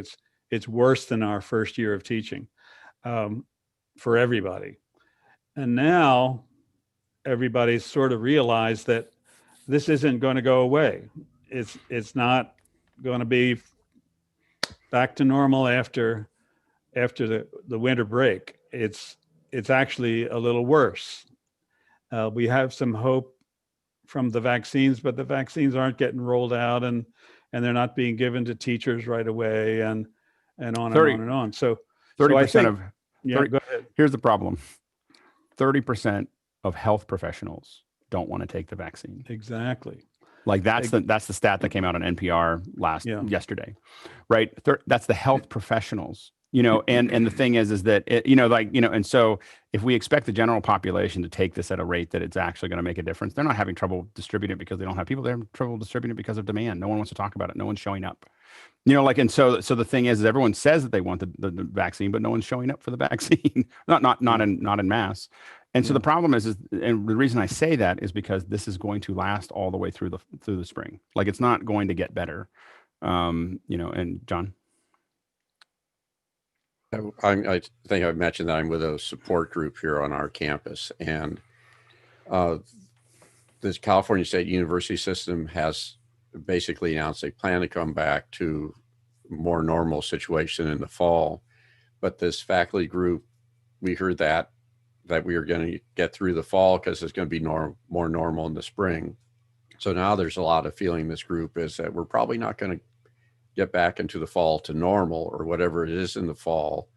It's worse than our first year of teaching for everybody. And now everybody's sort of realized that this isn't going to go away. It's not going to be back to normal after the winter break. It's actually a little worse. We have some hope from the vaccines, but the vaccines aren't getting rolled out, and they're not being given to teachers right away, and on and on and on. So 30% go ahead. Here's the problem. 30% of health professionals don't want to take the vaccine. Exactly. Like that's the stat that came out on NPR yesterday, right? That's the health professionals, you know, and the thing is that and so if we expect the general population to take this at a rate that it's actually going to make a difference, they're not having trouble distributing it because they don't have people. They're having trouble distributing it because of demand. No one wants to talk about it. No one's showing up, you know, like, and so the thing is everyone says that they want the vaccine, but no one's showing up for the vaccine, not in mass. And so the problem is, and the reason I say that is because this is going to last all the way through the spring. Like, it's not going to get better, you know. And John, I think I've mentioned that I'm with a support group here on our campus, and this California State University system has basically announced they plan to come back to a more normal situation in the fall. But this faculty group, we heard that we are going to get through the fall because it's going to be more normal in the spring. So now there's a lot of feeling in this group is that we're probably not going to get back into the fall to normal, or whatever it is in the fall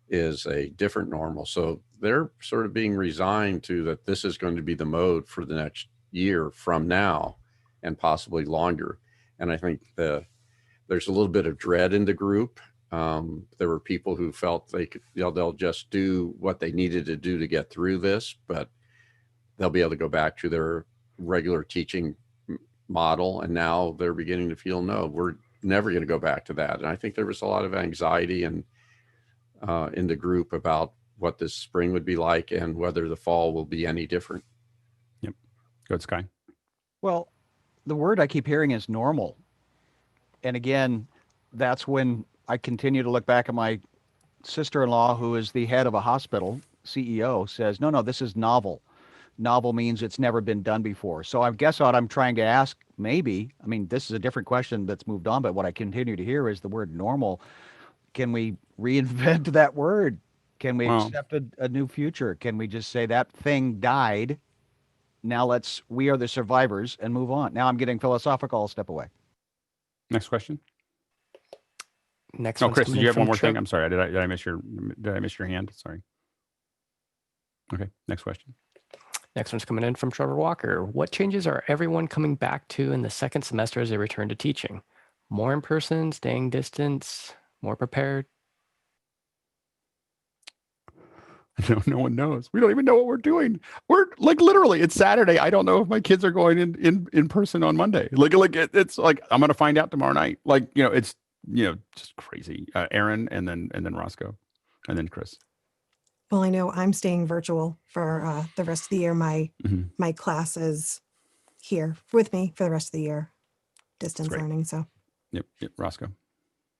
is a different normal. So they're sort of being resigned to that this is going to be the mode for the next year from now and possibly longer. And I think there's a little bit of dread in the group. There were people who felt they could, they'll just do what they needed to do to get through this, but they'll be able to go back to their regular teaching model. And now they're beginning to feel, no, we're never going to go back to that. And I think there was a lot of anxiety in the group about what this spring would be like and whether the fall will be any different. Yep. Good, Sky. Well, the word I keep hearing is normal. And again, that's when I continue to look back at my sister-in-law, who is the head of a hospital, CEO, says, no, this is novel. Novel means it's never been done before. So I guess what I'm trying to ask, maybe, I mean, this is a different question that's moved on, but what I continue to hear is the word normal. Can we reinvent that word? Can we accept a new future? Can we just say that thing died? Now we are the survivors and move on. Now I'm getting philosophical. I'll step away. Next question. Next. No, Chris, did you have one more thing? I'm sorry. Did I miss your hand? Sorry. Okay. Next question. Next one's coming in from Trevor Walker. What changes are everyone coming back to in the second semester as they return to teaching? More in person, staying distance, more prepared? No one knows. We don't even know what we're doing. We're like literally, it's Saturday. I don't know if my kids are going in person on Monday. It's like I'm gonna find out tomorrow night. It's just crazy. Aaron and then Roscoe, and then Chris. Well, I know I'm staying virtual for the rest of the year. My class is here with me for the rest of the year, distance learning. So. Yep, Roscoe.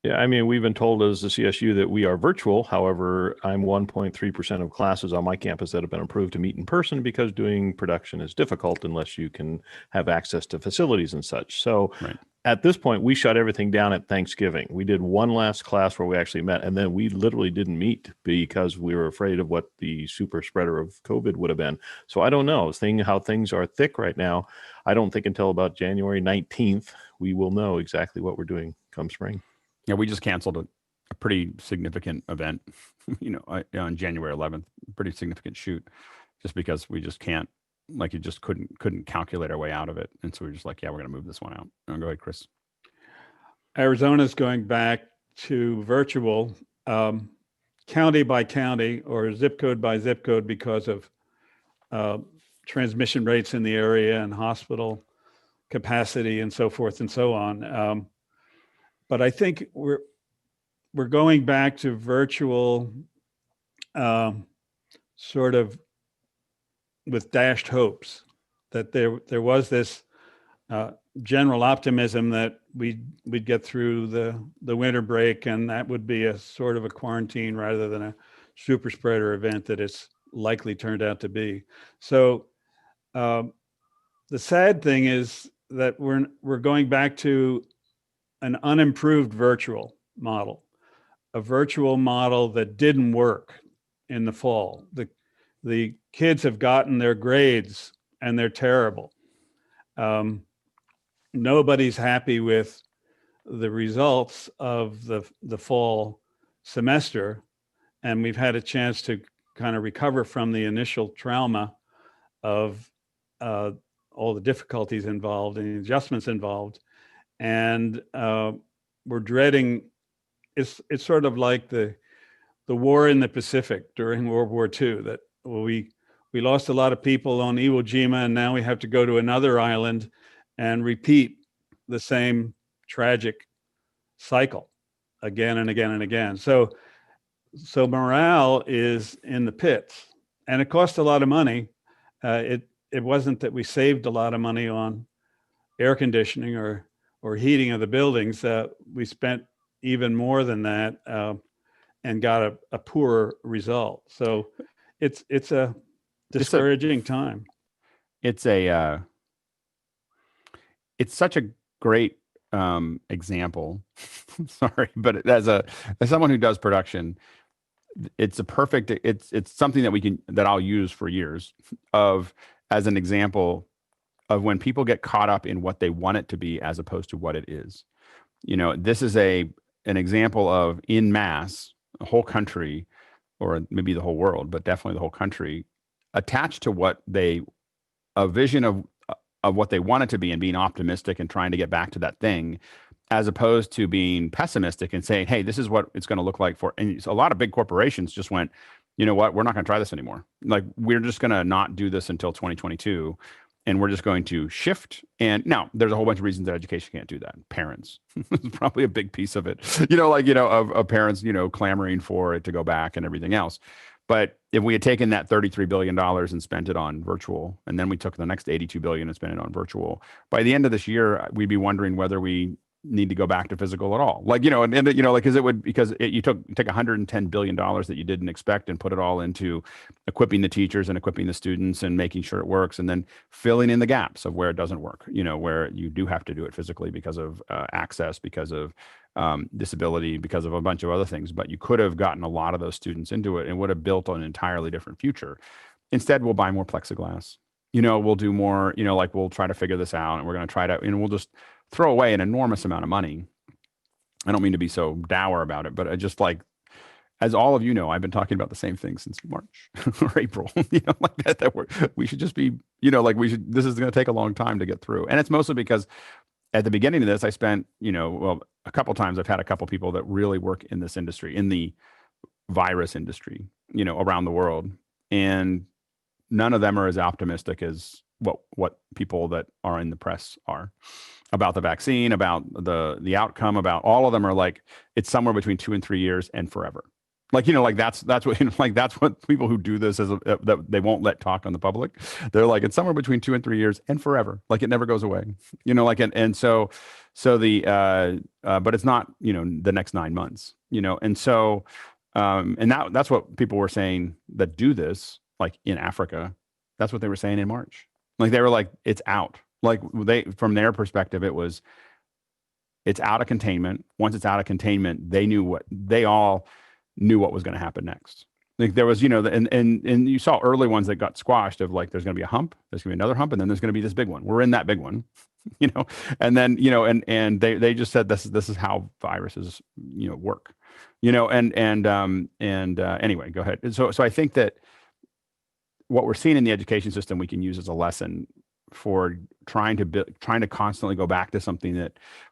Yeah, I mean, we've been told as the CSU that we are virtual. However, I'm 1.3% of classes on my campus that have been approved to meet in person because doing production is difficult unless you can have access to facilities and such. So at this point, we shut everything down at Thanksgiving. We did one last class where we actually met, and then we literally didn't meet because we were afraid of what the super spreader of COVID would have been. So I don't know. Seeing how things are thick right now, I don't think until about January 19th, we will know exactly what we're doing come spring. Yeah, we just canceled a pretty significant event, on January 11th, pretty significant shoot, just because we just can't, you just couldn't calculate our way out of it. And so we're just like, yeah, we're going to move this one out. Go ahead, Chris. Arizona's going back to virtual, county by county or zip code by zip code because of transmission rates in the area and hospital capacity and so forth and so on. But I think we're going back to virtual sort of with dashed hopes that there was this general optimism that we'd get through the winter break and that would be a sort of a quarantine rather than a super spreader event that it's likely turned out to be. So the sad thing is that we're going back to an unimproved virtual model, a virtual model that didn't work in the fall. The kids have gotten their grades and they're terrible. Nobody's happy with the results of the fall semester. And we've had a chance to kind of recover from the initial trauma of all the difficulties involved and the adjustments involved. And we're dreading, it's sort of like the war in the Pacific during World War II, that we lost a lot of people on Iwo Jima, and now we have to go to another island and repeat the same tragic cycle again and again and again. So morale is in the pits, and it cost a lot of money. It wasn't that we saved a lot of money on air conditioning or heating of the buildings. We spent even more than that and got a poorer result. So it's a discouraging time. It's such a great example. Sorry, but as someone who does production, it's something that I'll use for years as an example of when people get caught up in what they want it to be as opposed to what it is. This is an example of en masse, a whole country, or maybe the whole world, but definitely the whole country, attached to a vision of what they want it to be and being optimistic and trying to get back to that thing, as opposed to being pessimistic and saying, hey, this is what it's going to look like and a lot of big corporations just went, you know what, we're not going to try this anymore. We're just going to not do this until 2022. And we're just going to shift. And now there's a whole bunch of reasons that education can't do that. Parents is probably a big piece of it, of parents, clamoring for it to go back and everything else. But if we had taken that $33 billion and spent it on virtual, and then we took the next $82 billion and spent it on virtual, by the end of this year, we'd be wondering whether we need to go back to physical at all. Like, you know, and you know, like, you took $110 billion that you didn't expect and put it all into equipping the teachers and equipping the students and making sure it works, and then filling in the gaps of where it doesn't work, you know, where you do have to do it physically because of access, because of disability, because of a bunch of other things. But you could have gotten a lot of those students into it and would have built an entirely different future. Instead, we'll buy more plexiglass. You know, we'll do more, you know, like we'll try to figure this out, and we're going to try to, and we'll just throw away an enormous amount of money. I don't mean to be so dour about it, but I just, like, as all of you know, I've been talking about the same thing since March or April, you know, like that we should just be, you know, like this is going to take a long time to get through. And it's mostly because at the beginning of this, I spent, you know, well, a couple times I've had a couple people that really work in this industry, in the virus industry, you know, around the world. And none of them are as optimistic as what people that are in the press are about the vaccine, about the outcome, about all of them are like, it's somewhere between 2 and 3 years and forever. Like, you know, like that's what, you know, like that's what people who do this that they won't let talk on the public. They're like, it's somewhere between 2 and 3 years and forever. Like, it never goes away, you know, like, and so but it's not, you know, the next 9 months, you know? And so, and that's what people were saying that do this, like in Africa, that's what they were saying in March. Like, they were like, it's out. Like, from their perspective, it's out of containment. Once it's out of containment, they all knew what was going to happen next. Like, there was, you know, and you saw early ones that got squashed of like, there's going to be a hump, there's going to be another hump, and then there's going to be this big one. We're in that big one, you know, and then, you know, and they just said, this is how viruses, you know, work, you know, and anyway, go ahead. So I think that what we're seeing in the education system, we can use as a lesson for trying to constantly go back to something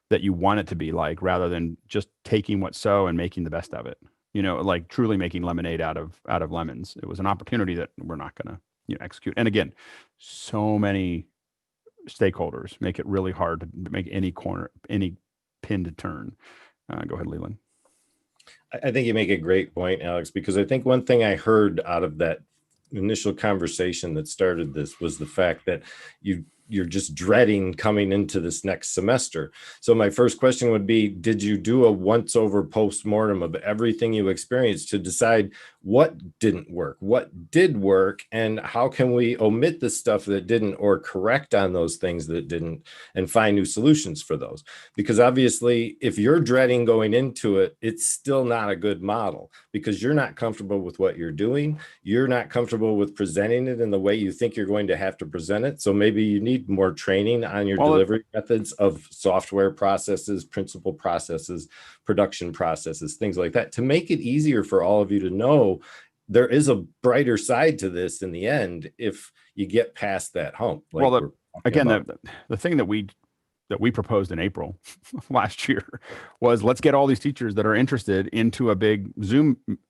that you want it to be like, rather than just taking what's so and making the best of it. You know, like truly making lemonade out of lemons. It was an opportunity that we're not going to, you know, execute. And again, so many stakeholders make it really hard to make any pin to turn. Go ahead, Leland. I think you make a great point, Alex, because I think one thing I heard out of that initial conversation that started this was the fact that you're just dreading coming into this next semester. So my first question would be, did you do a once over post-mortem of everything you experienced to decide what didn't work, what did work, and how can we omit the stuff that didn't, or correct on those things that didn't, and find new solutions for those? Because obviously, if you're dreading going into it, it's still not a good model, because you're not comfortable with what you're doing. You're not comfortable with presenting it in the way you think you're going to have to present it. So maybe you need more training on your delivery methods of software processes, principal processes, production processes, things like that, to make it easier for all of you to know there is a brighter side to this in the end if you get past that hump. Like, well, again, the thing that we proposed in April last year was, let's get all these teachers that are interested into a big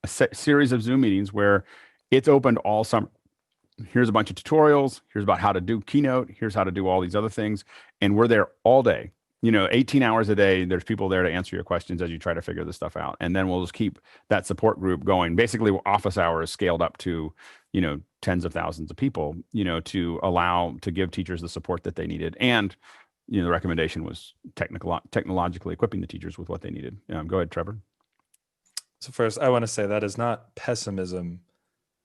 series of Zoom meetings where it's opened all summer. Here's a bunch of tutorials. Here's about how to do Keynote. Here's how to do all these other things. And we're there all day, you know, 18 hours a day. There's people there to answer your questions as you try to figure this stuff out. And then we'll just keep that support group going. Basically, office hours scaled up to, you know, tens of thousands of people, you know, to give teachers the support that they needed. And, you know, the recommendation was technologically equipping the teachers with what they needed. Go ahead, Trevor. So first, I want to say that is not pessimism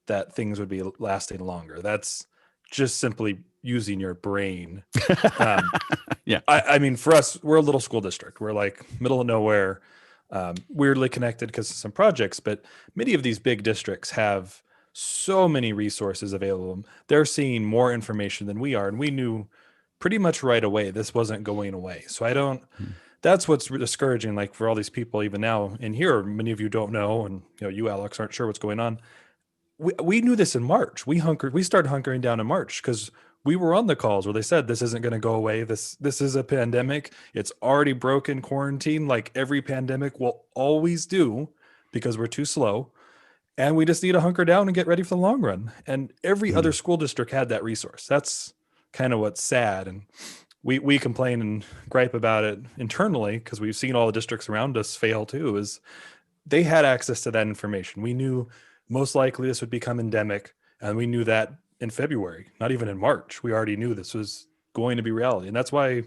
that things would be lasting longer. That's just simply using your brain. Yeah. I mean, for us, we're a little school district. We're like middle of nowhere, weirdly connected because of some projects, but many of these big districts have so many resources available. They're seeing more information than we are. And we knew pretty much right away this wasn't going away. So that's what's discouraging, like for all these people, even now in here, many of you don't know, and you know, you, Alex, aren't sure what's going on. We knew this in March. We started hunkering down in March because we were on the calls where they said this isn't going to go away. This is a pandemic. It's already broken quarantine, like every pandemic will always do, because we're too slow. And we just need to hunker down and get ready for the long run. And every other school district had that resource. That's kind of what's sad. And we complain and gripe about it internally because we've seen all the districts around us fail too, is they had access to that information. We knew most likely this would become endemic, and we knew that in February, not even in March. We already knew this was going to be reality. And that's why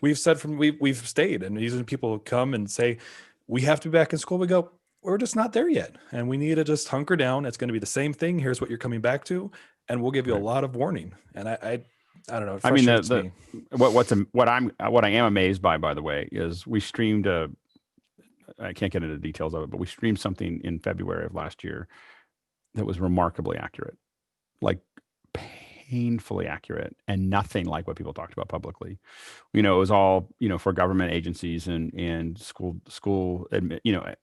we've said we've stayed, and even people come and say, we have to be back in school. We go, we're just not there yet. And we need to just hunker down. It's going to be the same thing. Here's what you're coming back to. And we'll give you a lot of warning. And I don't know. It frustrates me. What I am amazed by the way, is we streamed I can't get into the details of it, but we streamed something in February of last year that was remarkably accurate, like painfully accurate, and nothing like what people talked about publicly. It was all, for government agencies and school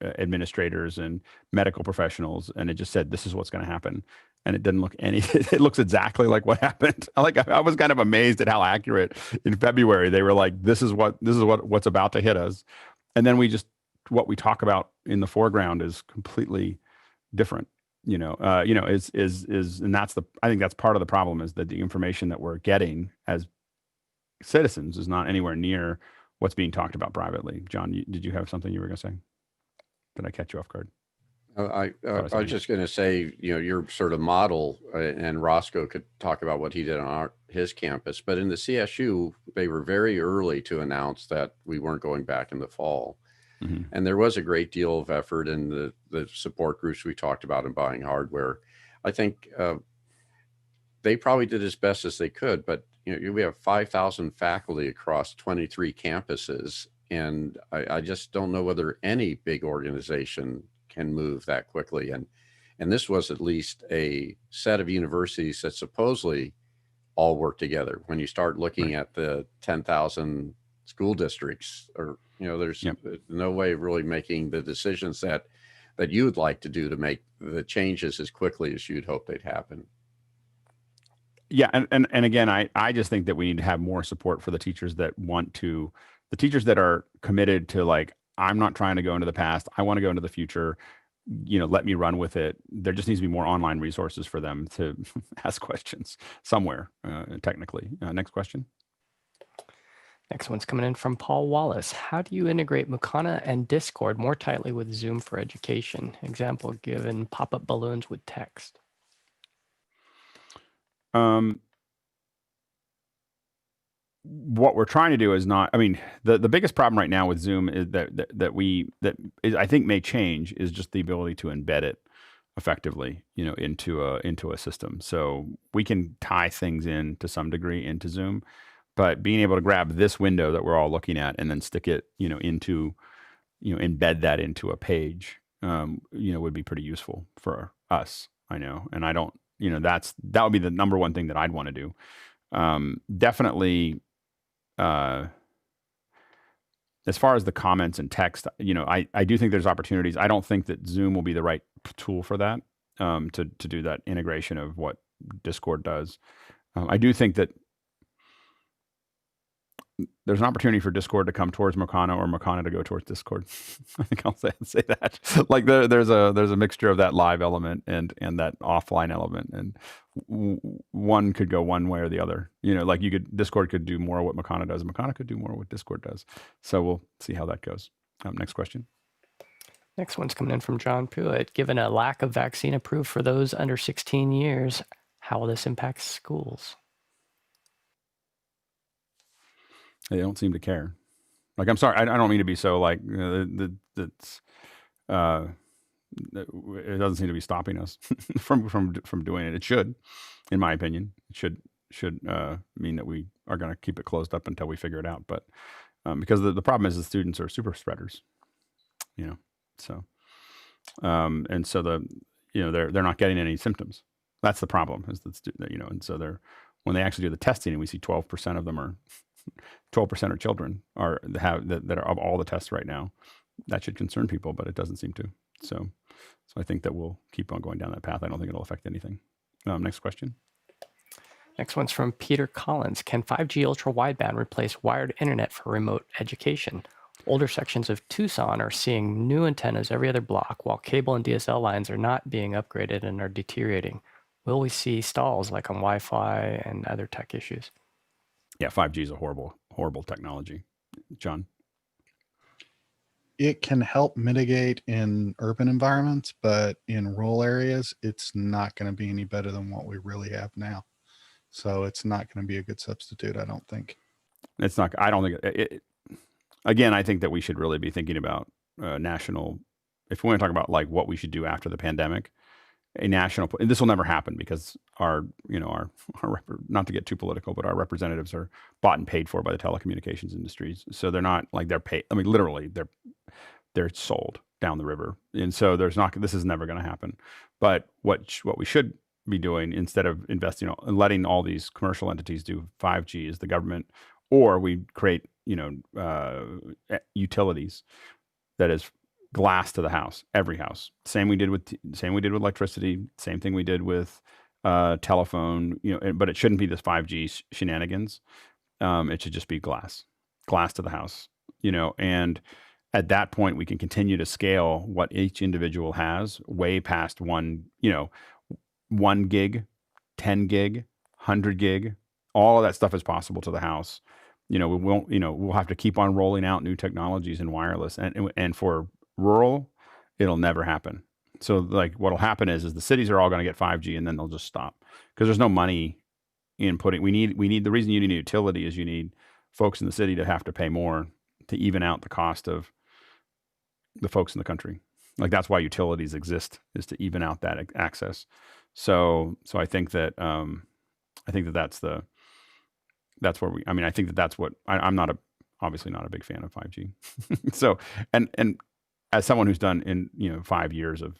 administrators and medical professionals. And it just said, this is what's going to happen. And it didn't look it looks exactly like what happened. I was kind of amazed at how accurate in February they were like, this is what's about to hit us. And then what we talk about in the foreground is completely different. And I think that's part of the problem, is that the information that we're getting as citizens is not anywhere near what's being talked about privately. John, did you have something you were going to say? Did I catch you off guard? I was just going to say, your sort of model, and Roscoe could talk about what he did on his campus, but in the CSU, they were very early to announce that we weren't going back in the fall. Mm-hmm. And there was a great deal of effort in the support groups we talked about in buying hardware. I think they probably did as best as they could, but we have 5,000 faculty across 23 campuses, and I just don't know whether any big organization can move that quickly. And this was at least a set of universities that supposedly all work together. When you start looking at the 10,000 school districts, or there's no way of really making the decisions that you would like to do to make the changes as quickly as you'd hope they'd happen. Yeah, and again, I just think that we need to have more support for the teachers that the teachers that are committed to, like, I'm not trying to go into the past, I want to go into the future, let me run with it. There just needs to be more online resources for them to ask questions somewhere, technically. Next question. Next one's coming in from Paul Wallace. How do you integrate Mukana and Discord more tightly with Zoom for education? Example given, pop-up balloons with text. What we're trying to do is not, the biggest problem right now with Zoom is that I think may change, is just the ability to embed it effectively, into a system. So we can tie things in to some degree into Zoom, but being able to grab this window that we're all looking at and then stick it, into, embed that into a page, would be pretty useful for us. I know. And I don't, that would be the number one thing that I'd want to do. Definitely, as far as the comments and text, I do think there's opportunities. I don't think that Zoom will be the right tool for that, to do that integration of what Discord does. I do think that there's an opportunity for Discord to come towards Mukana, or Mukana to go towards Discord. I think I'll say that. Like there's a mixture of that live element and that offline element, and one could go one way or the other. Like Discord could do more of what Mukana does, and Mukana could do more of what Discord does. So we'll see how that goes. Next question. Next one's coming in from John Pruitt. Given a lack of vaccine approved for those under 16 years, how will this impact schools? They don't seem to care. Like, I'm sorry, I don't mean to be so like, it doesn't seem to be stopping us from doing it. It should, in my opinion, it should mean that we are going to keep it closed up until we figure it out. But because the problem is the students are super spreaders, so and so they're not getting any symptoms. That's the problem, is that and so when they actually do the testing and we see 12% of them are 12% of children that are of all the tests right now. That should concern people, but it doesn't seem to. So I think that we'll keep on going down that path. I don't think it'll affect anything. Next question. Next one's from Peter Collins. Can 5G ultra wideband replace wired internet for remote education? Older sections of Tucson are seeing new antennas every other block, while cable and DSL lines are not being upgraded and are deteriorating. Will we see stalls like on Wi-Fi and other tech issues? Yeah, 5G is a horrible, horrible technology. John? It can help mitigate in urban environments, but in rural areas, it's not going to be any better than what we really have now. So it's not going to be a good substitute, I don't think. It's not. I don't think. Again, I think that we should really be thinking about national. If we want to talk about like what we should do after the pandemic, a national. And this will never happen because our not to get too political, but our representatives are bought and paid for by the telecommunications industries. So they're not like they're paid. I mean, literally, they're sold down the river, and so this is never going to happen. But what we should be doing instead of investing and letting all these commercial entities do 5G is the government, or we create utilities that is glass to the house, every house. Same we did with electricity. Same thing we did with telephone. But it shouldn't be this 5G shenanigans. It should just be glass to the house. And at that point, we can continue to scale what each individual has way past 1 gig, 10 gig, 100 gig. All of that stuff is possible to the house. We'll have to keep on rolling out new technologies in wireless, and for rural, it'll never happen. So like what'll happen is the cities are all going to get 5G and then they'll just stop because there's no money in putting. We need the reason you need a utility is you need folks in the city to have to pay more to even out the cost of the folks in the country. Like that's why utilities exist, is to even out that access. So I think that that's where I think that's what I'm obviously not a big fan of 5G. So and as someone who's done 5 years of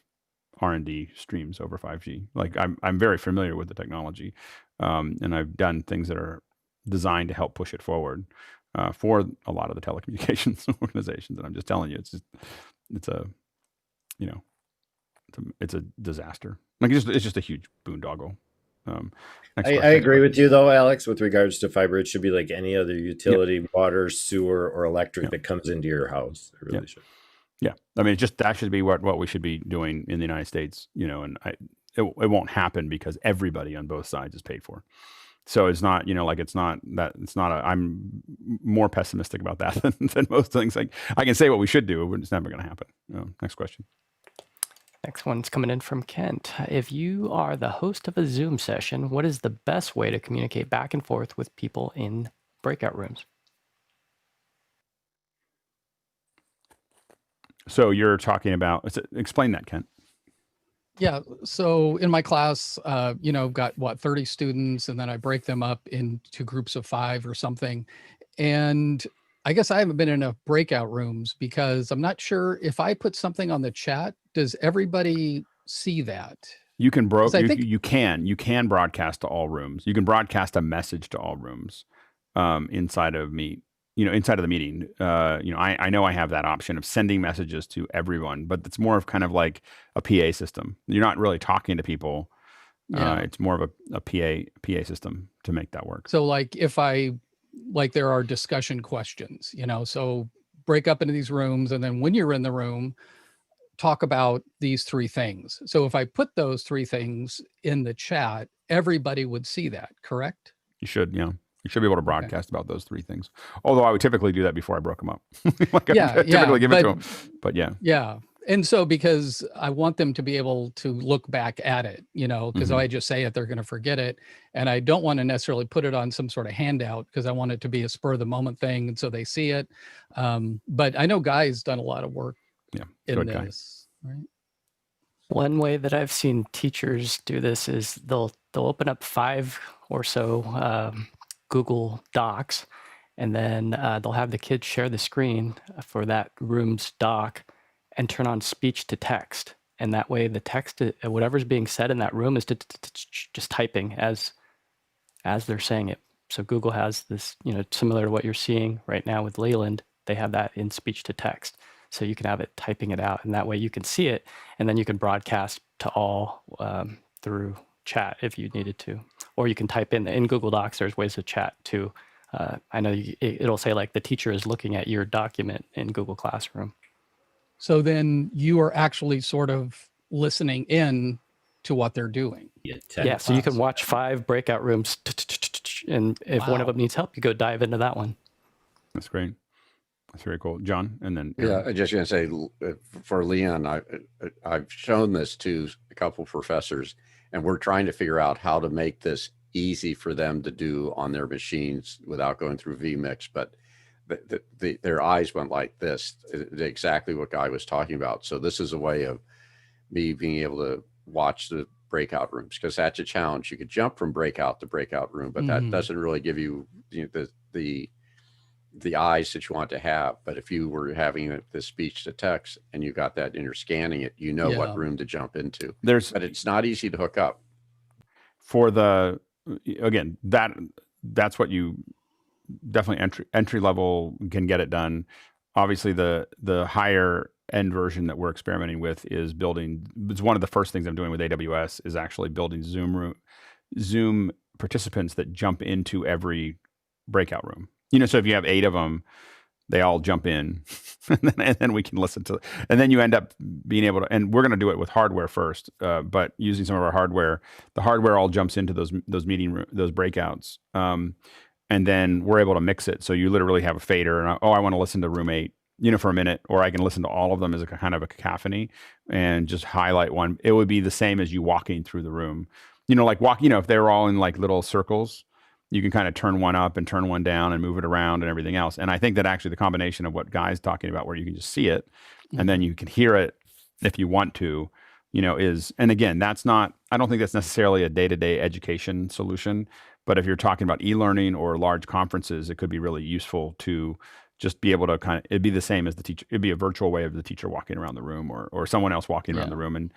R&D streams over 5G, like I'm very familiar with the technology, and I've done things that are designed to help push it forward for a lot of the telecommunications organizations. And I'm just telling you, it's a disaster. Like it's just a huge boondoggle. I agree with you though, Alex, with regards to fiber. It should be like any other utility, water, sewer, or electric that comes into your house. It really should. Yeah. I mean, that should be what we should be doing in the United States, and it won't happen because everybody on both sides is paid for. So it's not, I'm more pessimistic about that than most things. Like I can say what we should do, but it's never going to happen. Next question. Next one's coming in from Kent. If you are the host of a Zoom session, what is the best way to communicate back and forth with people in breakout rooms? So you're talking about, explain that, Kent. Yeah. So in my class, got 30 students, and then I break them up into groups of 5 or something. And I guess I haven't been in enough breakout rooms because I'm not sure if I put something on the chat, does everybody see that? You can you can broadcast to all rooms. You can broadcast a message to all rooms inside of Meet. Inside of the meeting, I know I have that option of sending messages to everyone, but it's more of kind of like a PA system. You're not really talking to people. Yeah. It's more of a PA system to make that work. So like there are discussion questions, so break up into these rooms. And then when you're in the room, talk about these 3 things. So if I put those 3 things in the chat, everybody would see that, correct? You should, yeah. You should be able to broadcast about those 3 things. Although I would typically do that before I broke them up. Typically give it to them. But yeah. Yeah. And so because I want them to be able to look back at it, because if I just say it, they're going to forget it. And I don't want to necessarily put it on some sort of handout because I want it to be a spur of the moment thing. And so they see it. But I know Guy's done a lot of work in this. Right? One way that I've seen teachers do this is they'll open up 5 or so Google Docs, and then they'll have the kids share the screen for that room's doc and turn on speech to text. And that way the text, whatever's being said in that room is just typing as they're saying it. So Google has this, similar to what you're seeing right now with Leyland, they have that in speech to text. So you can have it typing it out, and that way you can see it, and then you can broadcast to all through chat if you needed to. Or you can type in Google Docs, there's ways to chat too. I know it'll say like the teacher is looking at your document in Google Classroom. So then you are actually sort of listening in to what they're doing. Yeah, so you can watch 5 breakout rooms, and if one of them needs help, you go dive into that one. That's great. That's very cool. John, and then Aaron. Yeah, I'm just going to say for Leon, I've shown this to a couple professors, and we're trying to figure out how to make this easy for them to do on their machines without going through vMix, but their eyes went like this, exactly what Guy was talking about. So this is a way of me being able to watch the breakout rooms, because that's a challenge. You could jump from breakout to breakout room, but that doesn't really give you, the eyes that you want to have. But if you were having the speech to text and you got that and you're scanning it, you know what room to jump into. But it's not easy to hook up. For again, that's what you definitely entry level can get it done. Obviously, the higher end version that we're experimenting with is building. It's one of the first things I'm doing with AWS is actually building Zoom participants that jump into every breakout room. So if you have 8 of them, they all jump in, and then we can listen to. And then you end up being able to. And we're going to do it with hardware first, but using some of our hardware, the hardware all jumps into those breakouts. And then we're able to mix it. So you literally have a fader, and I want to listen to room 8, for a minute, or I can listen to all of them as a kind of a cacophony and just highlight one. It would be the same as you walking through the room. If they were all in like little circles, you can kind of turn one up and turn one down and move it around and everything else. And I think that actually the combination of what Guy's talking about, where you can just see it and then you can hear it if you want to, and again, I don't think that's necessarily a day-to-day education solution. But if you're talking about e-learning or large conferences, it could be really useful to just be able to it'd be the same as the teacher. It'd be a virtual way of the teacher walking around the room or someone else walking around the room and,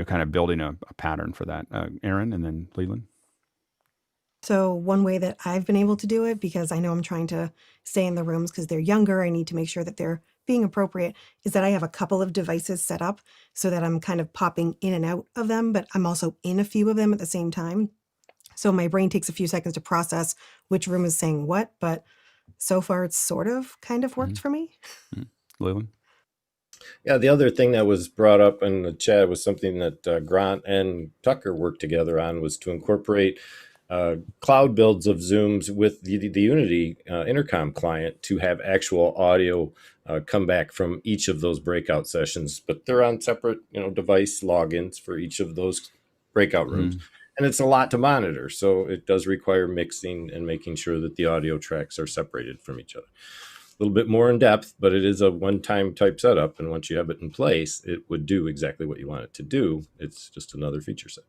kind of building a pattern for that. Aaron and then Leland. So one way that I've been able to do it, because I know I'm trying to stay in the rooms because they're younger, I need to make sure that they're being appropriate, is that I have a couple of devices set up so that I'm kind of popping in and out of them, but I'm also in a few of them at the same time. So my brain takes a few seconds to process which room is saying what, but so far it's kind of worked for me. Leland? Yeah, the other thing that was brought up in the chat was something that Grant and Tucker worked together on, was to incorporate cloud builds of Zooms with the Unity intercom client to have actual audio come back from each of those breakout sessions, but they're on separate device logins for each of those breakout rooms. And it's a lot to monitor, so it does require mixing and making sure that the audio tracks are separated from each other. A little bit more in depth, but it is a one-time type setup, and once you have it in place, it would do exactly what you want it to do. It's just another feature set.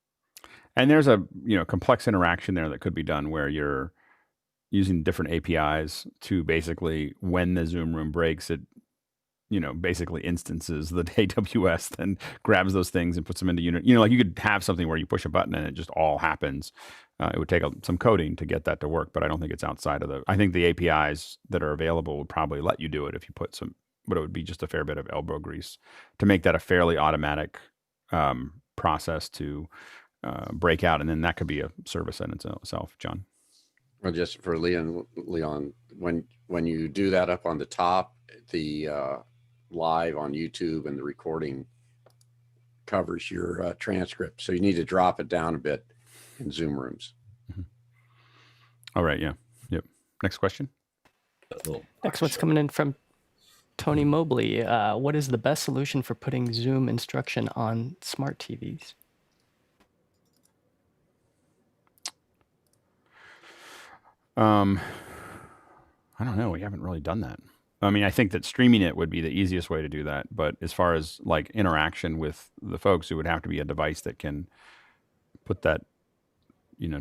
And there's a complex interaction there that could be done where you're using different APIs to basically, when the Zoom room breaks, it basically instances the AWS, then grabs those things and puts them into unit. Like you could have something where you push a button and it just all happens. It would take some coding to get that to work, but I don't think it's outside of I think the APIs that are available would probably let you do it if you put but it would be just a fair bit of elbow grease to make that a fairly automatic process to break out. And then that could be a service in itself, John. Well, just for Leon, when you do that up on the top, the live on YouTube and the recording covers your transcript. So you need to drop it down a bit in Zoom rooms. All right. Yeah. Yep. Next question. Next one's coming in from Tony Mobley. What is the best solution for putting Zoom instruction on smart TVs? I don't know. We haven't really done that. I mean, I think that streaming it would be the easiest way to do that. But as far as like interaction with the folks, it would have to be a device that can put that,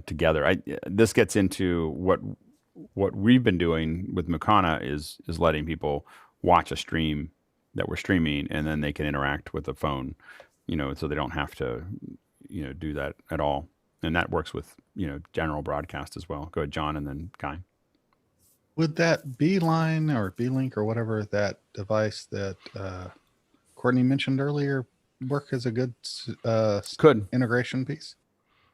together. This gets into what we've been doing with Mukana is letting people watch a stream that we're streaming, and then they can interact with the phone, so they don't have to, do that at all. And that works with, general broadcast as well. Go ahead, John, and then Guy. Would that Beeline or Beelink or whatever that device that Courtney mentioned earlier work as a good integration piece?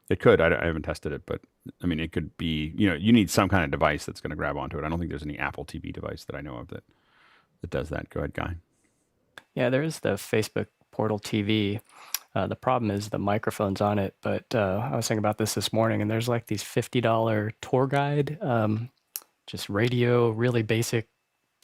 It could. I haven't tested it, but I mean, it could be, you need some kind of device that's going to grab onto it. I don't think there's any Apple TV device that I know of that does that. Go ahead, Guy. Yeah, there is the Facebook Portal TV. The problem is the microphone's on it, but I was thinking about this morning, and there's like these $50 tour guide, just radio, really basic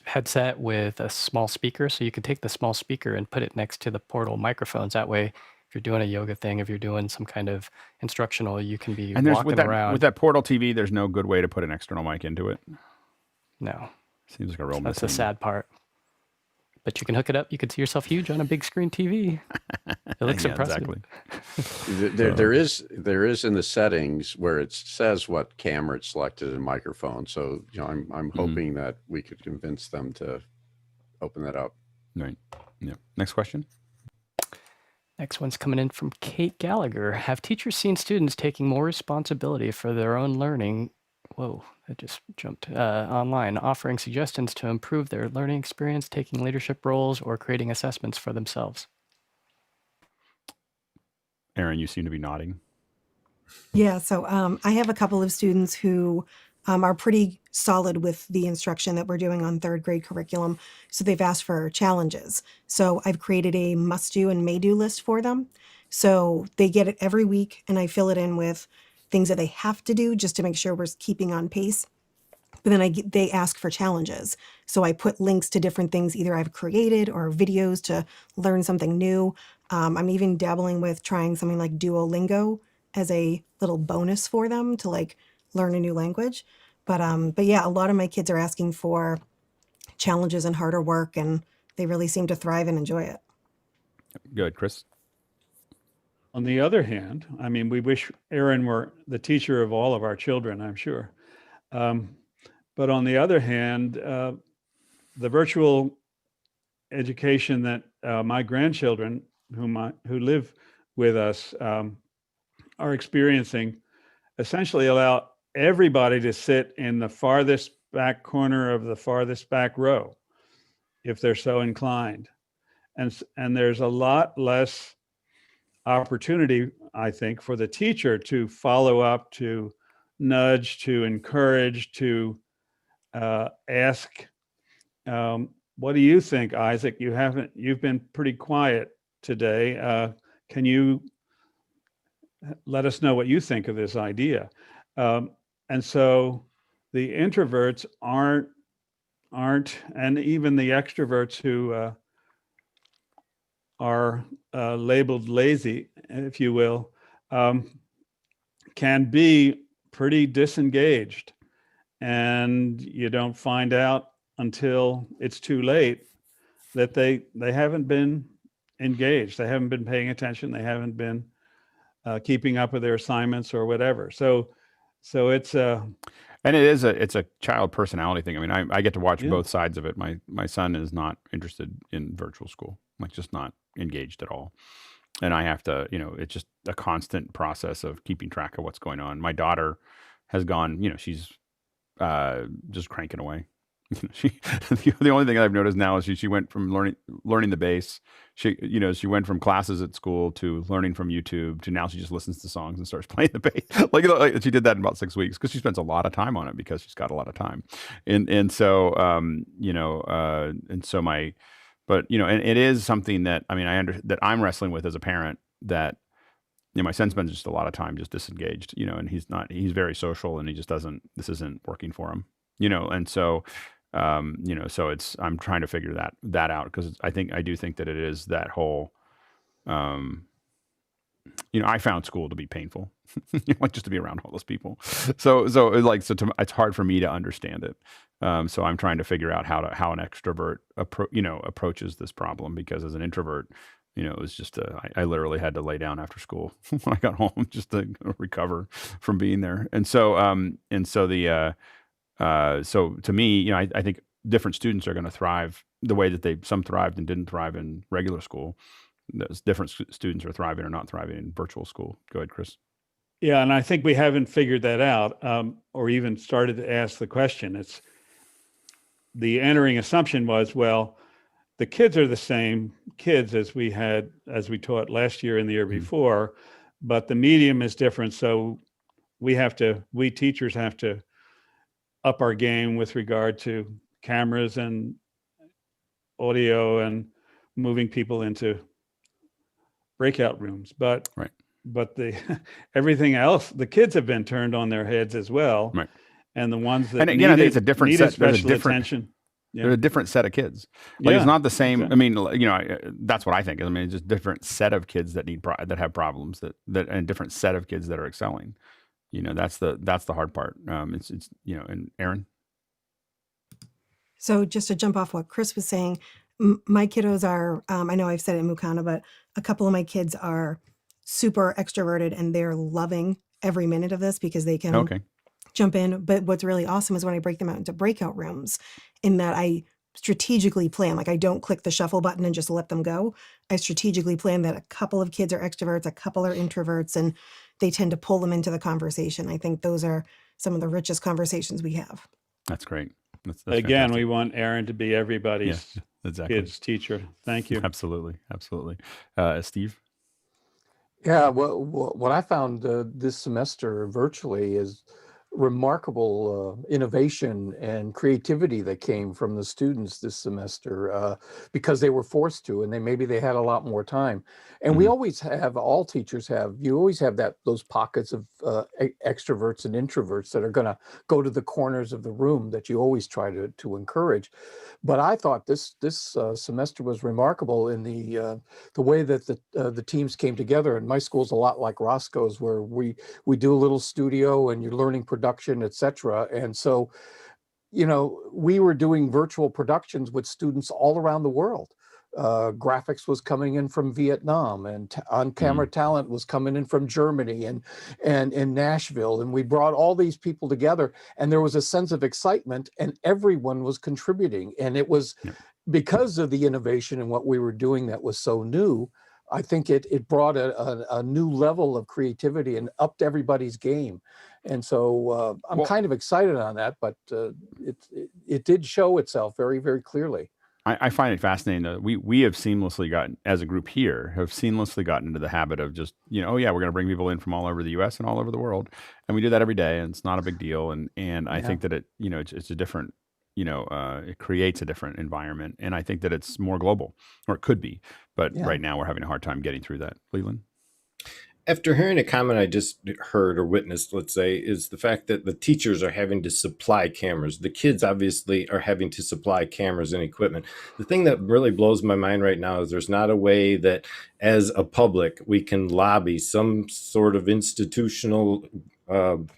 headset with a small speaker. So you can take the small speaker and put it next to the Portal microphones. That way, If you're doing a yoga thing, if you're doing some kind of instructional, you can be And there's walking around. with that Portal TV, there's no good way to put an external mic into it. No. Seems like a real That's the sad part. But you can hook it up. You can see yourself huge on a big screen TV. It looks impressive. Exactly. There is in the settings where it says what camera it's selected and microphone. So I'm hoping that we could convince them to open that up. Right. Yeah. Next question. Next one's coming in from Kate Gallagher. Have teachers seen students taking more responsibility for their own learning? Whoa, that just jumped online, offering suggestions to improve their learning experience, taking leadership roles, or creating assessments for themselves? Aaron, you seem to be nodding. Yeah, so I have a couple of students who are pretty solid with the instruction that we're doing on third grade curriculum. So they've asked for challenges. So I've created a must do and may do list for them. So they get it every week and I fill it in with things that they have to do just to make sure we're keeping on pace. But then they ask for challenges. So I put links to different things either I've created or videos to learn something new. I'm even dabbling with trying something like Duolingo as a little bonus for them to like learn a new language. But yeah, a lot of my kids are asking for challenges and harder work, and they really seem to thrive and enjoy it. Good, Chris. On the other hand, I mean, we wish Aaron were the teacher of all of our children, I'm sure. But on the other hand, the virtual education that my grandchildren who live with us are experiencing essentially allow everybody to sit in the farthest back corner of the farthest back row if they're so inclined. And there's a lot less opportunity, I think, for the teacher to follow up, to nudge, to encourage, to ask, what do you think, Isaac? You've been pretty quiet today. Can you let us know what you think of this idea? And so the introverts aren't, and even the extroverts who are labeled lazy, if you will, can be pretty disengaged. And you don't find out until it's too late that they haven't been engaged. They haven't been paying attention. They haven't been keeping up with their assignments or whatever. So it's and it's a child personality thing. I mean, I get to watch both sides of it. My son is not interested in virtual school, like just not engaged at all. And I have to, it's just a constant process of keeping track of what's going on. My daughter has gone, she's just cranking away. The only thing I've noticed now is she went from learning the bass. She went from classes at school to learning from YouTube to now she just listens to songs and starts playing the bass. Like she did that in about 6 weeks because she spends a lot of time on it because she's got a lot of time. And so it is something that that I'm wrestling with as a parent, that my son spends just a lot of time just disengaged, and he's very social and he just this isn't working for him, and so so I'm trying to figure that out, because I do think that it is that whole, I found school to be painful, like just to be around all those people. So it's hard for me to understand it. So I'm trying to figure out how an extrovert approaches this problem, because as an introvert, it was just I literally had to lay down after school when I got home just to recover from being there. And so so to me, I think different students are going to thrive the way that some thrived and didn't thrive in regular school. Those different students are thriving or not thriving in virtual school. Go ahead, Chris. Yeah, and I think we haven't figured that out, or even started to ask the question. It's the entering assumption was, well, the kids are the same kids as we taught last year and the year before, but the medium is different. So we teachers have to up our game with regard to cameras and audio and moving people into breakout rooms. But the everything else, the kids have been turned on their heads as well. Right. And the ones that I think it's a different set. Special attention. They're a different set of kids. Like it's not the same. I mean, that's what I think. I mean, it's just different set of kids that that have problems that and different set of kids that are excelling. That's the hard part. It's and Aaron. So just to jump off what Chris was saying, my kiddos are, I know I've said it in Mukana, but a couple of my kids are super extroverted and they're loving every minute of this because they can jump in. But what's really awesome is when I break them out into breakout rooms, in that I strategically plan, like I don't click the shuffle button and just let them go. I strategically plan that a couple of kids are extroverts, a couple are introverts, and they tend to pull them into the conversation. I think those are some of the richest conversations we have. That's great. That's Again, fantastic. we want Aaron to be everybody's kid's teacher. Thank you. Absolutely. Steve? Yeah, well, what I found this semester virtually is remarkable innovation and creativity that came from the students this semester because they were forced to, and maybe they had a lot more time. And we always have, all teachers have, you always have those pockets of extroverts and introverts that are going to go to the corners of the room that you always try to encourage. But I thought this semester was remarkable in the way that the teams came together. And my school's a lot like Roscoe's, where we do a little studio and you're learning production, etc. And so, we were doing virtual productions with students all around the world. Graphics was coming in from Vietnam, and on-camera talent was coming in from Germany and in Nashville. And we brought all these people together, and there was a sense of excitement, and everyone was contributing. And it was because of the innovation and what we were doing that was so new. I think it brought a new level of creativity and upped everybody's game. And so I'm kind of excited on that, but it did show itself very, very clearly. I find it fascinating that we have seamlessly gotten, as a group here, into the habit of just, we're going to bring people in from all over the U.S. and all over the world. And we do that every day, and it's not a big deal. And I think that it's a different, it creates a different environment. And I think that it's more global, or it could be. But right now we're having a hard time getting through that. Leland? After hearing a comment I just heard or witnessed, let's say, is the fact that the teachers are having to supply cameras. The kids obviously are having to supply cameras and equipment. The thing that really blows my mind right now is there's not a way that as a public we can lobby some sort of institutional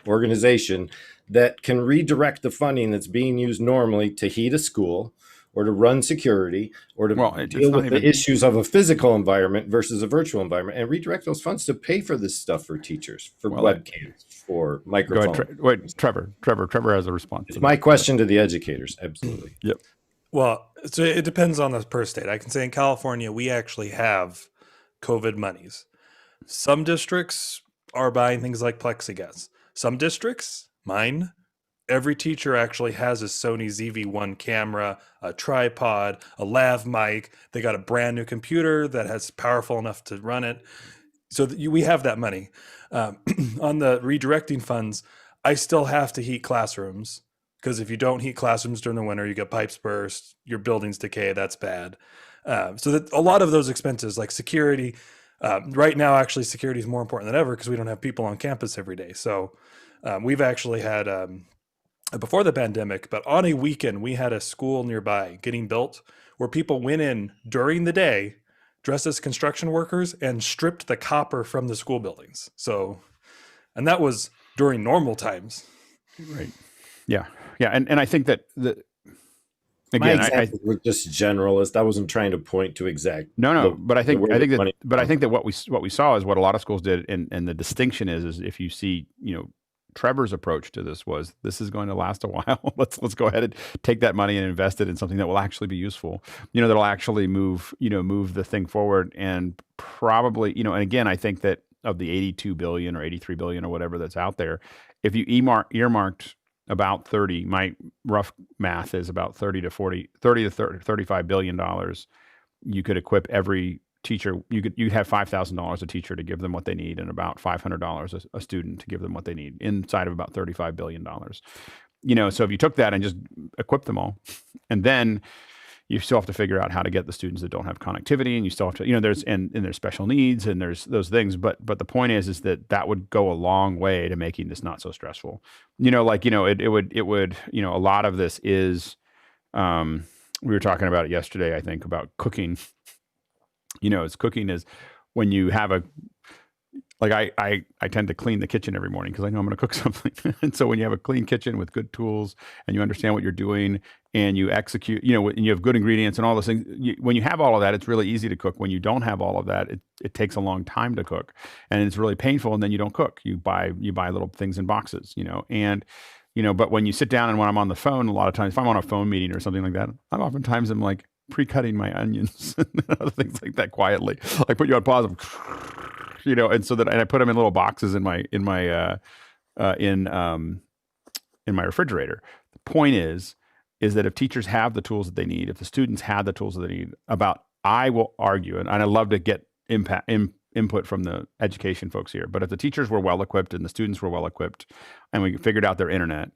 organization that can redirect the funding that's being used normally to heat a school, or to run security, or to deal with the issues of a physical environment versus a virtual environment, and redirect those funds to pay for this stuff for teachers, for webcams, for microphones. Go ahead, Trevor has a response. It's my question to the educators. Absolutely. Yep. Well, so it depends on the per state. I can say in California, we actually have COVID monies. Some districts are buying things like plexiglass. Some districts, mine, every teacher actually has a Sony ZV-1 camera, a tripod, a lav mic. They got a brand new computer that has powerful enough to run it. So we have that money. On the redirecting funds, I still have to heat classrooms, because if you don't heat classrooms during the winter, you get pipes burst, your buildings decay, that's bad. So that a lot of those expenses, like security, right now, actually, security is more important than ever because we don't have people on campus every day. So we've actually had... before the pandemic, but on a weekend, we had a school nearby getting built where people went in during the day dressed as construction workers and stripped the copper from the school buildings. So, and that was during normal times. Right. Yeah. Yeah. And I think that again, I was just generalist. I wasn't trying to point to exact. No. But I think that what we saw is what a lot of schools did. And the distinction is if you see, Trevor's approach to this is going to last a while. Let's go ahead and take that money and invest it in something that will actually be useful, that'll actually move the thing forward. And probably, and again, I think that of the 82 billion or 83 billion or whatever that's out there, if you earmarked about 30, my rough math is about 30 to 35 billion dollars, you could equip every teacher. You have $5,000 a teacher to give them what they need, and about $500 a student to give them what they need, inside of about $35 billion. So if you took that and just equipped them all, and then you still have to figure out how to get the students that don't have connectivity, and you still have to, there's special needs, and there's those things. But the point is that would go a long way to making this not so stressful. It would, a lot of this is, We were talking about it yesterday, I think, about cooking. It's cooking is when you have I tend to clean the kitchen every morning because I know I'm going to cook something. And so when you have a clean kitchen with good tools and you understand what you're doing and you execute, and you have good ingredients and all those things, when you have all of that, it's really easy to cook. When you don't have all of that, it takes a long time to cook and it's really painful. And then you don't cook. You buy little things in boxes, but when you sit down and when I'm on the phone, a lot of times, if I'm on a phone meeting or something like that, I'm like pre-cutting my onions and other things like that quietly. I put you on pause. And I put them in little boxes in my refrigerator. The point is that if teachers have the tools that they need, if the students have the tools that they need, I will argue, and I'd love to get input from the education folks here, but if the teachers were well equipped and the students were well equipped, and we figured out their internet,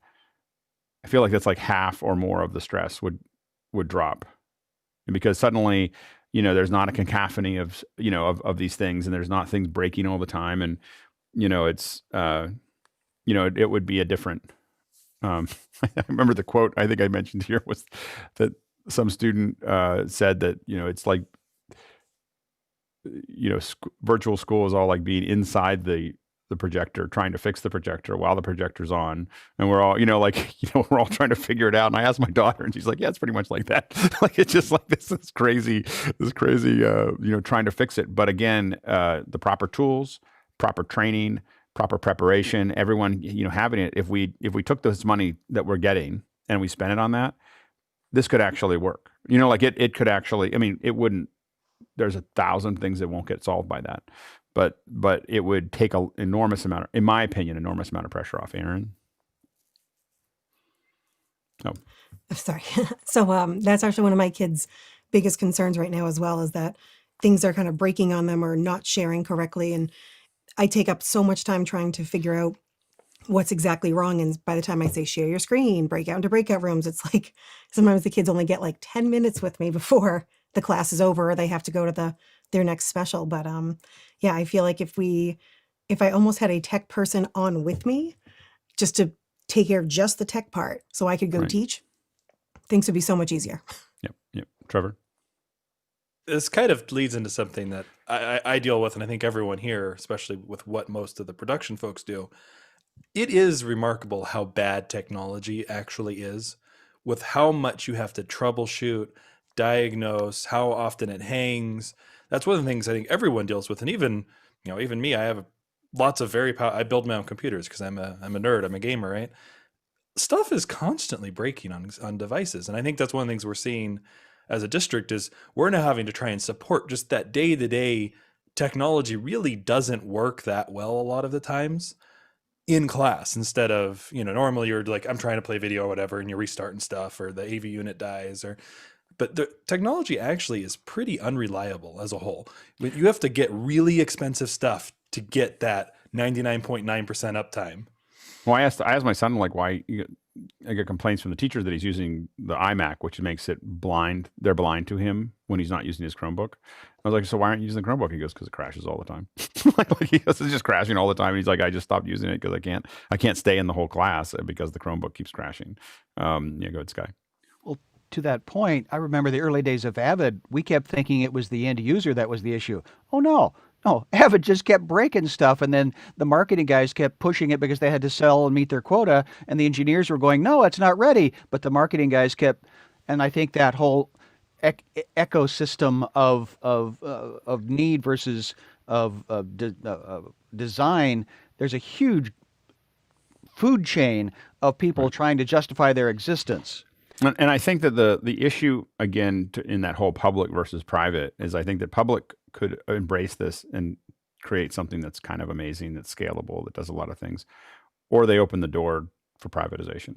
I feel like that's like half or more of the stress would drop, and because suddenly, there's not a cacophony of these things, and there's not things breaking all the time. And, it's, it would be a different, I remember the quote I think I mentioned here was that some student said that, it's like, virtual school is all like being inside the projector, trying to fix the projector while the projector's on. And we're all, we're all trying to figure it out. And I asked my daughter and she's like, yeah, it's pretty much like that. Like, it's just like this crazy, trying to fix it. But again, the proper tools, proper training, proper preparation, everyone, having it, if we took this money that we're getting and we spent it on that, this could actually work. It could actually, it wouldn't, there's 1,000 things that won't get solved by that. But it would take an enormous amount, in my opinion, enormous amount of pressure off. Aaron? Oh, sorry. So that's actually one of my kids' biggest concerns right now as well, is that things are kind of breaking on them or not sharing correctly. And I take up so much time trying to figure out what's exactly wrong. And by the time I say share your screen, break out into breakout rooms, it's like sometimes the kids only get like 10 minutes with me before the class is over, or they have to go to their next special. But yeah, I feel like if I almost had a tech person on with me just to take care of just the tech part so I could go teach, things would be so much easier. Yep. Trevor? This kind of leads into something that I deal with, and I think everyone here, especially with what most of the production folks do. It is remarkable how bad technology actually is, with how much you have to troubleshoot, diagnose, how often it hangs. That's one of the things I think everyone deals with. And even me, I have lots of I build my own computers because I'm a nerd, I'm a gamer, right? Stuff is constantly breaking on devices. And I think that's one of the things we're seeing as a district is we're now having to try and support just that day-to-day technology really doesn't work that well a lot of the times in class, instead of, normally you're like, I'm trying to play video or whatever, and you're restarting stuff, or the AV unit dies, but the technology actually is pretty unreliable as a whole. You have to get really expensive stuff to get that 99.9% uptime. Well, I asked my son, like, why I get complaints from the teacher that he's using the iMac, which makes it blind. They're blind to him when he's not using his Chromebook. I was like, so why aren't you using the Chromebook? He goes, because it crashes all the time. He goes, it's just crashing all the time. And he's like, I just stopped using it because I can't stay in the whole class because the Chromebook keeps crashing. Go ahead, Sky. Well, to that point, I remember the early days of Avid. We kept thinking it was the end user that was the issue. Oh, no, Avid just kept breaking stuff. And then the marketing guys kept pushing it because they had to sell and meet their quota. And the engineers were going, no, it's not ready. But the marketing guys kept, and I think that whole ecosystem of need versus of design, there's a huge food chain of people trying to justify their existence. And I think that the issue, again, in that whole public versus private is I think that public could embrace this and create something that's kind of amazing, that's scalable, that does a lot of things, or they open the door for privatization.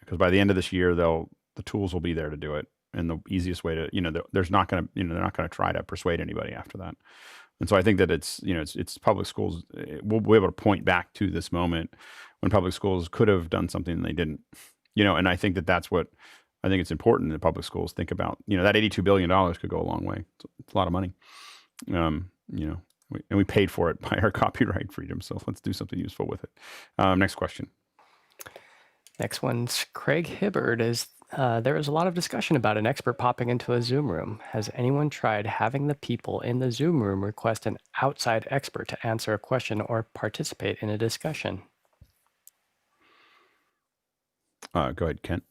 Because by the end of this year, the tools will be there to do it. And the easiest way to, they're not going to try to persuade anybody after that. And so I think that it's public schools. We'll be able to point back to this moment when public schools could have done something and they didn't. And I think that's what I think it's important that public schools think about. That $82 billion could go a long way. It's a lot of money. And we paid for it by our copyright freedom. So let's do something useful with it. Next question. Next one's Craig Hibbard. There is a lot of discussion about an expert popping into a Zoom room. Has anyone tried having the people in the Zoom room request an outside expert to answer a question or participate in a discussion? Go ahead, Kent.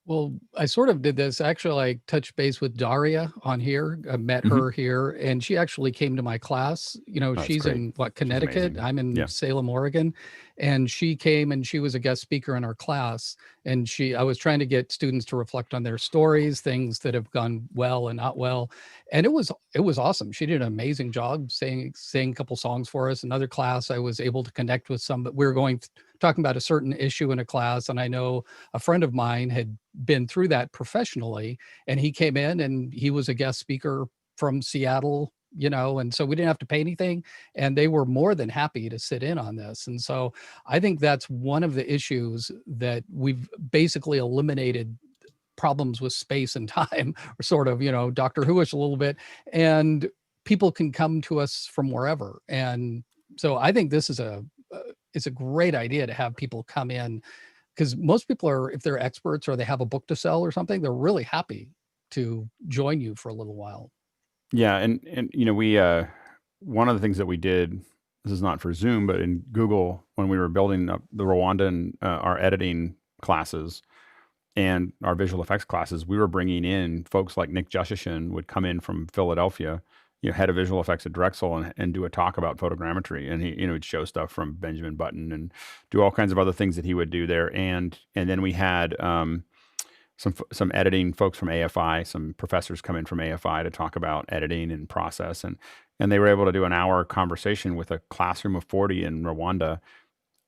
Well, I sort of did this. Actually, I touched base with Daria on here. I met her here, and she actually came to my class. You know, she's great. in Connecticut. I'm in Salem, Oregon, and she came and she was a guest speaker in our class. And I was trying to get students to reflect on their stories, things that have gone well and not well, and it was awesome. She did an amazing job saying a couple songs for us. Another class, I was able to connect with some, but we were talking about a certain issue in a class, and I know a friend of mine had been through that professionally, and he came in and he was a guest speaker from Seattle, you know, and so we didn't have to pay anything, and they were more than happy to sit in on this. And so I think that's one of the issues that we've basically eliminated problems with space and time, or sort of, you know, Doctor Who-ish a little bit, and people can come to us from wherever. And so I think this is it's a great idea to have people come in, because most people are, if they're experts or they have a book to sell or something, they're really happy to join you for a little while. Yeah, and you know, we one of the things that we did, this is not for Zoom, but in Google, when we were building up the Rwanda and our editing classes and our visual effects classes, we were bringing in folks like Nick Jushishin would come in from Philadelphia, you know, head of visual effects at Drexel, and do a talk about photogrammetry, and he, you know, would show stuff from Benjamin Button and do all kinds of other things that he would do there, and then we had some editing folks from AFI, some professors come in from AFI to talk about editing and process, and they were able to do an hour conversation with a classroom of 40 in Rwanda.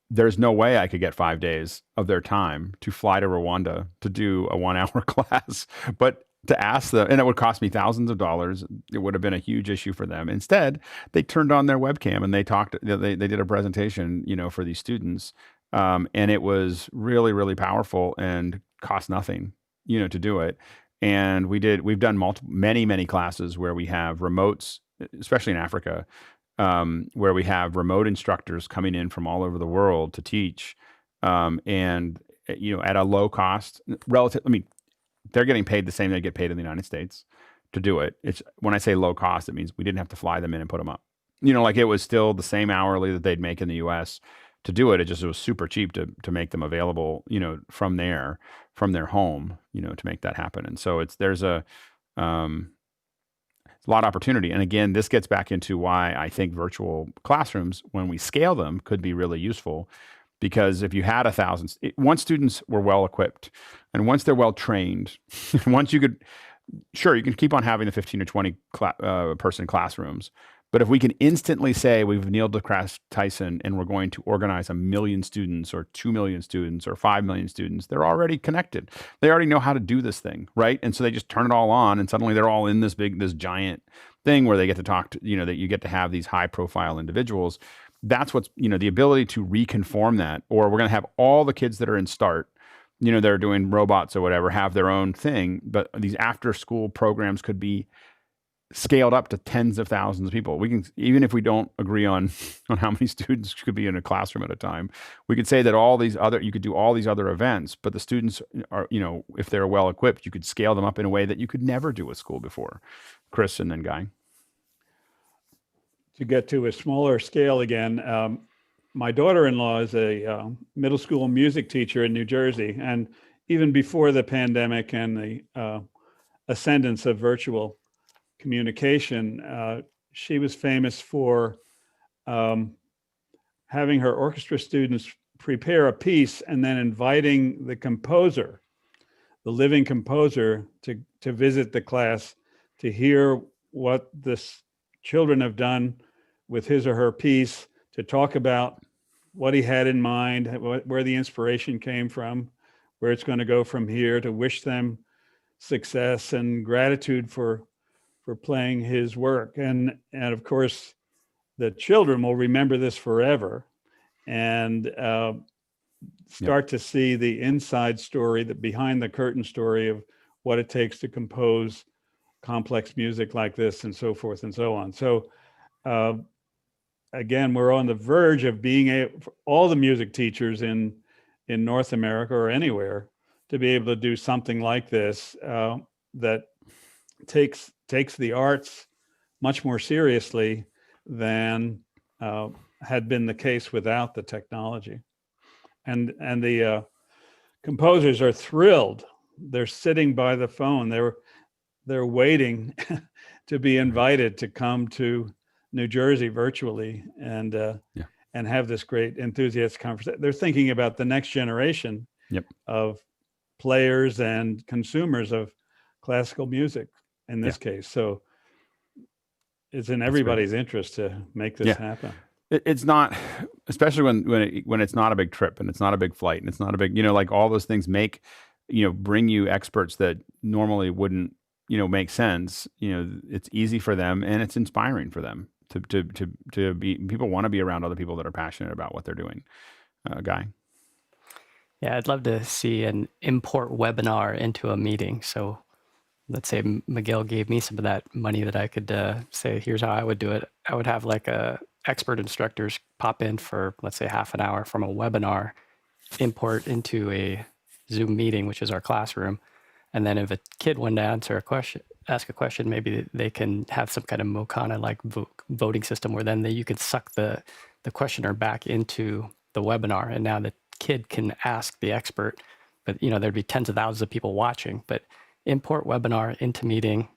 There's no way I could get 5 days of their time to fly to Rwanda to do a 1 hour class, but to ask them, and it would cost me thousands of dollars. It would have been a huge issue for them. Instead, they turned on their webcam and they talked, they did a presentation, you know, for these students. And it was really, really powerful and cost nothing, you know, to do it. And we've done many classes where we have remotes, especially in Africa, where we have remote instructors coming in from all over the world to teach, and, you know, at a low cost relative. I mean, they're getting paid the same they get paid in the United States to do it. It's, when I say low cost, it means we didn't have to fly them in and put them up. You know, like it was still the same hourly that they'd make in the US to do it. It was super cheap to make them available, you know, from their home, you know, to make that happen. And so there's a lot of opportunity. And again, this gets back into why I think virtual classrooms, when we scale them, could be really useful. Because if you had 1,000, once students were well equipped and once they're well trained, once you could, sure, you can keep on having the 15 or 20 person classrooms. But if we can instantly say we've Neil deGrasse Tyson and we're going to organize 1 million students or 2 million students or 5 million students, they're already connected. They already know how to do this thing, right? And so they just turn it all on, and suddenly they're all in this giant thing where they get to talk to, you know, that you get to have these high profile individuals. That's what's, you know, the ability to reconform that, or we're going to have all the kids that are in START, you know, they're doing robots or whatever, have their own thing. But these after school programs could be scaled up to tens of thousands of people. We can, even if we don't agree on how many students could be in a classroom at a time, we could say that you could do all these other events, but the students are, you know, if they're well equipped, you could scale them up in a way that you could never do with school before. Chris and then Guy. To get to a smaller scale again, my daughter-in-law is a middle school music teacher in New Jersey. And even before the pandemic and the ascendance of virtual communication, she was famous for having her orchestra students prepare a piece and then inviting the composer, the living composer, to visit the class to hear what the children have done with his or her piece, to talk about what he had in mind, where the inspiration came from, where it's going to go from here, to wish them success and gratitude for playing his work. And of course, the children will remember this forever and start to see the inside story, the behind the curtain story of what it takes to compose complex music like this, and so forth and so on. So again, we're on the verge of being able, for all the music teachers in North America or anywhere, to be able to do something like this that takes the arts much more seriously than had been the case without the technology. And the composers are thrilled. They're sitting by the phone. They're waiting to be invited to come to New Jersey virtually and have this great enthusiastic conversation. They're thinking about the next generation of players and consumers of classical music in this case. So it's in everybody's interest to make this happen. It's not, especially when it's not a big trip and it's not a big flight and it's not a big, like all those things bring you experts that normally wouldn't, make sense. It's easy for them and it's inspiring for them to be, people want to be around other people that are passionate about what they're doing. Guy. Yeah, I'd love to see an import webinar into a meeting. So let's say Miguel gave me some of that money that I could say, here's how I would do it. I would have like expert instructors pop in for, let's say, half an hour from a webinar, import into a Zoom meeting, which is our classroom. And then if a kid wanted to ask a question, maybe they can have some kind of Mukana like voting system where then you can suck the questioner back into the webinar. And now the kid can ask the expert, but there'd be tens of thousands of people watching, but import webinar into meeting,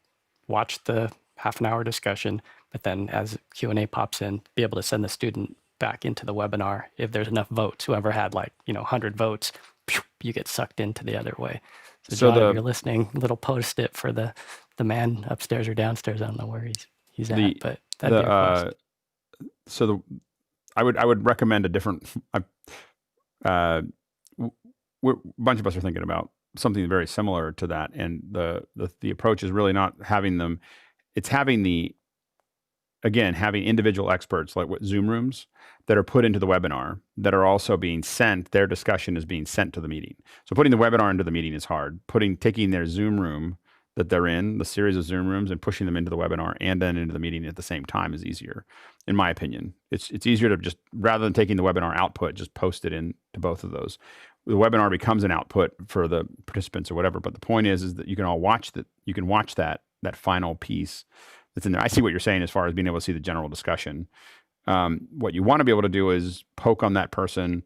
watch the half an hour discussion, but then as Q&A pops in, be able to send the student back into the webinar. If there's enough votes, whoever had 100 votes, you get sucked into the other way. So John, if you're listening, little post-it for the man upstairs or downstairs. I don't know where he's at, but that'd be a so I would recommend a different. A bunch of us are thinking about something very similar to that, and the approach is really not having them. It's having having individual experts like Zoom rooms that are put into the webinar that are also being sent. Their discussion is being sent to the meeting. So putting the webinar into the meeting is hard. Taking their Zoom room that they're in, the series of Zoom rooms, and pushing them into the webinar and then into the meeting at the same time is easier, in my opinion. It's easier to just, rather than taking the webinar output, just post it into both of those. The webinar becomes an output for the participants or whatever. But the point is that you can all watch that. You can watch that final piece that's in there. I see what you're saying as far as being able to see the general discussion. What you want to be able to do is poke on that person.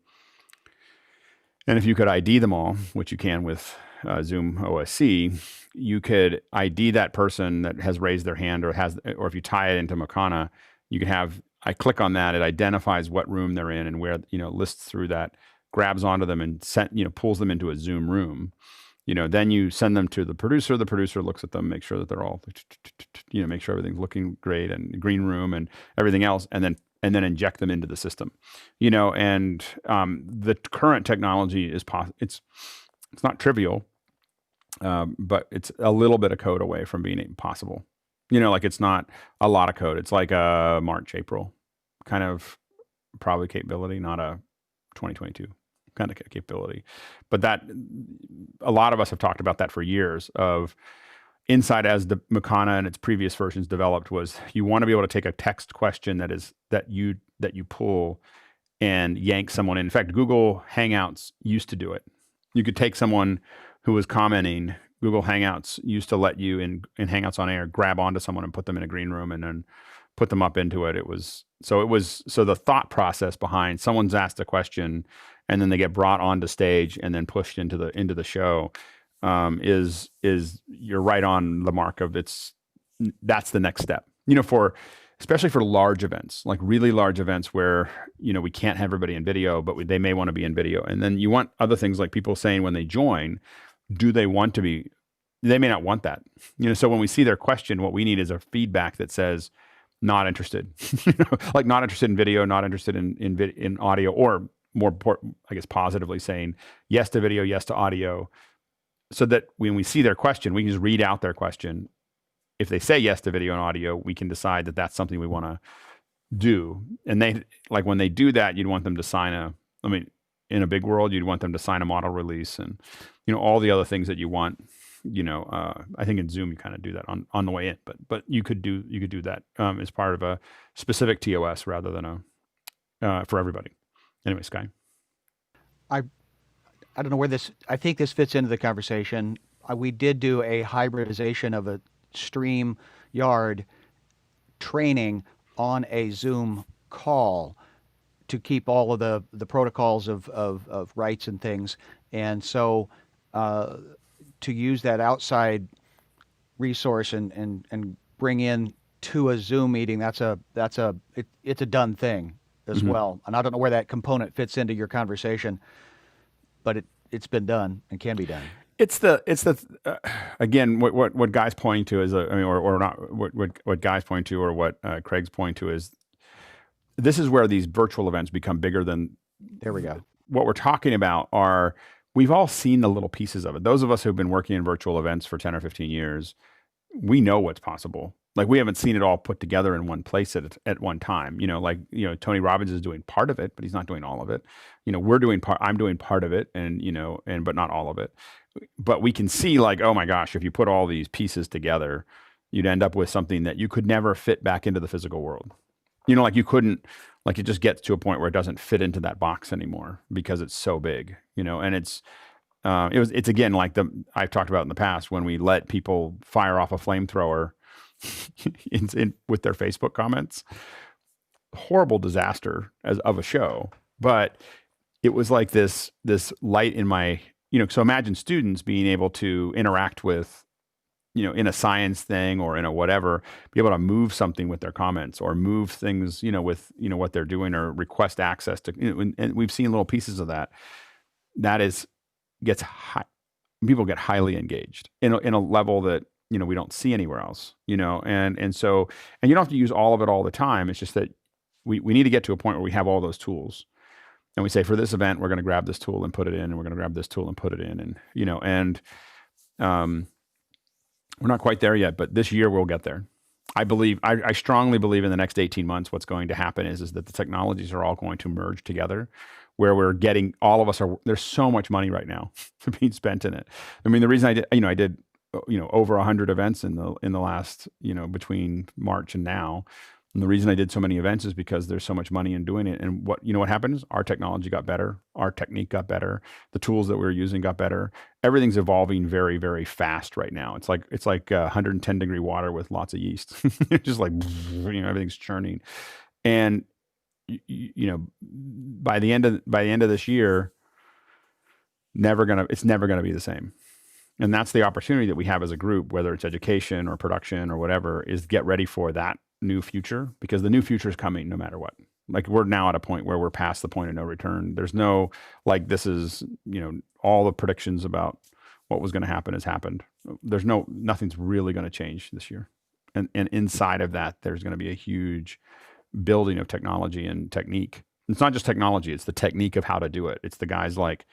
And if you could ID them all, which you can with Zoom OSC, you could ID that person that has raised their hand or if you tie it into Mukana, you can have, I click on that, it identifies what room they're in and where, lists through that, grabs onto them and pulls them into a Zoom room. Then you send them to the producer looks at them, make sure that they're all, make sure everything's looking great and green room and everything else. And then inject them into the system, and the current technology is it's not trivial, but it's a little bit of code away from being possible. It's not a lot of code. It's like a March, April kind of probably capability, not a 2022 kind of capability. But that, a lot of us have talked about that for years of inside as the Mukana and its previous versions developed was you want to be able to take a text question that you pull and yank someone in. In fact, Google Hangouts used to do it. You could take someone who was commenting. Google Hangouts used to let you in Hangouts on Air grab onto someone and put them in a green room and then put them up into it. So the thought process behind someone's asked a question and then they get brought onto stage and then pushed into the show is you're right on the mark of that's the next step, especially for large events, like really large events where, we can't have everybody in video, but they may want to be in video. And then you want other things like people saying when they join, do they want to be, they may not want that, so when we see their question, what we need is a feedback that says not interested, like not interested in video, not interested in audio, or more important, I guess, positively saying yes to video, yes to audio, so that when we see their question, we can just read out their question. If they say yes to video and audio, we can decide that that's something we want to do. And when they do that, you'd want them to sign in a big world, you'd want them to sign a model release and, all the other things that you want. I think in Zoom you kind of do that on the way in, but you could do that as part of a specific TOS rather than for everybody. Anyway, Sky. I don't know where this, I think this fits into the conversation. We did do a hybridization of a StreamYard training on a Zoom call to keep all of the protocols of rights and things. And so to use that outside resource and bring in to a Zoom meeting, it's a done thing as well. And I don't know where that component fits into your conversation, but it's been done and can be done. It's the again what Guy's pointing to is or not what Guy's pointing to or what Craig's pointing to is this is where these virtual events become bigger than. There we go. What we're talking about are we've all seen the little pieces of it. Those of us who've been working in virtual events for 10 or 15 years, we know what's possible. Like we haven't seen it all put together in one place at one time. Tony Robbins is doing part of it, but he's not doing all of it. We're doing part. I'm doing part of it, and but not all of it. But we can see like, oh my gosh, if you put all these pieces together, you'd end up with something that you could never fit back into the physical world. Like you couldn't, like it just gets to a point where it doesn't fit into that box anymore because it's so big, and it's again, like I've talked about in the past when we let people fire off a flamethrower with their Facebook comments, horrible disaster of a show, but it was like this light in my, so imagine students being able to interact with, in a science thing or in a whatever, be able to move something with their comments or move things, with, what they're doing or request access to, and we've seen little pieces of that. People get highly engaged in a level that, we don't see anywhere else, and so you don't have to use all of it all the time. It's just that we need to get to a point where we have all those tools. And we say, for this event, we're going to grab this tool and put it in, and we're going to grab this tool and put it in. And, we're not quite there yet, but this year we'll get there. I strongly believe in the next 18 months, what's going to happen is that the technologies are all going to merge together where we're getting, all of us are, there's so much money right now being spent in it. I mean, the reason I did over 100 events in the last, between March and now. And the reason I did so many events is because there's so much money in doing it. And what happens? Our technology got better. Our technique got better. The tools that we were using got better. Everything's evolving very, very fast right now. It's like 110 degree water with lots of yeast. Just like, everything's churning. And, by the end of this year, it's never gonna be the same. And that's the opportunity that we have as a group, whether it's education or production or whatever, is get ready for that new future, because the new future is coming no matter what. Like we're now at a point where we're past the point of no return. There's no, like, this is, all the predictions about what was going to happen has happened. Nothing's really going to change this year. And inside of that, there's going to be a huge building of technology and technique. It's not just technology, it's the technique of how to do it. It's the guys like,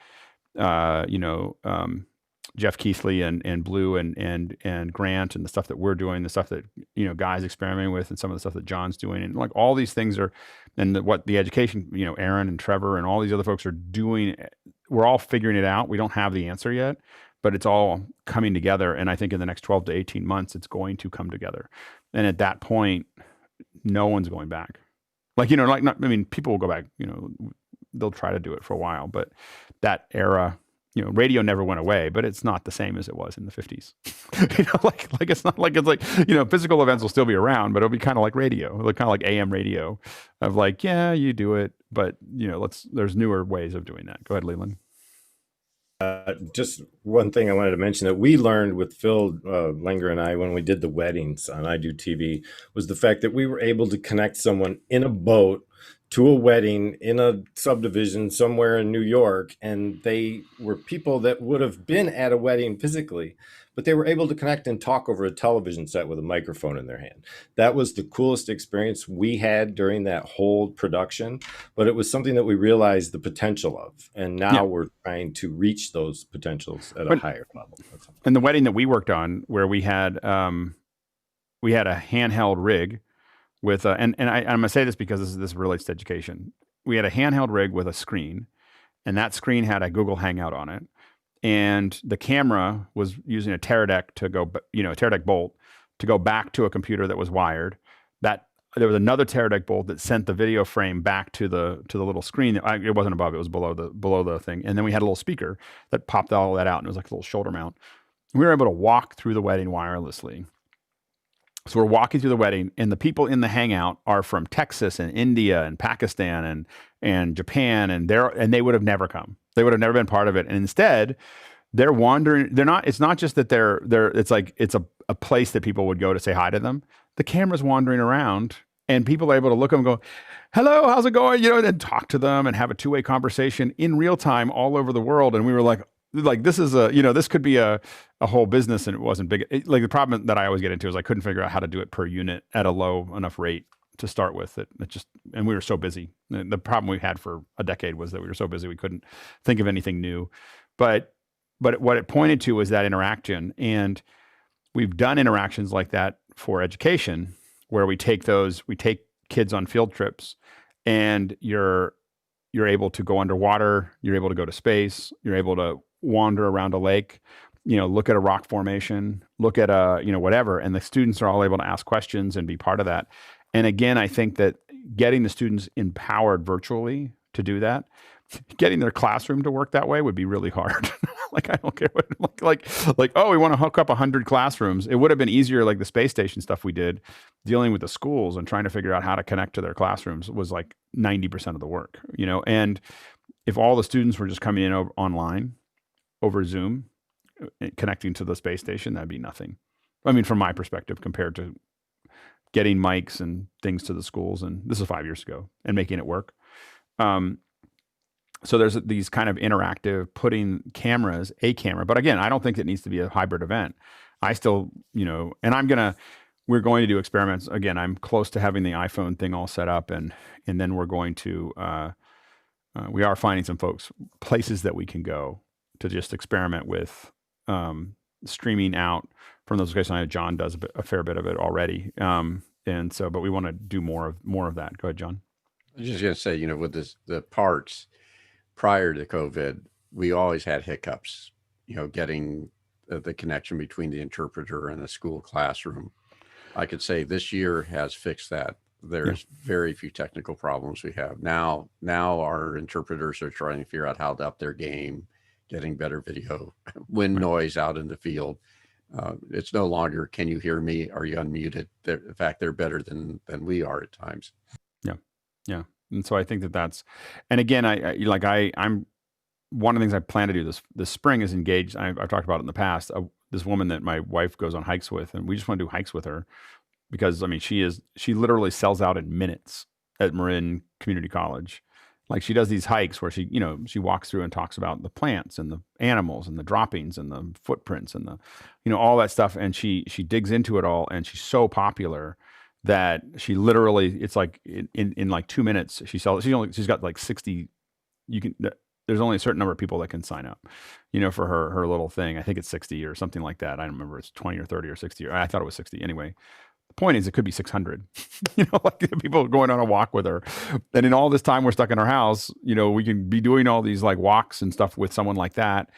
Jeff Keithley and Blue and Grant and the stuff that we're doing, the stuff that, Guy's experimenting with, and some of the stuff that John's doing. And like all these things are, and what the education, Aaron and Trevor and all these other folks are doing, we're all figuring it out. We don't have the answer yet, but it's all coming together. And I think in the next 12 to 18 months, it's going to come together. And at that point, no one's going back. People will go back, they'll try to do it for a while, but that era, radio never went away, but it's not the same as it was in the 50s. It's not like it's like, physical events will still be around, but it'll be kind of like radio, kind of like AM radio of like, yeah, you do it, but there's newer ways of doing that. Go ahead, Leland. Just one thing I wanted to mention that we learned with Phil Langer and I when we did the weddings on I Do TV was the fact that we were able to connect someone in a boat to a wedding in a subdivision somewhere in New York. And they were people that would have been at a wedding physically, but they were able to connect and talk over a television set with a microphone in their hand. That was the coolest experience we had during that whole production, but it was something that we realized the potential of. And now we're trying to reach those potentials at a higher level. And the wedding that we worked on, where we had a handheld rig with I'm going to say this because this relates to education. We had a handheld rig with a screen, and that screen had a Google Hangout on it. And the camera was using a Teradek bolt to go back to a computer that was wired. That there was another Teradek bolt that sent the video frame back to the little screen. It wasn't above; it was below the thing. And then we had a little speaker that popped all that out, and it was like a little shoulder mount. We were able to walk through the wedding wirelessly. So we're walking through the wedding, and the people in the hangout are from Texas and India and Pakistan and Japan, and they would have never come. They would have never been part of it. And instead, they're wandering. They're not. It's not just that they're. It's like it's a place that people would go to say hi to them. The camera's wandering around, and people are able to look at them and go, "Hello, how's it going?" And talk to them and have a two-way conversation in real time all over the world. And we were like this is this could be a whole business, and it wasn't big. Like the problem that I always get into is I couldn't figure out how to do it per unit at a low enough rate to start with. And we were so busy. The problem we had for a decade was that we were so busy we couldn't think of anything new. But what it pointed to was that interaction, and we've done interactions like that for education, where we take kids on field trips, and you're able to go underwater, you're able to go to space, you're able to wander around a lake, look at a rock formation, look at whatever, and the students are all able to ask questions and be part of that. And again, I think that getting the students empowered virtually to do that, getting their classroom to work that way would be really hard. Like, I don't care what, like, oh, we want to hook up 100 classrooms. It would have been easier, like the space station stuff we did, dealing with the schools and trying to figure out how to connect to their classrooms was like 90% of the work, and if all the students were just coming in online over Zoom, connecting to the space station, that'd be nothing. I mean, from my perspective, compared to getting mics and things to the schools, and this is 5 years ago, and making it work. So there's these kind of interactive, putting a camera, but again, I don't think it needs to be a hybrid event. I still, we're going to do experiments. Again, I'm close to having the iPhone thing all set up, and then we're going to, we are finding some places that we can go to just experiment with streaming out from those locations. I know John does a fair bit of it already. And so, but we want to do more of that. Go ahead, John. I was just going to say, with the parts prior to COVID, we always had hiccups, getting the connection between the interpreter and the school classroom. I could say this year has fixed that. There's very few technical problems we have. Now our interpreters are trying to figure out how to up their game, getting better video, wind noise out in the field. It's no longer, can you hear me? Are you unmuted? In fact, they're better than we are at times. Yeah. And so I think that's, and again, I'm one of the things I plan to do this spring is engage. I've talked about it in the past. This woman that my wife goes on hikes with, and we just want to do hikes with her because she literally sells out in minutes at Marin Community College. Like, she does these hikes where she walks through and talks about the plants and the animals and the droppings and the footprints and the, all that stuff. And she digs into it all, and she's so popular that she literally, it's like in like 2 minutes, she's got like 60, there's only a certain number of people that can sign up, for her little thing. I think it's 60 or something like that. I don't remember, it's 20 or 30 or 60, or I thought it was 60 anyway. The point is, it could be 600, like people going on a walk with her. And in all this time we're stuck in our house, we can be doing all these like walks and stuff with someone like that.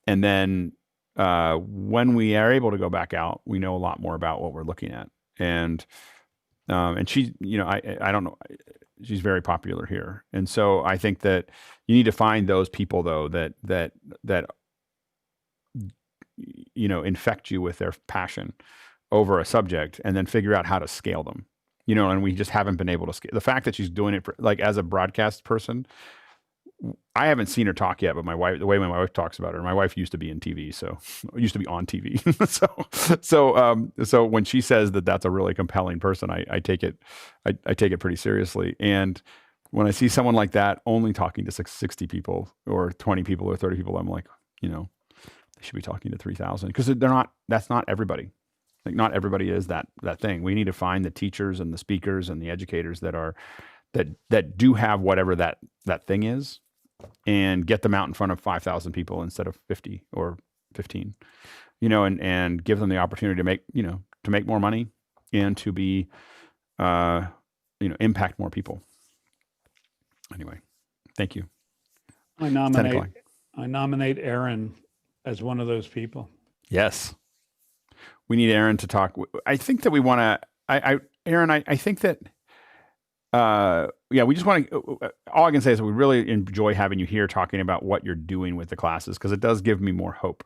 And then when we are able to go back out, we know a lot more about what we're looking at. And she, I don't know, she's very popular here. And so I think that you need to find those people though, that infect you with their passion over a subject, and then figure out how to scale them, and we just haven't been able to scale. The fact that she's doing it like as a broadcast person, I haven't seen her talk yet, but the way my wife talks about her, my wife used to be on TV. So when she says that that's a really compelling person, I take it pretty seriously. And when I see someone like that only talking to 60 people or 20 people or 30 people, I'm like, they should be talking to 3,000, because that's not everybody. Like, not everybody is that thing. We need to find the teachers and the speakers and the educators that do have whatever that thing is, and get them out in front of 5,000 people instead of 50 or 15, and give them the opportunity to make more money and to be, impact more people. Anyway, thank you. I nominate Aaron as one of those people. Yes. We need Aaron to talk. I think that we want to, Aaron, I think that yeah, we just want to, all I can say is we really enjoy having you here talking about what you're doing with the classes, because it does give me more hope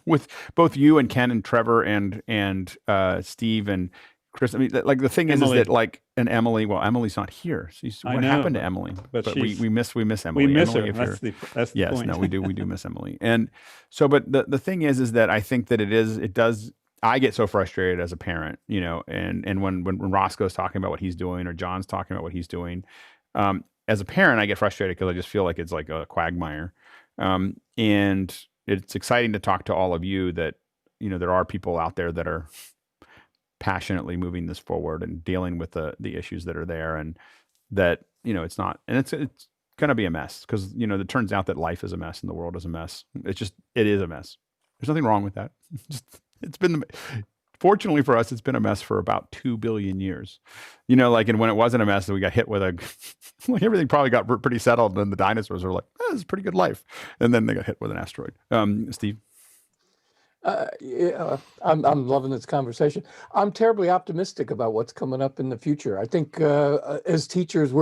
with both you and Ken and Trevor and Steve and Chris. I mean, like the thing is that like, and Emily, well, Emily's not here. What happened to Emily? But we miss Emily. We miss Emily, her. That's the yes, point. no, we do miss Emily. And so, but the thing is that I think that it does. I get so frustrated as a parent, you know, and when Roscoe's talking about what he's doing or John's talking about what he's doing, as a parent, I get frustrated because I just feel like it's like a quagmire. And it's exciting to talk to all of you that, you know, there are people out there that are passionately moving this forward and dealing with the issues that are there, and that, you know, it's going to be a mess because, you know, it turns out that life is a mess and the world is a mess. It is a mess. There's nothing wrong with that. Fortunately for us, it's been a mess for about 2 billion years, you know, like, and when it wasn't a mess, we got hit with like everything probably got pretty settled. And the dinosaurs were like, oh, this is a pretty good life. And then they got hit with an asteroid. Steve. Yeah, I'm loving this conversation. I'm terribly optimistic about what's coming up in the future. I think as teachers,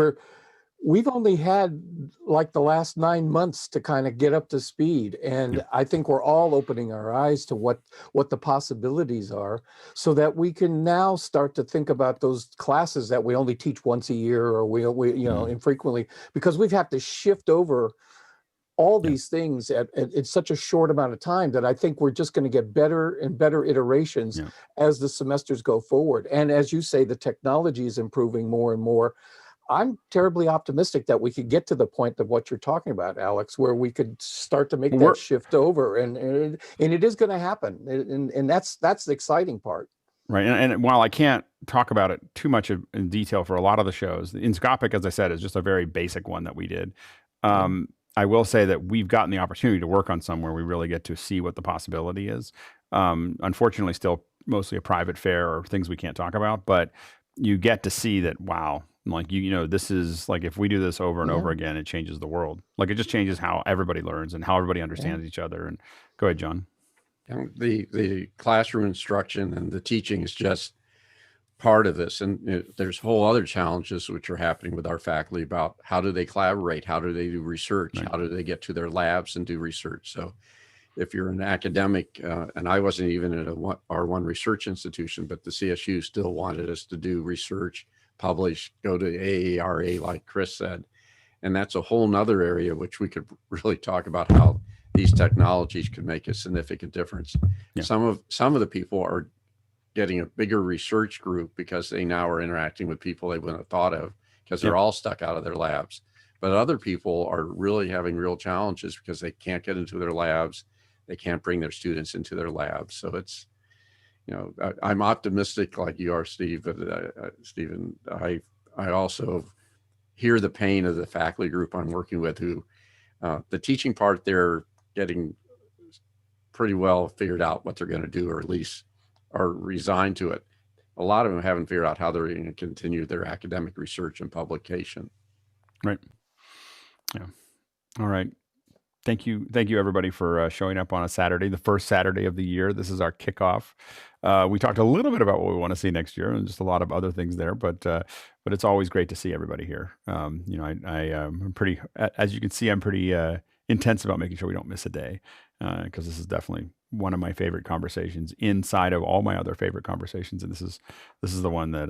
we've only had like the last 9 months to kind of get up to speed. And I think we're all opening our eyes to what the possibilities are, so that we can now start to think about those classes that we only teach once a year, or we you know, infrequently, because we've had to shift over all these things at such a short amount of time that I think we're just going to get better and better iterations as the semesters go forward. And as you say, the technology is improving more and more. I'm terribly optimistic that we could get to the point of what you're talking about, Alex, where we could start to make that shift over, and it is going to happen, and that's the exciting part. Right, and while I can't talk about it too much in detail for a lot of the shows, Inscopix, as I said, is just a very basic one that we did. I will say that we've gotten the opportunity to work on some where we really get to see what the possibility is. Unfortunately, still mostly a private fair or things we can't talk about, but you get to see that, wow, like, you know, this is like, if we do this over and over again, it changes the world. Like, it just changes how everybody learns and how everybody understands each other. And go ahead, John. The classroom instruction and the teaching is just part of this. And there's whole other challenges which are happening with our faculty about how do they collaborate? How do they do research? How do they get to their labs and do research? So if you're an academic, and I wasn't even at a R1 research institution, but the CSU still wanted us to do research, publish, go to AARA, like Chris said. And that's a whole nother area which we could really talk about how these technologies can make a significant difference. Some of the people are getting a bigger research group because they now are interacting with people they wouldn't have thought of, because they're all stuck out of their labs. But other people are really having real challenges because they can't get into their labs. They can't bring their students into their labs. So it's, you know, I'm optimistic like you are, Steve, but Stephen, I also hear the pain of the faculty group I'm working with, who the teaching part, they're getting pretty well figured out what they're going to do, or at least are resigned to it. A lot of them haven't figured out how they're going to continue their academic research and publication. Right. Yeah. All right. Thank you everybody for showing up on a Saturday, the first Saturday of the year. This is our kickoff. We talked a little bit about what we want to see next year and just a lot of other things there, but it's always great to see everybody here. You know, I'm pretty, as you can see, I'm pretty intense about making sure we don't miss a day, because this is definitely one of my favorite conversations inside of all my other favorite conversations. And this is the one that,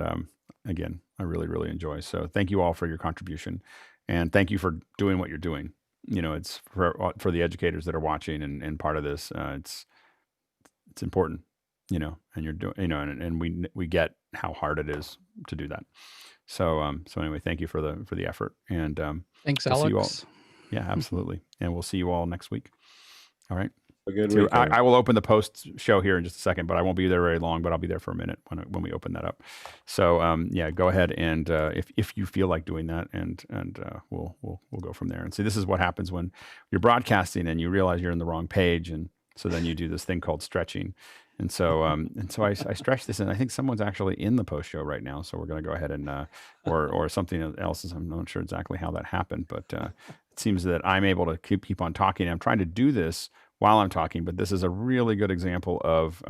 again, I really, really enjoy. So thank you all for your contribution, and thank you for doing what you're doing. You know, it's for the educators that are watching and part of this, it's important, you know, and you're doing, you know, and we get how hard it is to do that. So anyway, thank you for the effort, and thanks, we'll Alex. see you all. Yeah, absolutely. And we'll see you all next week. All right. A good week. I will open the post show here in just a second, but I won't be there very long, but I'll be there for a minute when we open that up. So yeah, go ahead and if you feel like doing that, and we'll go from there. And see, this is what happens when you're broadcasting and you realize you're in the wrong page, and so then you do this thing called stretching. And so I stretch this, and I think someone's actually in the post show right now. So we're going to go ahead and or something else. I'm not sure exactly how that happened, but it seems that I'm able to keep on talking. I'm trying to do this while I'm talking, but this is a really good example of,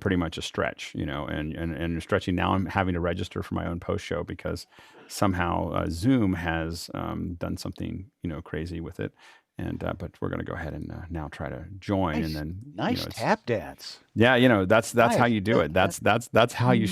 pretty much a stretch, and stretching. Now I'm having to register for my own post show because somehow Zoom has done something, crazy with it. And but we're going to go ahead and now try to join, and then nice tap dance. Yeah, that's Nice. how you do it. That's how you